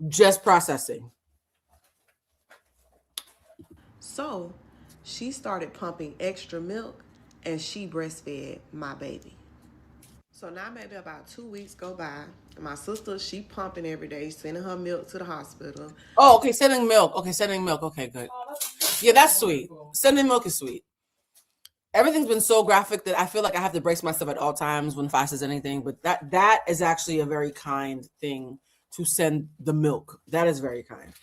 just processing. So she started pumping extra milk and she breastfed my baby. So now maybe about 2 weeks go by. My sister, she pumping every day, sending her milk to the hospital. Oh, okay, sending milk. Okay, sending milk. Okay, good. Yeah, that's sweet. Sending milk is sweet. Everything's been so graphic that I feel like I have to brace myself at all times when Fi says anything. But that is actually a very kind thing to send the milk. That is very kind.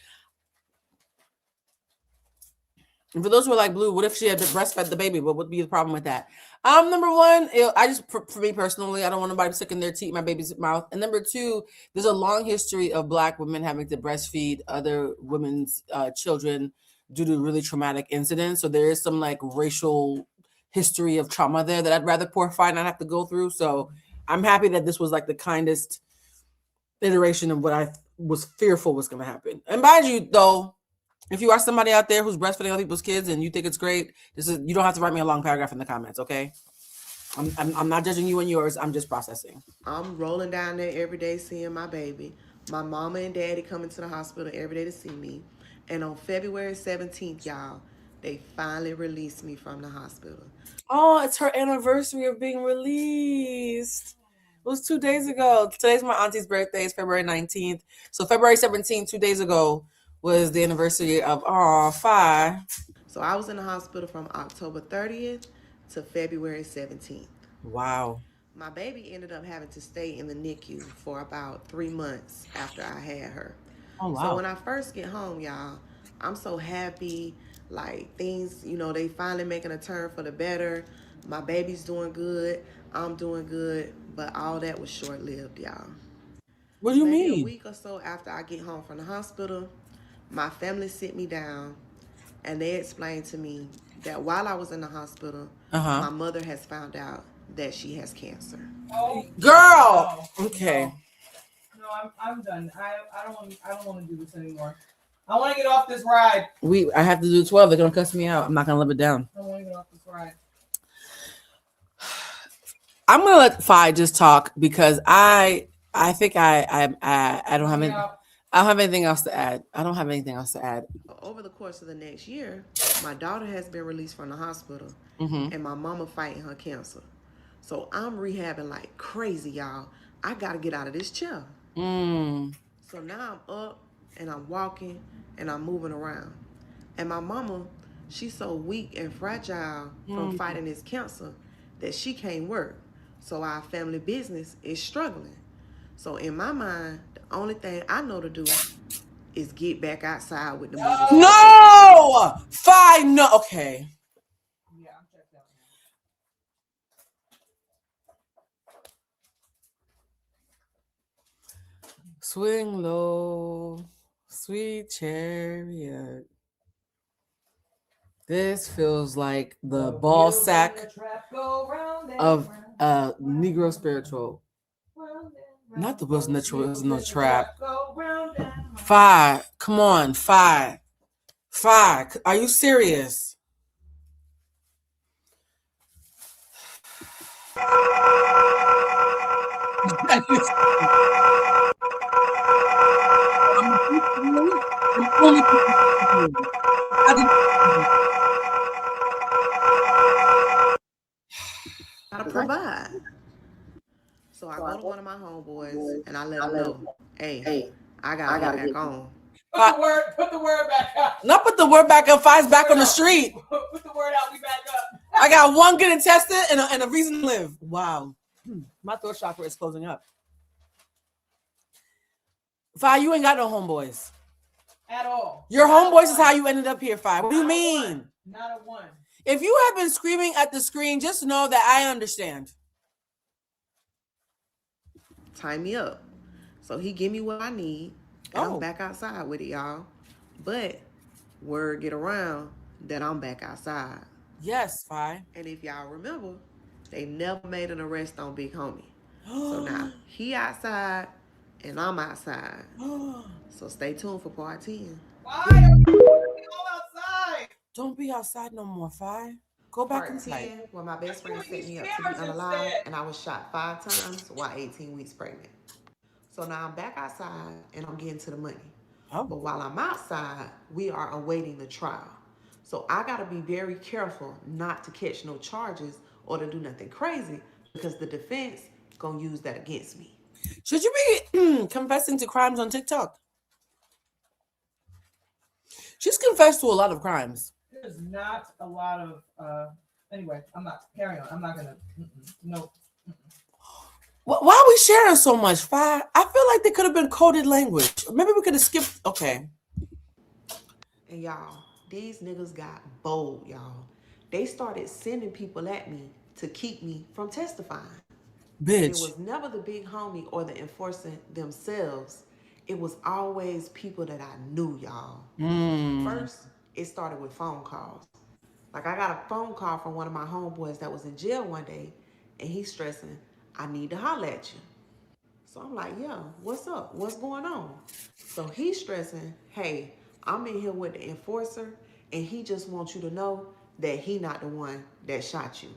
And for those who are like, Blue, what if she had breastfed the baby? What would be the problem with that? Number one, I just, for me personally, I don't want nobody sticking their teeth in my baby's mouth. And number two, there's a long history of Black women having to breastfeed other women's children due to really traumatic incidents. So there is some like racial history of trauma there that I'd rather poor Fi not have to go through. So I'm happy that this was like the kindest iteration of what I was fearful was going to happen. And mind you, though, if you are somebody out there who's breastfeeding other people's kids and you think it's great, you don't have to write me a long paragraph in the comments, okay? I'm not judging you and yours. I'm just processing. I'm rolling down there every day seeing my baby. My mama and daddy coming to the hospital every day to see me. And on February 17th, y'all, they finally released me from the hospital. Oh, it's her anniversary of being released. It was 2 days ago. Today's my auntie's birthday. It's February 19th. So February 17th, 2 days ago, was the anniversary of Fi. So I was in the hospital from October 30th to February 17th. Wow. My baby ended up having to stay in the NICU for about 3 months after I had her. Oh, wow. So when I first get home, y'all, I'm so happy. Like things, they finally making a turn for the better. My baby's doing good. I'm doing good. But all that was short lived, y'all. What do you Maybe a mean? week or so after I get home from the hospital, my family sit me down and they explained to me that while I was in the hospital, my mother has found out that she has cancer. Oh, girl. No. Okay. No, I'm done. I don't want to do this anymore. I want to get off this ride. I have to do 12. They're gonna cuss me out. I'm not gonna live it down. I want to get off this ride. I'm gonna let Fi just talk because I think I don't have any, I don't have anything else to add. I don't have anything else to add. Over the course of the next year, my daughter has been released from the hospital, and my mama fighting her cancer. So I'm rehabbing like crazy, y'all. I gotta get out of this chair. So now I'm up and I'm walking and I'm moving around. And my mama, she's so weak and fragile from fighting this cancer that she can't work. So our family business is struggling. So in my mind, the only thing I know to do is get back outside with the movers. No! Fine, no. Okay. Yeah, I'm checked out now. Swing low, sweet chariot. This feels like the ball sack of a Negro spiritual. Not the wheels in the trap. Fi, come on, Fi. Fi, are you serious? Gotta provide. So I go to one of my homeboys and I let him know, hey, I gotta get back on. Put the word back up. Not put the word back up. Fi's back on the street. Put the word out. We back up. I got one good intestine and a reason to live. Wow. My throat chakra is closing up. Fi, you ain't got no homeboys. At all. Your Not homeboys a is one. how you ended up here, Fi. What do you Not a mean? one. Not a one. If you have been screaming at the screen, just know that I understand. Tie me up. So he give me what I need, and Oh. I'm back outside with it, y'all. But word get around that I'm back outside. Yes, Fi. And if y'all remember, they never made an arrest on Big Homie. So now he outside and I'm outside. So stay tuned for part 10. Why are you all outside? Don't be outside no more, Fi. Go back Part inside. 10, where my best friend Let's do set these me up to be cameras unalive, instead. and I was shot 5 times while 18 weeks pregnant. So now I'm back outside and I'm getting to the money. Oh. But while I'm outside, we are awaiting the trial. So I gotta be very careful not to catch no charges or to do nothing crazy, because the defense gonna use that against me. Should you be confessing to crimes on TikTok? She's confessed to a lot of crimes. There's not a lot of anyway, I'm not carrying on. I'm not gonna no. Why are we sharing so much, Fi? I feel like they could have been coded language. Maybe we could have skipped. Okay. And y'all, these niggas got bold, y'all. They started sending people at me to keep me from testifying. Bitch. It was never the big homie or the enforcer themselves. It was always people that I knew, y'all. First, it started with phone calls. Like, I got a phone call from one of my homeboys that was in jail one day, and he's stressing, I need to holler at you. So I'm like, yeah, what's up? What's going on? So he's stressing, hey, I'm in here with the enforcer, and he just wants you to know that he not the one that shot you.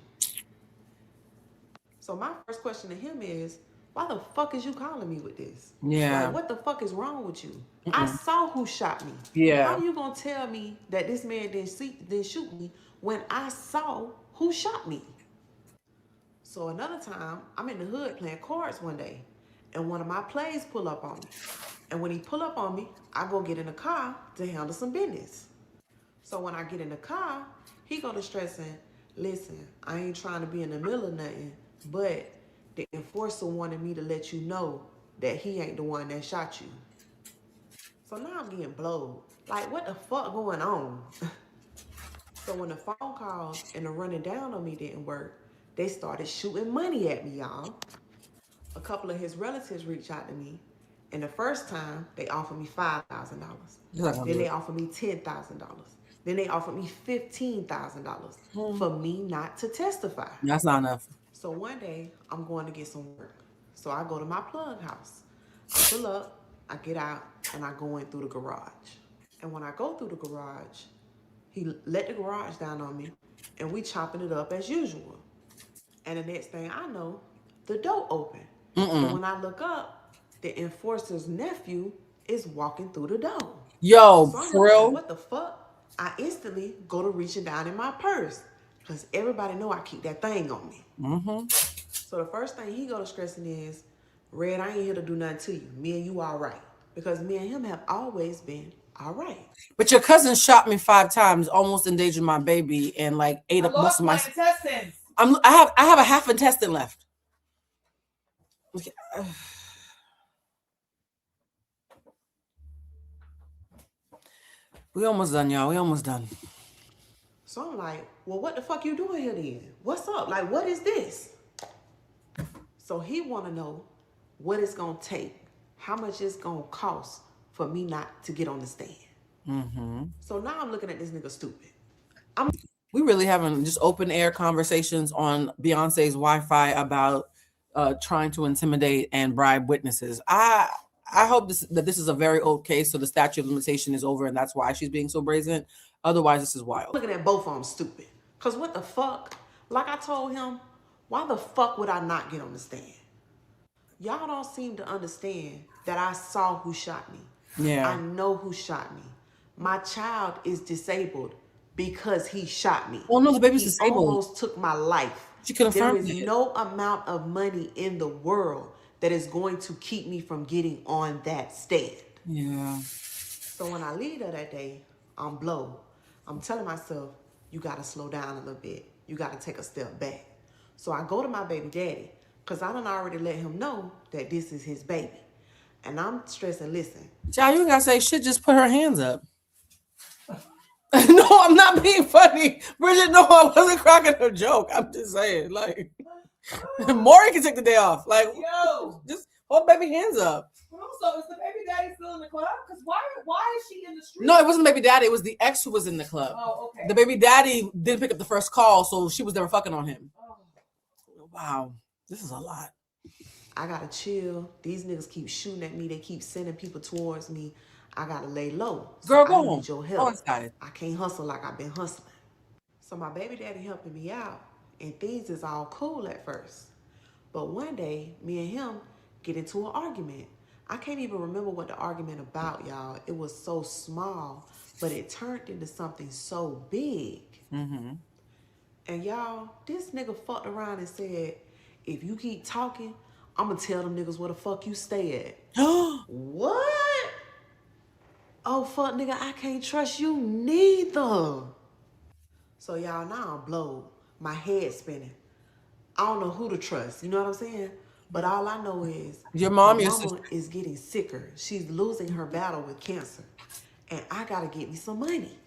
So my first question to him is, why the fuck is you calling me with this? Yeah. Like, what the fuck is wrong with you? I saw who shot me. Yeah. How you gonna tell me that this man didn't shoot me when I saw who shot me? So another time, I'm in the hood playing cards one day, and one of my plays pull up on me. And when he pull up on me, I go get in the car to handle some business. So when I get in the car, he go to stressing, listen, I ain't trying to be in the middle of nothing, but the enforcer wanted me to let you know that he ain't the one that shot you. So now I'm getting blowed. Like, what the fuck going on? So when the phone calls and the running down on me didn't work, they started shooting money at me, y'all. A couple of his relatives reached out to me, and the first time they offered me $5,000. Then they offered me $10,000. Then they offered me $15,000 for me not to testify. That's not enough. So one day I'm going to get some work. So I go to my plug house. I pull up, I get out, and I go in through the garage. And when I go through the garage, he let the garage down on me, and we chopping it up as usual. And the next thing I know, the door open. So when I look up, the enforcer's nephew is walking through the door. Yo, So I'm for like, real? what the fuck? I instantly go to reaching down in my purse, because everybody know I keep that thing on me. So the first thing he go to stressing is, Red, I ain't here to do nothing to you. Me and you all right. Because me and him have always been all right. But your cousin shot me 5 times, almost endangered my baby, and like ate I up most lost of my my. intestines. I have a half intestine left. Okay. We almost done, y'all. We almost done. So I'm like, well, what the fuck you doing here then? What's up? Like, what is this? So he want to know what it's going to take, how much it's going to cost for me not to get on the stand. So now I'm looking at this nigga stupid. We really having just open air conversations on Beyonce's Wi-Fi about trying to intimidate and bribe witnesses. I hope that this is a very old case, so the statute of limitation is over, and that's why she's being so brazen. Otherwise, this is wild. Looking at both of them stupid. Because what the fuck? Like I told him, why the fuck would I not get on the stand? Y'all don't seem to understand that I saw who shot me. Yeah. I know who shot me. My child is disabled because he shot me. Oh no, the baby's He disabled. almost took my life. She confirmed There is it. no amount of money in the world that is going to keep me from getting on that stand. Yeah. So when I leave her that day, I'm blown. I'm telling myself, you got to slow down a little bit. You got to take a step back. So I go to my baby daddy because I done already let him know that this is his baby. And I'm stressing, listen. Child, you ain't gotta say shit, just put her hands up. No, I'm not being funny. Bridget, no, I wasn't cracking her joke. I'm just saying, like, Maury can take the day off. Like, Yo, just hold baby hands up. So is the baby daddy still in the club? Because why is she in the street? No, it wasn't the baby daddy. It was the ex who was in the club. Oh, okay. The baby daddy didn't pick up the first call, so she was never fucking on him. Oh. Wow, this is a lot. I gotta chill. These niggas keep shooting at me. They keep sending people towards me. I gotta lay low. So Girl, go I home. need your help. I can't hustle like I've been hustling. So my baby daddy helping me out, and things is all cool at first. But one day, me and him get into an argument. I can't even remember what the argument about, y'all. It was so small, but it turned into something so big. Mm-hmm. And y'all, this nigga fucked around and said, if you keep talking, I'm gonna tell them niggas where the fuck you stay at. What? Oh, fuck, nigga, I can't trust you neither. So y'all, now I'm blowed. My head spinning. I don't know who to trust, you know what I'm saying? But all I know is your mama is getting sicker. She's losing her battle with cancer. And I gotta get me some money.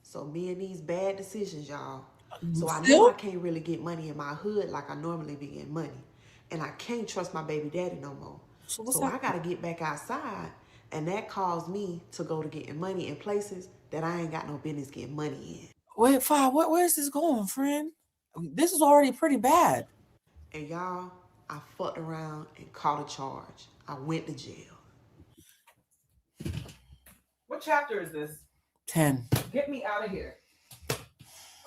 So me and these bad decisions, y'all. So I know I can't really get money in my hood like I normally be getting money. And I can't trust my baby daddy no more. So I gotta get back outside. And that caused me to go to getting money in places that I ain't got no business getting money in. Wait, Fi, where's this going, friend? This is already pretty bad. And y'all, I fucked around and caught a charge. I went to jail. What chapter is this? 10. Get me out of here.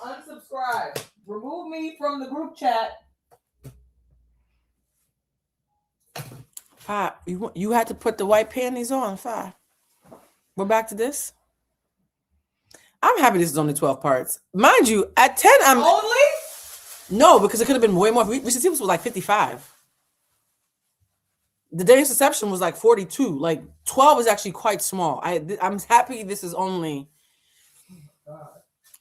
Unsubscribe. Remove me from the group chat. Fi, you had to put the white panties on, Fi. We're back to this. I'm happy this is only 12 parts. Mind you, at 10, I'm... Only? No, because it could have been way more. We should see this was like 55. The Danish Deception was like 42. Like 12 is actually quite small. I'm happy this is only...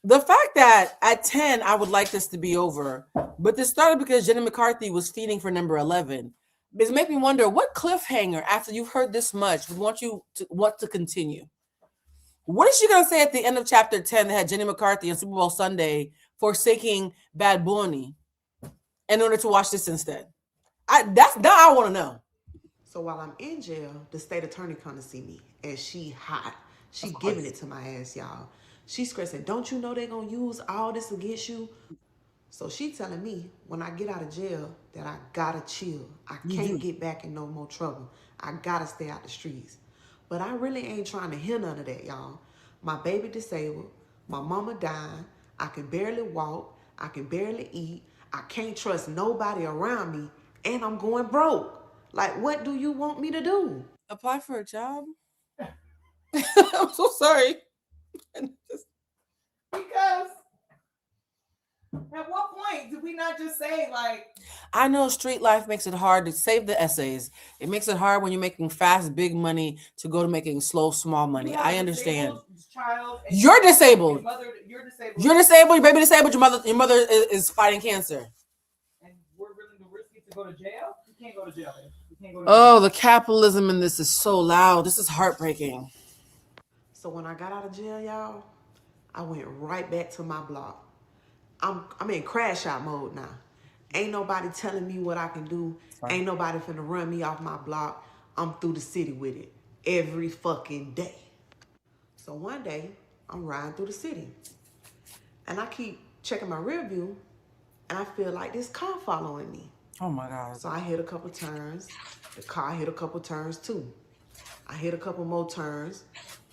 The fact that at 10, I would like this to be over, but this started because Jenny McCarthy was feeding for number 11. It's making me wonder, what cliffhanger, after you've heard this much, would want to continue? What is she going to say at the end of chapter 10 that had Jenny McCarthy on Super Bowl Sunday forsaking Bad Bunny in order to watch this instead? That's I want to know. So while I'm in jail, the state attorney come to see me, and she hot. She giving it to my ass, y'all. She stressing, don't you know they're going to use all this against you? So she telling me when I get out of jail that I gotta chill. I can't get back in no more trouble. I gotta stay out the streets. But I really ain't trying to hear none of that, y'all. My baby disabled. My mama died. I can barely walk. I can barely eat. I can't trust nobody around me. And I'm going broke. Like, what do you want me to do? Apply for a job? I'm so sorry. Because at what point did we not just say, like... I know street life makes it hard to save the essays. It makes it hard when you're making fast, big money to go to making slow, small money. I understand. You're disabled. You're disabled. You're disabled. Your baby disabled. Your mother is fighting cancer. And we're willing to risk it to go to jail? You can't go to jail. Oh, the capitalism in this is so loud. This is heartbreaking. So when I got out of jail, y'all, I went right back to my block. I'm in crash out mode now. Ain't nobody telling me what I can do. Ain't nobody finna run me off my block. I'm through the city with it every fucking day. So one day, I'm riding through the city. And I keep checking my rear view, and I feel like this car following me. Oh my God. So I hit a couple turns. The car hit a couple turns too. I hit a couple more turns.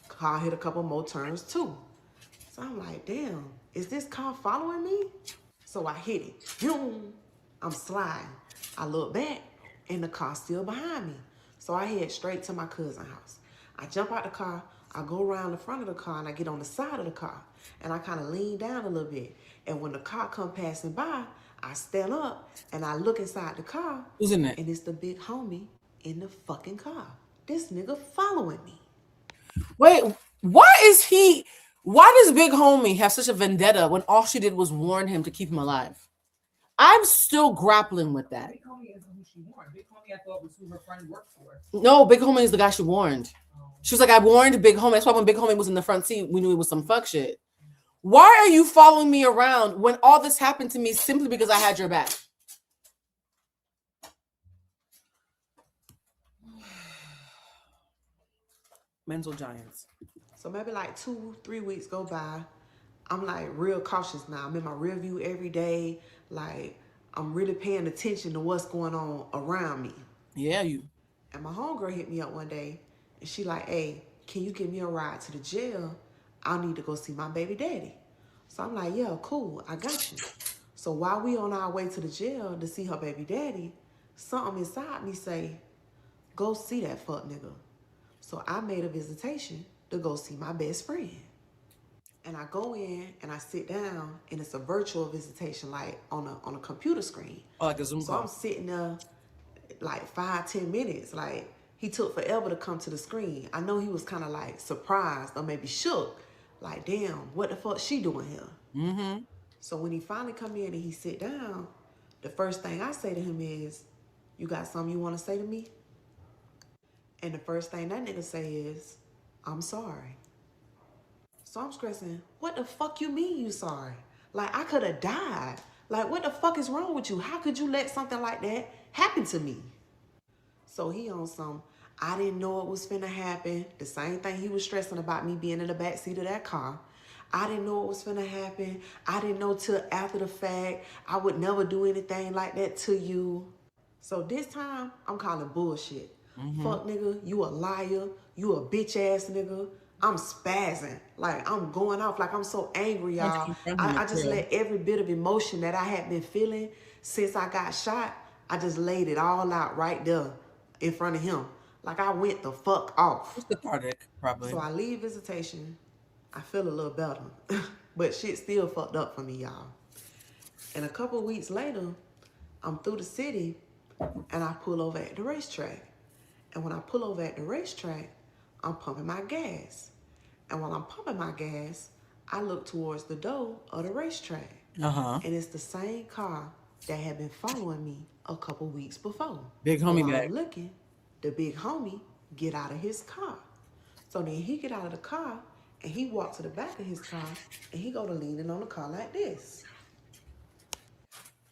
Car hit a couple more turns too. So I'm like, damn, is this car following me? So I hit it. I'm sliding. I look back, and the car's still behind me. So I head straight to my cousin's house. I jump out the car. I go around the front of the car, and I get on the side of the car. And I kind of lean down a little bit. And when the car come passing by, I stand up, and I look inside the car. Who's in it? And it's the big homie in the fucking car. This nigga following me. Wait, why is he... Why does Big Homie have such a vendetta when all she did was warn him to keep him alive? I'm still grappling with that. Big Homie isn't who she warned. Big Homie, I thought, was who her friend worked for. No, Big Homie is the guy she warned. She was like, I warned Big Homie. That's why when Big Homie was in the front seat, we knew it was some fuck shit. Why are you following me around when all this happened to me simply because I had your back? Mental giants. So maybe like 2-3 weeks go by. I'm like real cautious now. I'm in my rear view every day. Like I'm really paying attention to what's going on around me. Yeah, you. And my homegirl hit me up one day and she like, hey, can you give me a ride to the jail? I need to go see my baby daddy. So I'm like, yeah, cool, I got you. So while we on our way to the jail to see her baby daddy, something inside me say, go see that fuck nigga. So I made a visitation to go see my best friend. And I go in and I sit down and it's a virtual visitation, like on a computer screen. Oh, like a Zoom So call. I'm sitting there like 5-10 minutes. Like he took forever to come to the screen. I know he was kind of like surprised or maybe shook. Like, damn, what the fuck she doing here? Mm-hmm. So when he finally come in and he sit down, the first thing I say to him is, you got something you want to say to me? And the first thing that nigga say is, I'm sorry. So I'm stressing, what the fuck you mean you sorry? Like, I could have died. Like, what the fuck is wrong with you? How could you let something like that happen to me? So he on some, I didn't know it was finna happen. The same thing he was stressing about me being in the backseat of that car. I didn't know it was finna happen. I didn't know till after the fact. I would never do anything like that to you. So this time, I'm calling bullshit. Fuck nigga, you a liar. You a bitch ass nigga. I'm spazzing. Like, I'm going off. Like, I'm so angry, y'all. I just let every bit of emotion that I had been feeling since I got shot, I just laid it all out right there in front of him. Like, I went the fuck off. It's cathartic, probably. So I leave visitation. I feel a little better. But shit still fucked up for me, y'all. And a couple weeks later, I'm through the city and I pull over at the racetrack. And when I pull over at the racetrack, I'm pumping my gas. And while I'm pumping my gas, I look towards the door of the racetrack. Uh-huh. And it's the same car that had been following me a couple weeks before. Big homie While back. I'm looking, the big homie get out of his car. So then he get out of the car and he walk to the back of his car and he go to leaning on the car like this.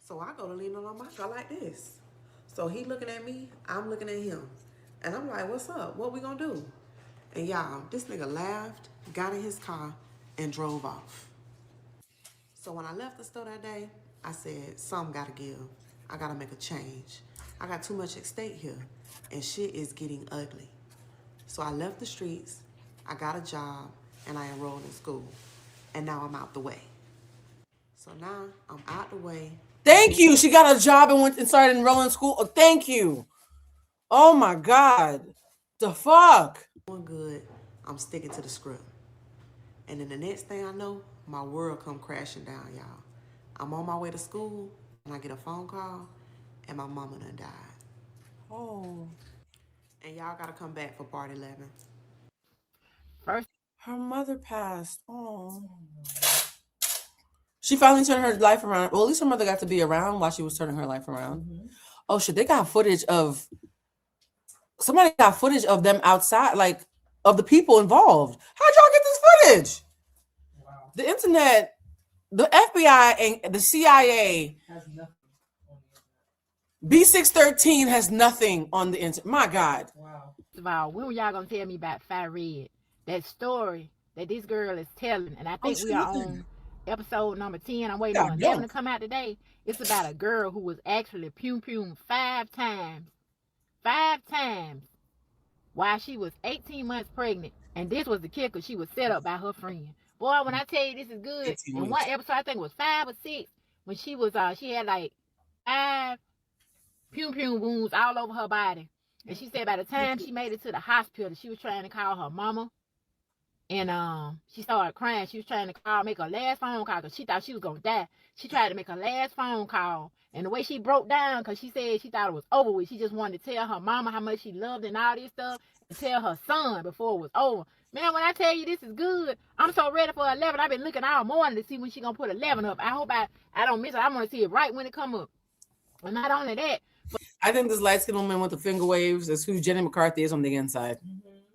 So I go to leaning on my car like this. So he looking at me, I'm looking at him. And I'm like, what's up? What we gonna do? And y'all, this nigga laughed, got in his car, and drove off. So when I left the store that day, I said, something gotta give. I gotta make a change. I got too much at stake here, and shit is getting ugly. So I left the streets, I got a job, and I enrolled in school. And now I'm out the way. So now I'm out the way. Thank you. She got a job and went and started enrolling in school. Oh, thank you. Oh my God. The fuck? Doing good. I'm sticking to the script. And then the next thing I know, my world come crashing down, y'all. I'm on my way to school, and I get a phone call, and my mama done died. Oh. And y'all gotta come back for part 11. First, Her mother passed. Oh. She finally turned her life around. Well, at least her mother got to be around while she was turning her life around. Oh shit, they got footage of somebody got footage of them outside, like of the people involved. How'd y'all get this footage? Wow. The internet, the FBI and the CIA, Has nothing on the internet. B613 has nothing on the internet. My God. Wow. first of all, when were y'all gonna tell me about Fire Red? That story that this girl is telling, and I think we are on episode number 10. I'm waiting on 11 to come out today. It's about a girl who was actually pum 5 times. 5 times. While she was 18 months pregnant. And this was the kicker. She was set up by her friend. Boy, when I tell you this is good, in one episode, I think it was 5 or 6, when she was she had like 5 pum wounds all over her body. And she said by the time she made it to the hospital, she was trying to call her mama. And she started crying. She was trying to call, make her last phone call because she thought she was gonna die. She tried to make her last phone call, and the way she broke down, because she said she thought it was over with. She just wanted to tell her mama how much she loved and all this stuff, and tell her son before it was over. Man, when I tell you this is good, I'm so ready for 11. I've been looking all morning to see when she gonna put 11 up. I hope I don't miss it. I want to see it right when it come up. And not only that, I think this light skinned woman with the finger waves is who Jenny McCarthy is on the inside.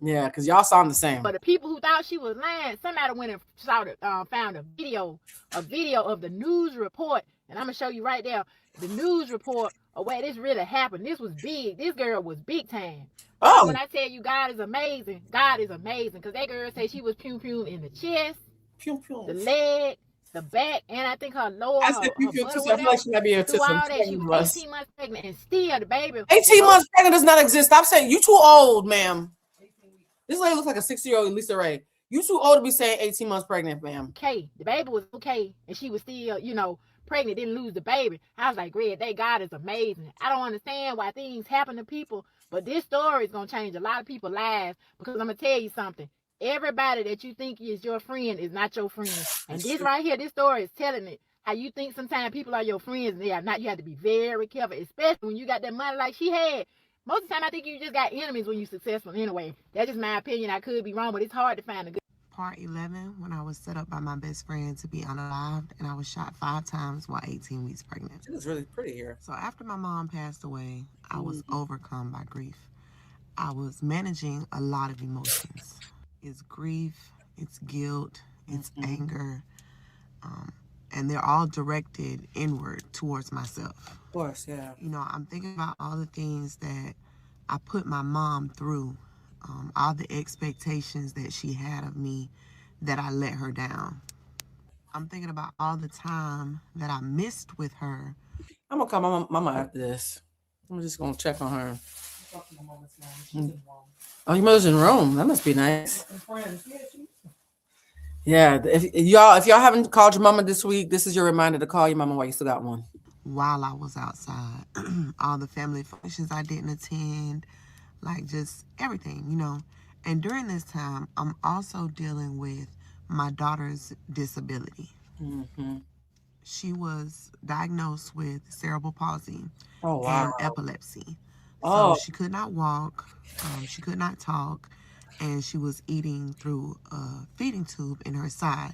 Yeah, because y'all sound the same. but the people who thought she was lying, somebody went and saw found a video of the news report, and I'm gonna show you right there the news report of where this really happened. This was big. This girl was big time. Oh, When I tell you God is amazing, God is amazing. Because that girl said she was pew in the chest, pew, pew. the leg, the back, and I think her lower, I said pew, pew, butt too, or so I feel like she might be a through all that, she was tissue. 18 months pregnant, and still the baby. 18 months pregnant does not exist. Stop saying you too old, ma'am. This lady looks like a 60-year-old Lisa Ray. You too old to be saying 18 months pregnant, ma'am. Okay, the baby was okay, and she was still, pregnant, didn't lose the baby. I was like, Greg, that God is amazing. I don't understand why things happen to people, but this story is going to change a lot of people's lives, because I'm going to tell you something. Everybody that you think is your friend is not your friend. And this right here, this story is telling it. How you think sometimes people are your friends and they are not. You have to be very careful, especially when you got that money like she had. Most of the time, I think you just got enemies when you're successful anyway. That's just my opinion. I could be wrong, but it's hard to find a good. Part 11, when I was set up by my best friend to be unalived, and I was shot 5 times while 18 weeks pregnant. She looks really pretty here. So after my mom passed away, I was overcome by grief. I was managing a lot of emotions. It's grief, it's guilt, it's anger, and they're all directed inward towards myself. Of course, yeah. I'm thinking about all the things that I put my mom through, all the expectations that she had of me, that I let her down. I'm thinking about all the time that I missed with her. I'm gonna call my mama after this. I'm just gonna check on her. Oh, your mother's in Rome. That must be nice. Yeah, if y'all haven't called your mama this week, this is your reminder to call your mama while you still got one. While I was outside, all the family functions I didn't attend, like just everything, And during this time, I'm also dealing with my daughter's disability. She was diagnosed with cerebral palsy and epilepsy. So she could not walk, she could not talk, and she was eating through a feeding tube in her side.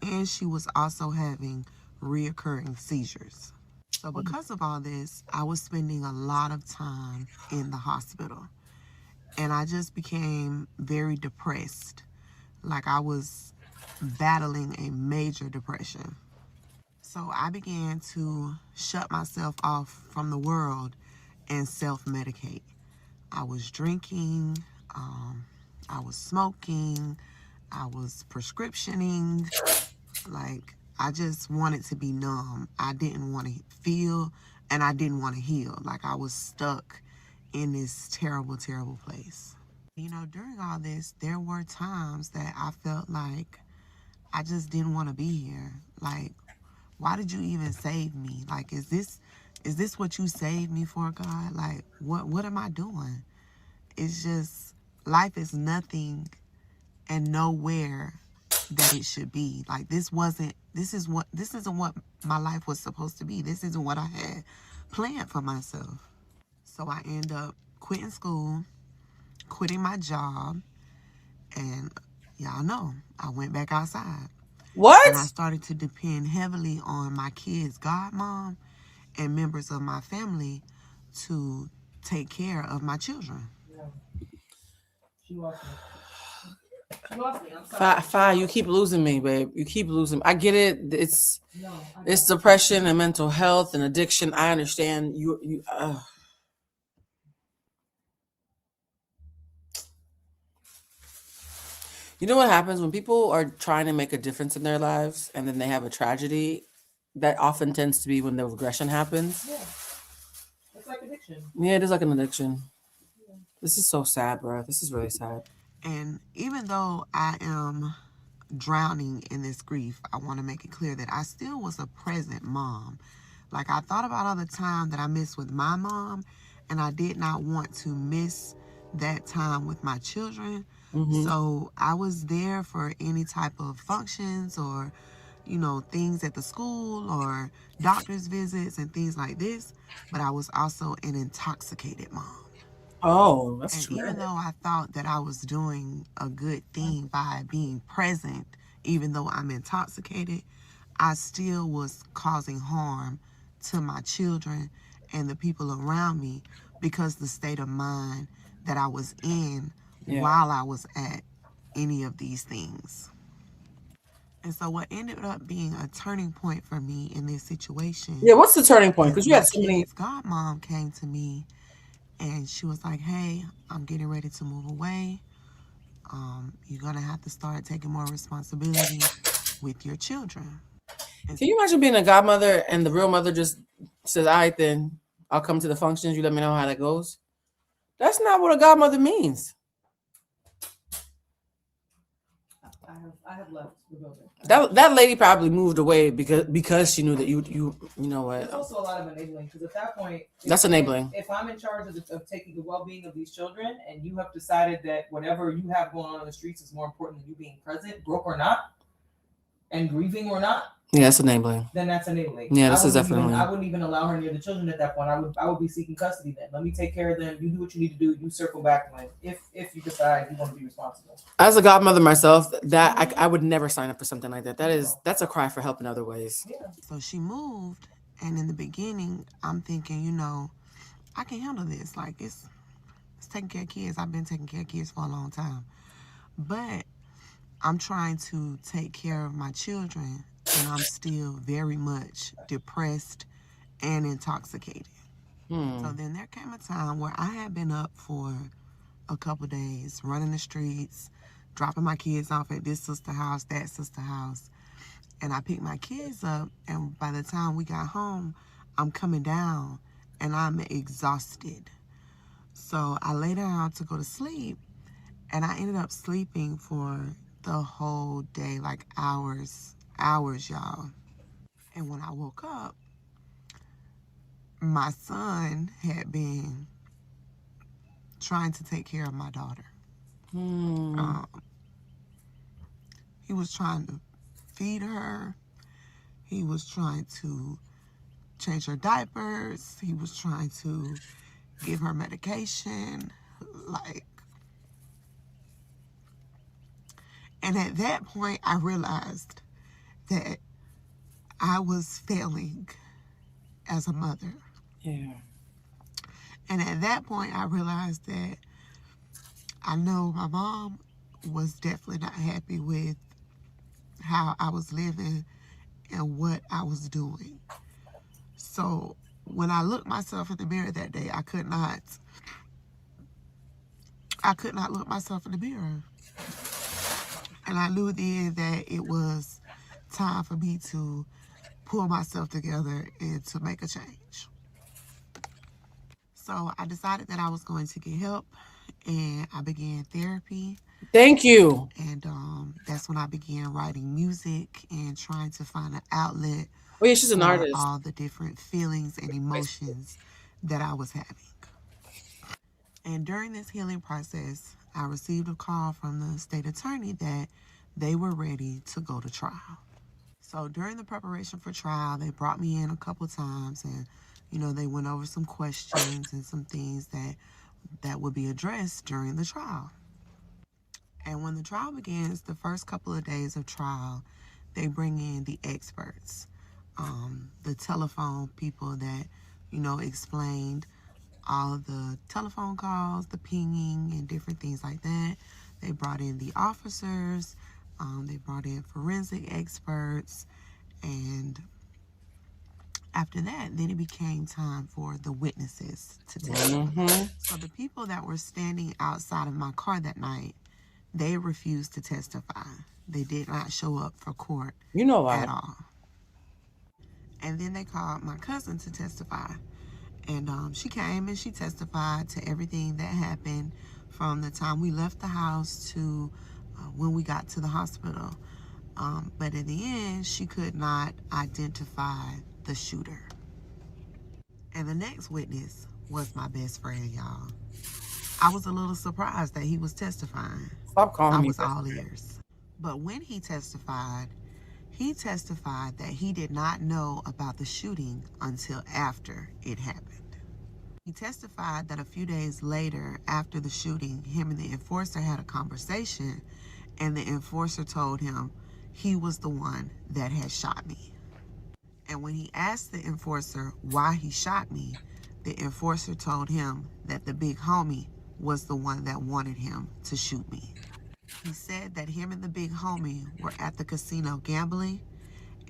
And she was also having reoccurring seizures. So because of all this, I was spending a lot of time in the hospital. And I just became very depressed. Like I was battling a major depression. So I began to shut myself off from the world and self-medicate. I was drinking, I was smoking, I was prescriptioning. Like, I just wanted to be numb. I didn't want to feel, and I didn't want to heal. Like, I was stuck in this terrible, terrible place. During all this, there were times that I felt like I just didn't want to be here. Like, why did you even save me? Like, is this what you saved me for, God? Like, what am I doing? It's just, life is nothing and nowhere that it should be. Like, this isn't what my life was supposed to be. This isn't what I had planned for myself. So I end up quitting school, quitting my job, and y'all know, I went back outside. What? And I started to depend heavily on my kids' godmom and members of my family to take care of my children. Yeah. She lost me. She lost me. I'm sorry. Fi, you keep losing me, babe. You keep losing me. I get it. It's depression and mental health and addiction. I understand. You know what happens when people are trying to make a difference in their lives and then they have a tragedy? That often tends to be when the regression happens. Yeah. It's like addiction. Yeah, it is like an addiction. Yeah. This is so sad, bro. This is really sad. And even though I am drowning in this grief, I want to make it clear that I still was a present mom. Like, I thought about all the time that I missed with my mom, and I did not want to miss that time with my children. Mm-hmm. So I was there for any type of functions or, things at the school or doctor's visits and things like this. But I was also an intoxicated mom. Oh, that's And true. even though I thought that I was doing a good thing by being present, even though I'm intoxicated, I still was causing harm to my children and the people around me because the state of mind that I was in Yeah. while I was at any of these things. And so what ended up being a turning point for me in this situation Yeah. What's the turning point? is Because you my had so many. kid's godmom came to me and she was like, hey, I'm getting ready to move away. You're going to have to start taking more responsibility with your children. And Can you imagine being a godmother and the real mother just says, "All right, then I'll come to the functions. You let me know how that goes." That's not what a godmother means. I have left the building. That lady probably moved away because she knew that you know what. There's also a lot of enabling because at that point, That's enabling. If I'm in charge of taking the well-being of these children, and you have decided that whatever you have going on in the streets is more important than you being present, broke or not, and grieving or not, Yeah, that's enabling. then that's enabling. Yeah, this is definitely. I wouldn't even allow her near the children at that point. I would be seeking custody then. Let me take care of them. You do what you need to do. You circle back when if you decide you want to be responsible. As a godmother myself, that I would never sign up for something like that. That's a cry for help in other ways. Yeah. so she moved. And in the beginning, I'm thinking, I can handle this. Like, it's taking care of kids. I've been taking care of kids for a long time. But I'm trying to take care of my children, and I'm still very much depressed and intoxicated. So then there came a time where I had been up for a couple days, running the streets, dropping my kids off at this sister house, that sister house. And I picked my kids up, and by the time we got home, I'm coming down and I'm exhausted. So I lay down to go to sleep, and I ended up sleeping for the whole day, like hours, y'all. And when I woke up, my son had been trying to take care of my daughter. He was trying to feed her. He was trying to change her diapers. He was trying to give her medication. And at that point, I realized that I was failing as a mother. Yeah. And at that point, I realized that I know my mom was definitely not happy with how I was living and what I was doing. So when I looked myself in the mirror that day, I could not look myself in the mirror. And I knew then that it was time for me to pull myself together and to make a change. So I decided that I was going to get help, and I began therapy. Thank you. And that's when I began writing music and trying to find an outlet Oh yeah, she's an for artist. all the different feelings and emotions that I was having. And during this healing process, I received a call from the state attorney that they were ready to go to trial. So during the preparation for trial, they brought me in a couple times, and they went over some questions and some things that would be addressed during the trial. And when the trial begins, the first couple of days of trial, they bring in the experts, the telephone people that explained all of the telephone calls, the pinging, and different things like that. They brought in the officers, they brought in forensic experts, and after that, then it became time for the witnesses to testify. So the people that were standing outside of my car that night, they refused to testify. They did not show up for court at all. And then they called my cousin to testify. And she came and she testified to everything that happened from the time we left the house to when we got to the hospital. But in the end, she could not identify the shooter. And the next witness was my best friend, y'all. I was a little surprised that he was testifying. Stop calling I me was best all friend. ears. But when he testified that he did not know about the shooting until after it happened. He testified that a few days later, after the shooting, him and the enforcer had a conversation, and the enforcer told him he was the one that had shot me. And when he asked the enforcer why he shot me, the enforcer told him that the big homie was the one that wanted him to shoot me. He said that him and the big homie were at the casino gambling,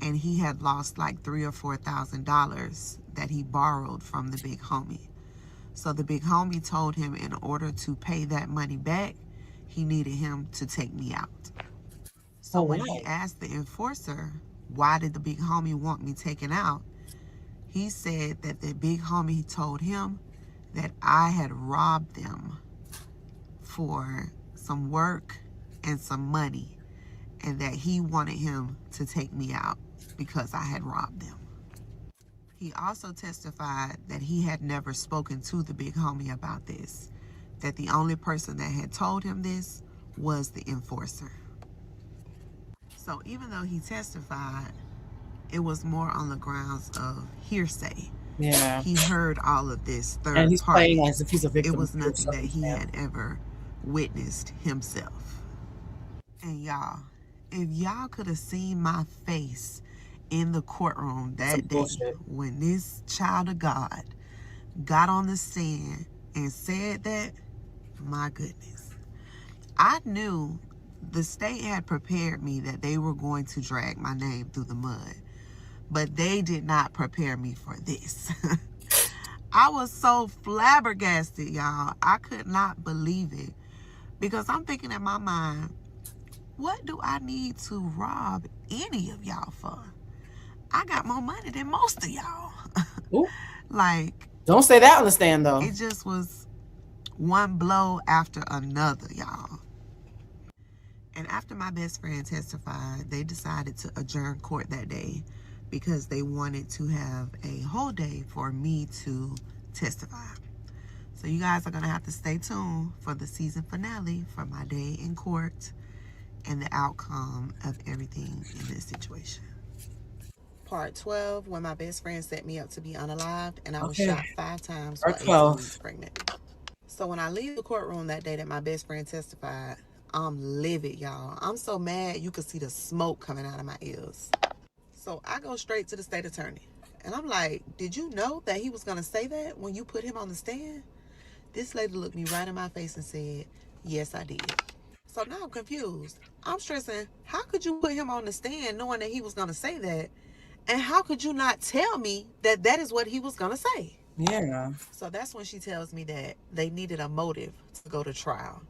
and he had lost like $3,000 or $4,000 that he borrowed from the big homie. So the big homie told him in order to pay that money back, he needed him to take me out. So Oh, when why? he asked the enforcer, why did the big homie want me taken out? He said that the big homie told him that I had robbed them for some work and some money, and that he wanted him to take me out because I had robbed them. He also testified that he had never spoken to the big homie about this, that the only person that had told him this was the enforcer. So even though he testified, it was more on the grounds of hearsay. Yeah. He heard all of this And third he's playing party. as if he's a It victim was of your nothing that he circumstance. had ever witnessed himself. And y'all, if y'all could have seen my face in the courtroom Some that day bullshit. when this child of God got on the stand and said that, my goodness. I knew the state had prepared me that they were going to drag my name through the mud, but they did not prepare me for this. I was so flabbergasted, y'all. I could not believe it, because I'm thinking in my mind, what do I need to rob any of y'all for? I got more money than most of y'all. Ooh. Like, Don't say that on the stand, though. it just was one blow after another, y'all. And after my best friend testified, they decided to adjourn court that day because they wanted to have a whole day for me to testify. So you guys are going to have to stay tuned for the season finale for my day in court and the outcome of everything in this situation. Part 12, when my best friend set me up to be unalived, and I was Okay. shot 5 times Part while 18 12. weeks pregnant. So when I leave the courtroom that day that my best friend testified, I'm livid, y'all. I'm so mad you could see the smoke coming out of my ears. So I go straight to the state attorney. And I'm like, did you know that he was going to say that when you put him on the stand? This lady looked me right in my face and said, yes, I did. So now I'm confused. I'm stressing, how could you put him on the stand knowing that he was going to say that? And how could you not tell me that that is what he was going to say? Yeah. So that's when she tells me that they needed a motive to go to trial.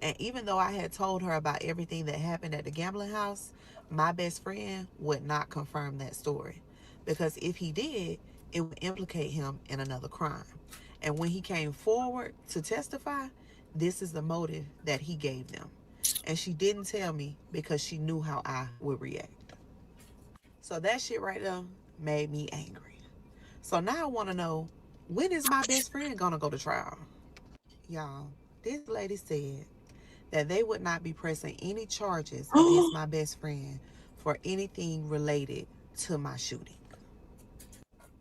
And even though I had told her about everything that happened at the gambling house, my best friend would not confirm that story. Because if he did, it would implicate him in another crime. And when he came forward to testify, this is the motive that he gave them. And she didn't tell me because she knew how I would react. So that shit right there made me angry. So now I want to know, when is my best friend going to go to trial? Y'all, this lady said that they would not be pressing any charges against my best friend for anything related to my shooting.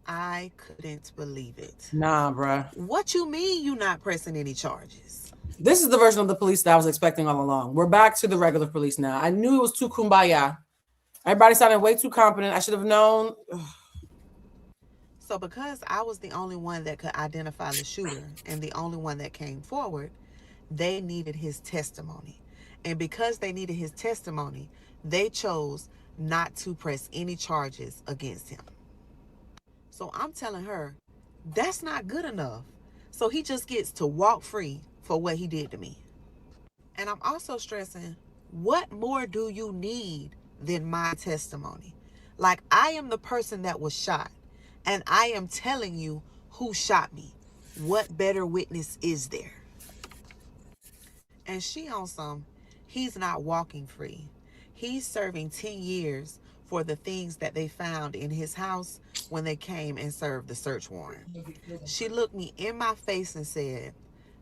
I couldn't believe it. Nah, bruh. What you mean you not pressing any charges? This is the version of the police that I was expecting all along. We're back to the regular police now. I knew it was too kumbaya. Everybody sounded way too competent. I should have known. So because I was the only one that could identify the shooter and the only one that came forward, they needed his testimony. And because they needed his testimony, they chose not to press any charges against him. So I'm telling her, that's not good enough. So he just gets to walk free for what he did to me. And I'm also stressing, what more do you need than my testimony? Like, I am the person that was shot, and I am telling you who shot me. What better witness is there? And she on some, he's not walking free. He's serving 10 years for the things that they found in his house when they came and served the search warrant. She looked me in my face and said,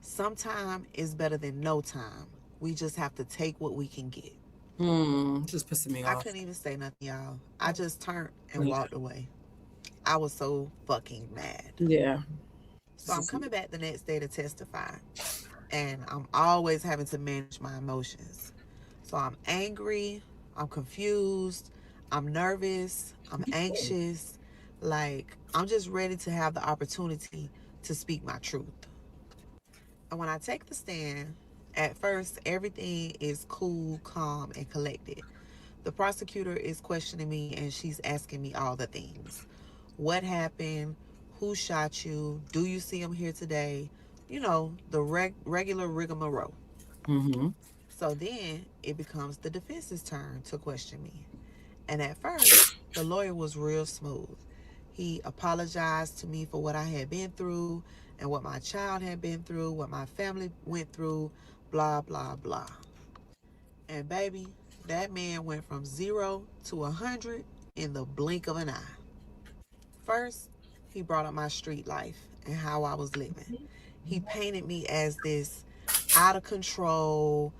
Sometime is better than no time. We just have to take what we can get. Just pissing me I off. couldn't even say nothing, y'all. I just turned and Yeah. walked away. I was so fucking mad. Yeah. So I'm coming back the next day to testify. And I'm always having to manage my emotions. So I'm angry, I'm confused, I'm nervous, I'm anxious. Like, I'm just ready to have the opportunity to speak my truth. And when I take the stand, at first, everything is cool, calm, and collected. The prosecutor is questioning me and she's asking me all the things. What happened? Who shot you? Do you see him here today? You know, the regular rigmarole. Mm-hmm. So then it becomes the defense's turn to question me. And at first, the lawyer was real smooth. He apologized to me for what I had been through and what my child had been through, what my family went through, blah, blah, blah. And baby, that man went from 0 to 100 in the blink of an eye. First, he brought up my street life and how I was living. He painted me as this out of control,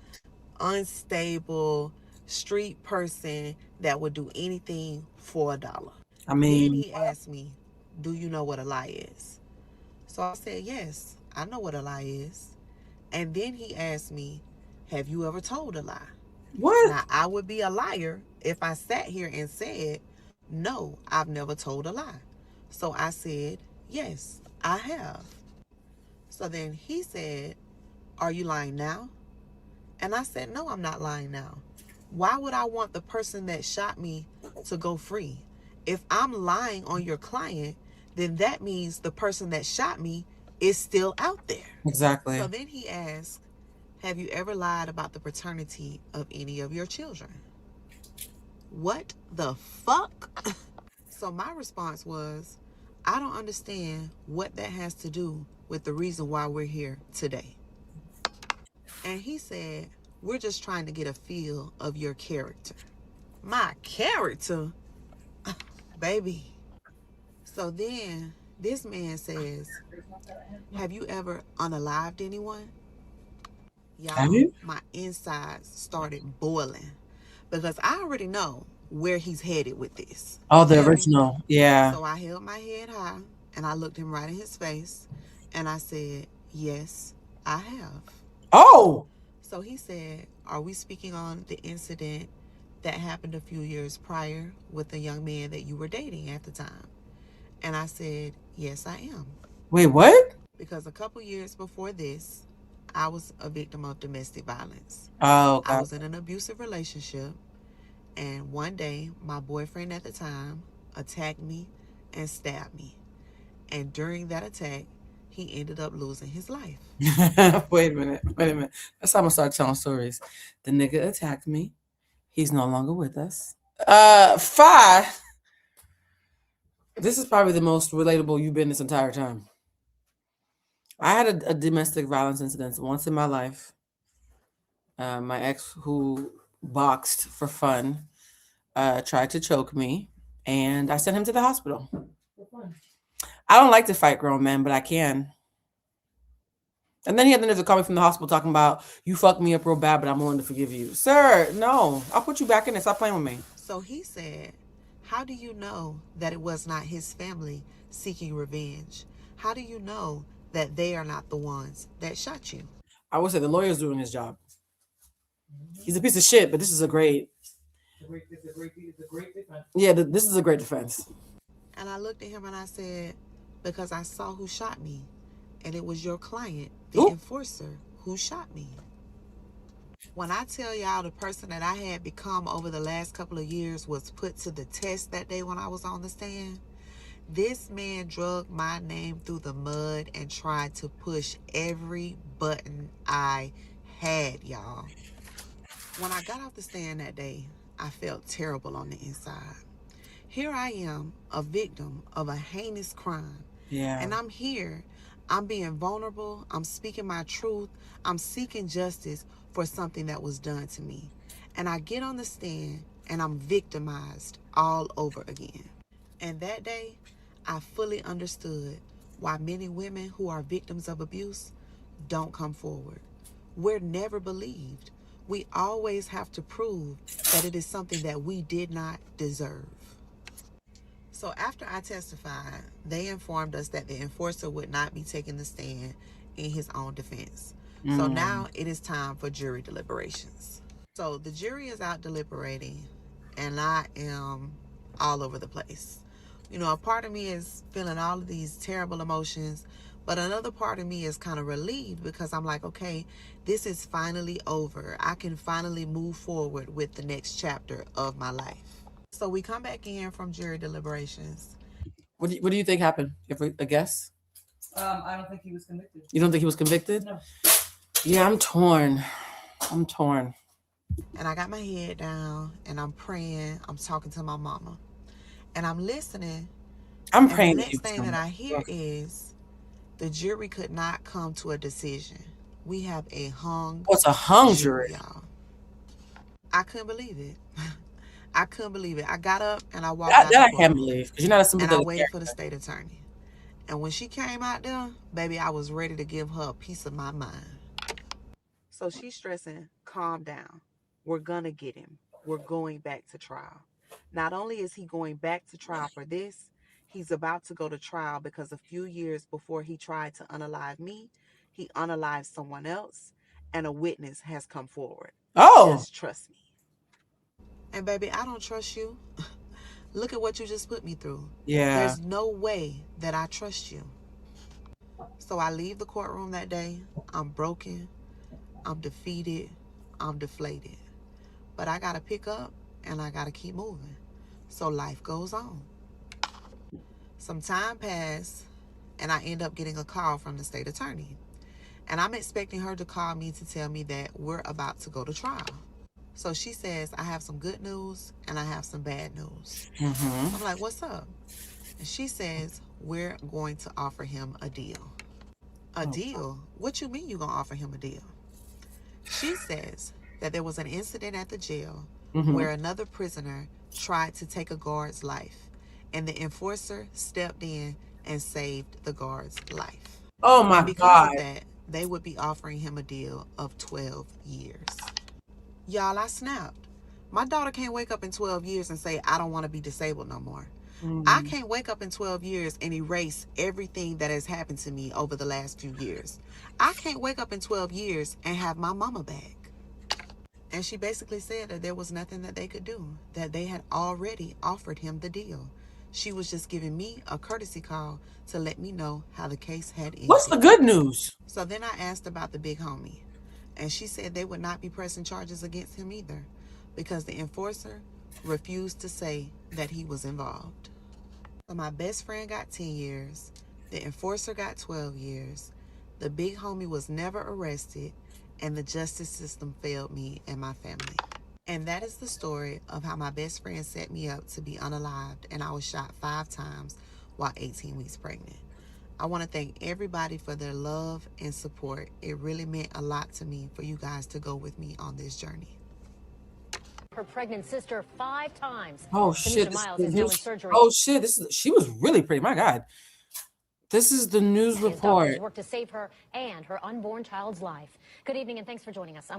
unstable street person that would do anything for $1. I Then mean, he asked me, "Do you know what a lie is?" So I said, "Yes, I know what a lie is." And then he asked me, "Have you ever told a lie?" what? Now, I would be a liar if I sat here and said, "No, I've never told a lie." So I said, "Yes, I have." So then he said, "Are you lying now?" And I said, "No, I'm not lying now. Why would I want the person that shot me to go free? If I'm lying on your client, then that means the person that shot me is still out there." Exactly. So then he asked, "Have you ever lied about the paternity of any of your children?" What the fuck? So my response was, "I don't understand what that has to do with the reason why we're here today." And he said, "We're just trying to get a feel of your character." My character? Baby. So then this man says, "Have you ever unalived anyone?" Have Y'all, you? my insides started boiling because I already know where he's headed with this. Oh, You the feel me? original. Yeah. So I held my head high and I looked him right in his face and I said, "Yes, I have." Oh, So he said, "Are we speaking on the incident that happened a few years prior with the young man that you were dating at the time?" And I said, "Yes, I am." wait, what? Because a couple years before this, I was a victim of domestic violence. Oh, I God. was in an abusive relationship, and one day, my boyfriend at the time attacked me and stabbed me. And during that attack, he ended up losing his life. Wait a minute. Wait a minute. That's how I'm gonna start telling stories. The nigga attacked me. He's no longer with us. Five. This is probably the most relatable you've been this entire time. I had a domestic violence incident once in my life. My ex, who boxed for fun, tried to choke me, and I sent him to the hospital. I don't like to fight grown men, but I can. And then he had the nerve to call me from the hospital talking about, "You fucked me up real bad, but I'm willing to forgive you." Sir, no. I'll put you back in there. Stop playing with me. So he said, "How do you know that it was not his family seeking revenge? How do you know that they are not the ones that shot you?" I would say the lawyer's doing his job. He's a piece of shit, but this is a great. It's a great defense. Yeah, this is a great defense. And I looked at him and I said, "Because I saw who shot me, and it was your client, the Ooh. enforcer, who shot me." When I tell y'all the person that I had become over the last couple of years was put to the test that day when I was on the stand, this man drug my name through the mud and tried to push every button I had, y'all. When I got off the stand that day, I felt terrible on the inside. Here I am, a victim of a heinous crime. Yeah. And I'm here. I'm being vulnerable. I'm speaking my truth. I'm seeking justice for something that was done to me. And I get on the stand and I'm victimized all over again. And that day, I fully understood why many women who are victims of abuse don't come forward. We're never believed. We always have to prove that it is something that we did not deserve. So after I testified, they informed us that the enforcer would not be taking the stand in his own defense. So now it is time for jury deliberations. So the jury is out deliberating, and I am all over the place. You know, a part of me is feeling all of these terrible emotions, but another part of me is kind of relieved because I'm like, okay, this is finally over. I can finally move forward with the next chapter of my life. So we come back in from jury deliberations. What do you think happened? You have a guess? I don't think he was convicted. You don't think he was convicted? No. Yeah, I'm torn. And I got my head down and I'm praying. I'm talking to my mama. And I'm listening. I'm and praying. the next thing that I hear is the jury could not come to a decision. We have a hung What's a hung jury? Y'all. I couldn't believe it. I couldn't believe it. I got up and I walked out. That I can't believe because you're not a and sympathetic I waited character. for the state attorney. And when she came out there, baby, I was ready to give her a piece of my mind. So she's stressing, calm down. We're gonna get him. We're going back to trial. Not only is he going back to trial for this, he's about to go to trial because a few years before he tried to unalive me, he unalived someone else, and a witness has come forward. Oh. Just trust me. And baby, I don't trust you. Look at what you just put me through. Yeah. There's no way that I trust you. So I leave the courtroom that day. I'm broken. I'm defeated. I'm deflated. But I got to pick up and I got to keep moving. So life goes on. Some time passed and I end up getting a call from the state attorney. And I'm expecting her to call me to tell me that we're about to go to trial. So she says, I have some good news and I have some bad news. I'm like, what's up? And she says, we're going to offer him a deal. A deal? What you mean you're going to offer him a deal? She says that there was an incident at the jail where another prisoner tried to take a guard's life, and the enforcer stepped in and saved the guard's life. Oh my and because God. of that, they would be offering him a deal of 12 years. Y'all, I snapped. My daughter can't wake up in 12 years and say, I don't want to be disabled no more. I can't wake up in 12 years and erase everything that has happened to me over the last few years. I can't wake up in 12 years and have my mama back. And she basically said that there was nothing that they could do, that they had already offered him the deal. She was just giving me a courtesy call to let me know how the case had ended. What's the good news? So then I asked about the big homie, and she said they would not be pressing charges against him either because the enforcer refused to say that he was involved. So my best friend got 10 years, the enforcer got 12 years, the big homie was never arrested, and the justice system failed me and my family. And that is the story of how my best friend set me up to be unalived, and I was shot 5 times while 18 weeks pregnant. I want to thank everybody for their love and support. It really meant a lot to me for you guys to go with me on this journey. Her pregnant sister 5 times. Oh shit! Miles is now in surgery. Oh shit! She was really pretty. My God. This is the news report. Doctors work to save her and her unborn child's life. Good evening and thanks for joining us.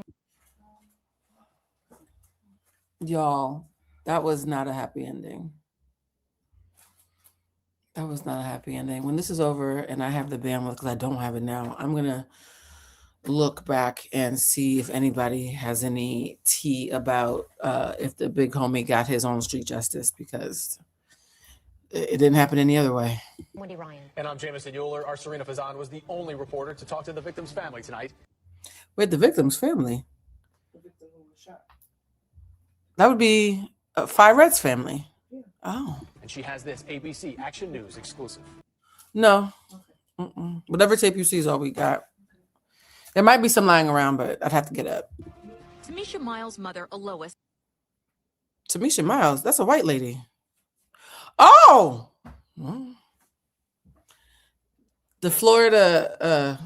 Y'all, that was not a happy ending. That was not a happy ending. When this is over and I have the bandwidth, because I don't have it now, I'm going to look back and see if anybody has any tea about if the big homie got his own street justice, because it didn't happen any other way. Wendy Ryan. And I'm Jamison Euler. Our Serena Fazan was the only reporter to talk to the victim's family tonight. Wait, the victim's family? The victim who was shot. That would be Red's family. Yeah. Oh. And she has this ABC Action News exclusive. No. Okay. Whatever tape you see is all we got. There might be some lying around, but I'd have to get up. Tamisha Miles' mother, Alois. Tamisha Miles? That's a white lady. Oh! The Florida...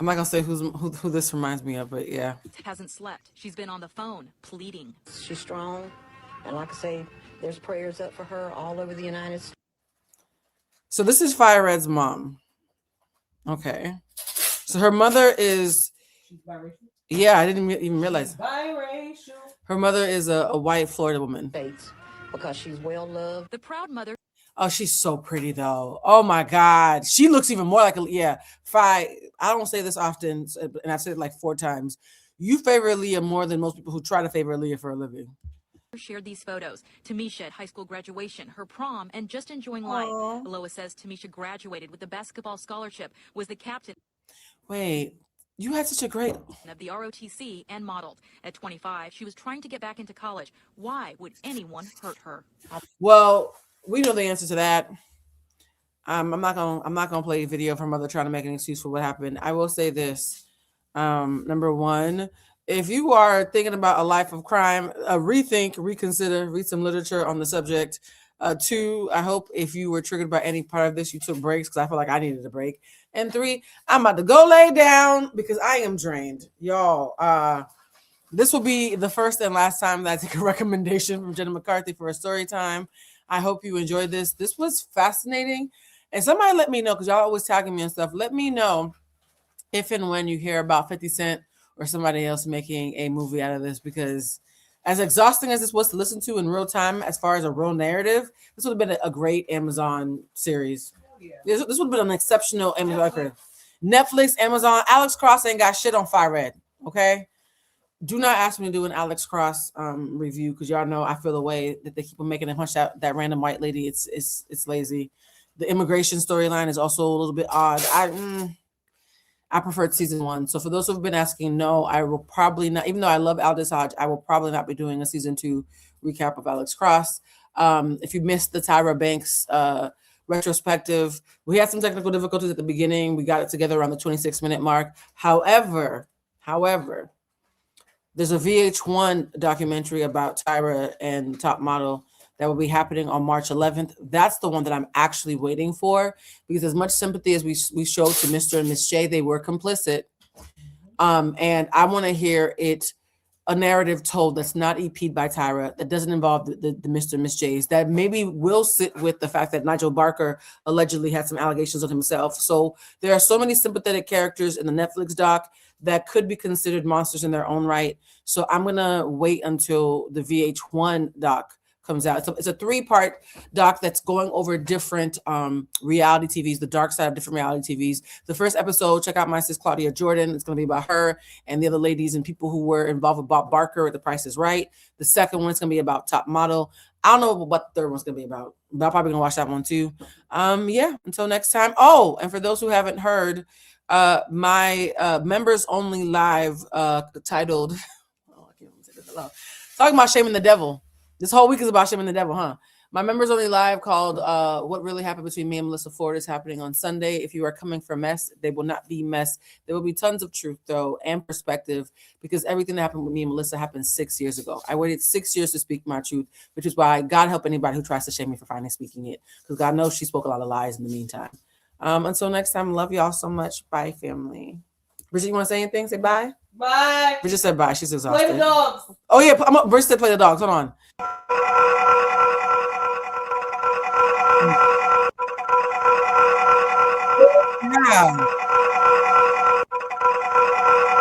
I'm not going to say who this reminds me of, but yeah. Hasn't slept. She's been on the phone, pleading. She's strong. And like I say, there's prayers up for her all over the United States. So this is Red's mom. Okay. So her mother is, She's biracial. yeah, I didn't even realize. Biracial. Her mother is a white Florida woman. States because she's well loved. The proud mother Oh, she's so pretty though. Oh my God. She looks even more like a, yeah. Fi, I don't say this often, and I've said it like 4 times. You favor Leah more than most people who try to favor Leah for a living. shared these photos. Tamisha at high school graduation, her prom, and just enjoying life. Lois says Tamisha graduated with a basketball scholarship, was the captain. Wait, you had such a great... of the ROTC and modeled. At 25, she was trying to get back into college. Why would anyone hurt her? Well, we know the answer to that. I'm not gonna play a video of her mother trying to make an excuse for what happened. I will say this. Number one, if you are thinking about a life of crime, rethink, reconsider, read some literature on the subject. 2, I hope if you were triggered by any part of this, you took breaks, because I feel like I needed a break. And 3, I'm about to go lay down because I am drained. Y'all, this will be the first and last time that I take a recommendation from Jenna McCarthy for a story time. I hope you enjoyed this. This was fascinating. And somebody let me know, because y'all always tagging me and stuff. Let me know if and when you hear about 50 Cent or somebody else making a movie out of this, because as exhausting as this was to listen to in real time, as far as a real narrative, this would have been a great Amazon series. This would have been an exceptional Amazon. Netflix, Amazon. Alex Cross ain't got shit on Fire Red. Okay. Do not ask me to do an Alex Cross review, because y'all know I feel the way that they keep on making him punch out that random white lady. It's lazy. The immigration storyline is also a little bit odd. I preferred season 1. So for those who have been asking, no, I will probably not, even though I love Aldous Hodge, I will probably not be doing a season 2 recap of Alex Cross. If you missed the Tyra Banks retrospective, we had some technical difficulties at the beginning. We got it together around the 26-minute mark. However, there's a VH1 documentary about Tyra and Top Model that will be happening on March 11th. That's the one that I'm actually waiting for, because as much sympathy as we showed to Mr. and Miss J, they were complicit. And I want to hear a narrative told that's not EP'd by Tyra, that doesn't involve the Mr. and Miss J's, that maybe will sit with the fact that Nigel Barker allegedly had some allegations on himself. So there are so many sympathetic characters in the Netflix doc that could be considered monsters in their own right. So I'm going to wait until the VH1 doc comes out. So it's a 3-part doc that's going over different reality TVs, the dark side of different reality TVs. The first episode, check out my sis Claudia Jordan. It's going to be about her and the other ladies and people who were involved with Bob Barker at The Price is Right. The second one is going to be about Top Model. I don't know what the third one's going to be about, but I'm probably going to watch that one too. Yeah, until next time. Oh, and for those who haven't heard, my members only live titled talking about shaming the devil. This whole week is about shaming the devil, huh? My members only live called What Really Happened Between Me and Melissa Ford is happening on Sunday. If you are coming for mess, they will not be mess. There will be tons of truth, though, and perspective, because everything that happened with me and Melissa happened 6 years ago. I waited 6 years to speak my truth, which is why God help anybody who tries to shame me for finally speaking it, because God knows she spoke a lot of lies in the meantime. Until next time, love y'all so much. Bye, family. Bridget, you want to say anything? Say bye. Bye. Bridget said bye. She's exhausted. Play the dogs. Oh, yeah. Bridget said play the dogs. Hold on. Yeah.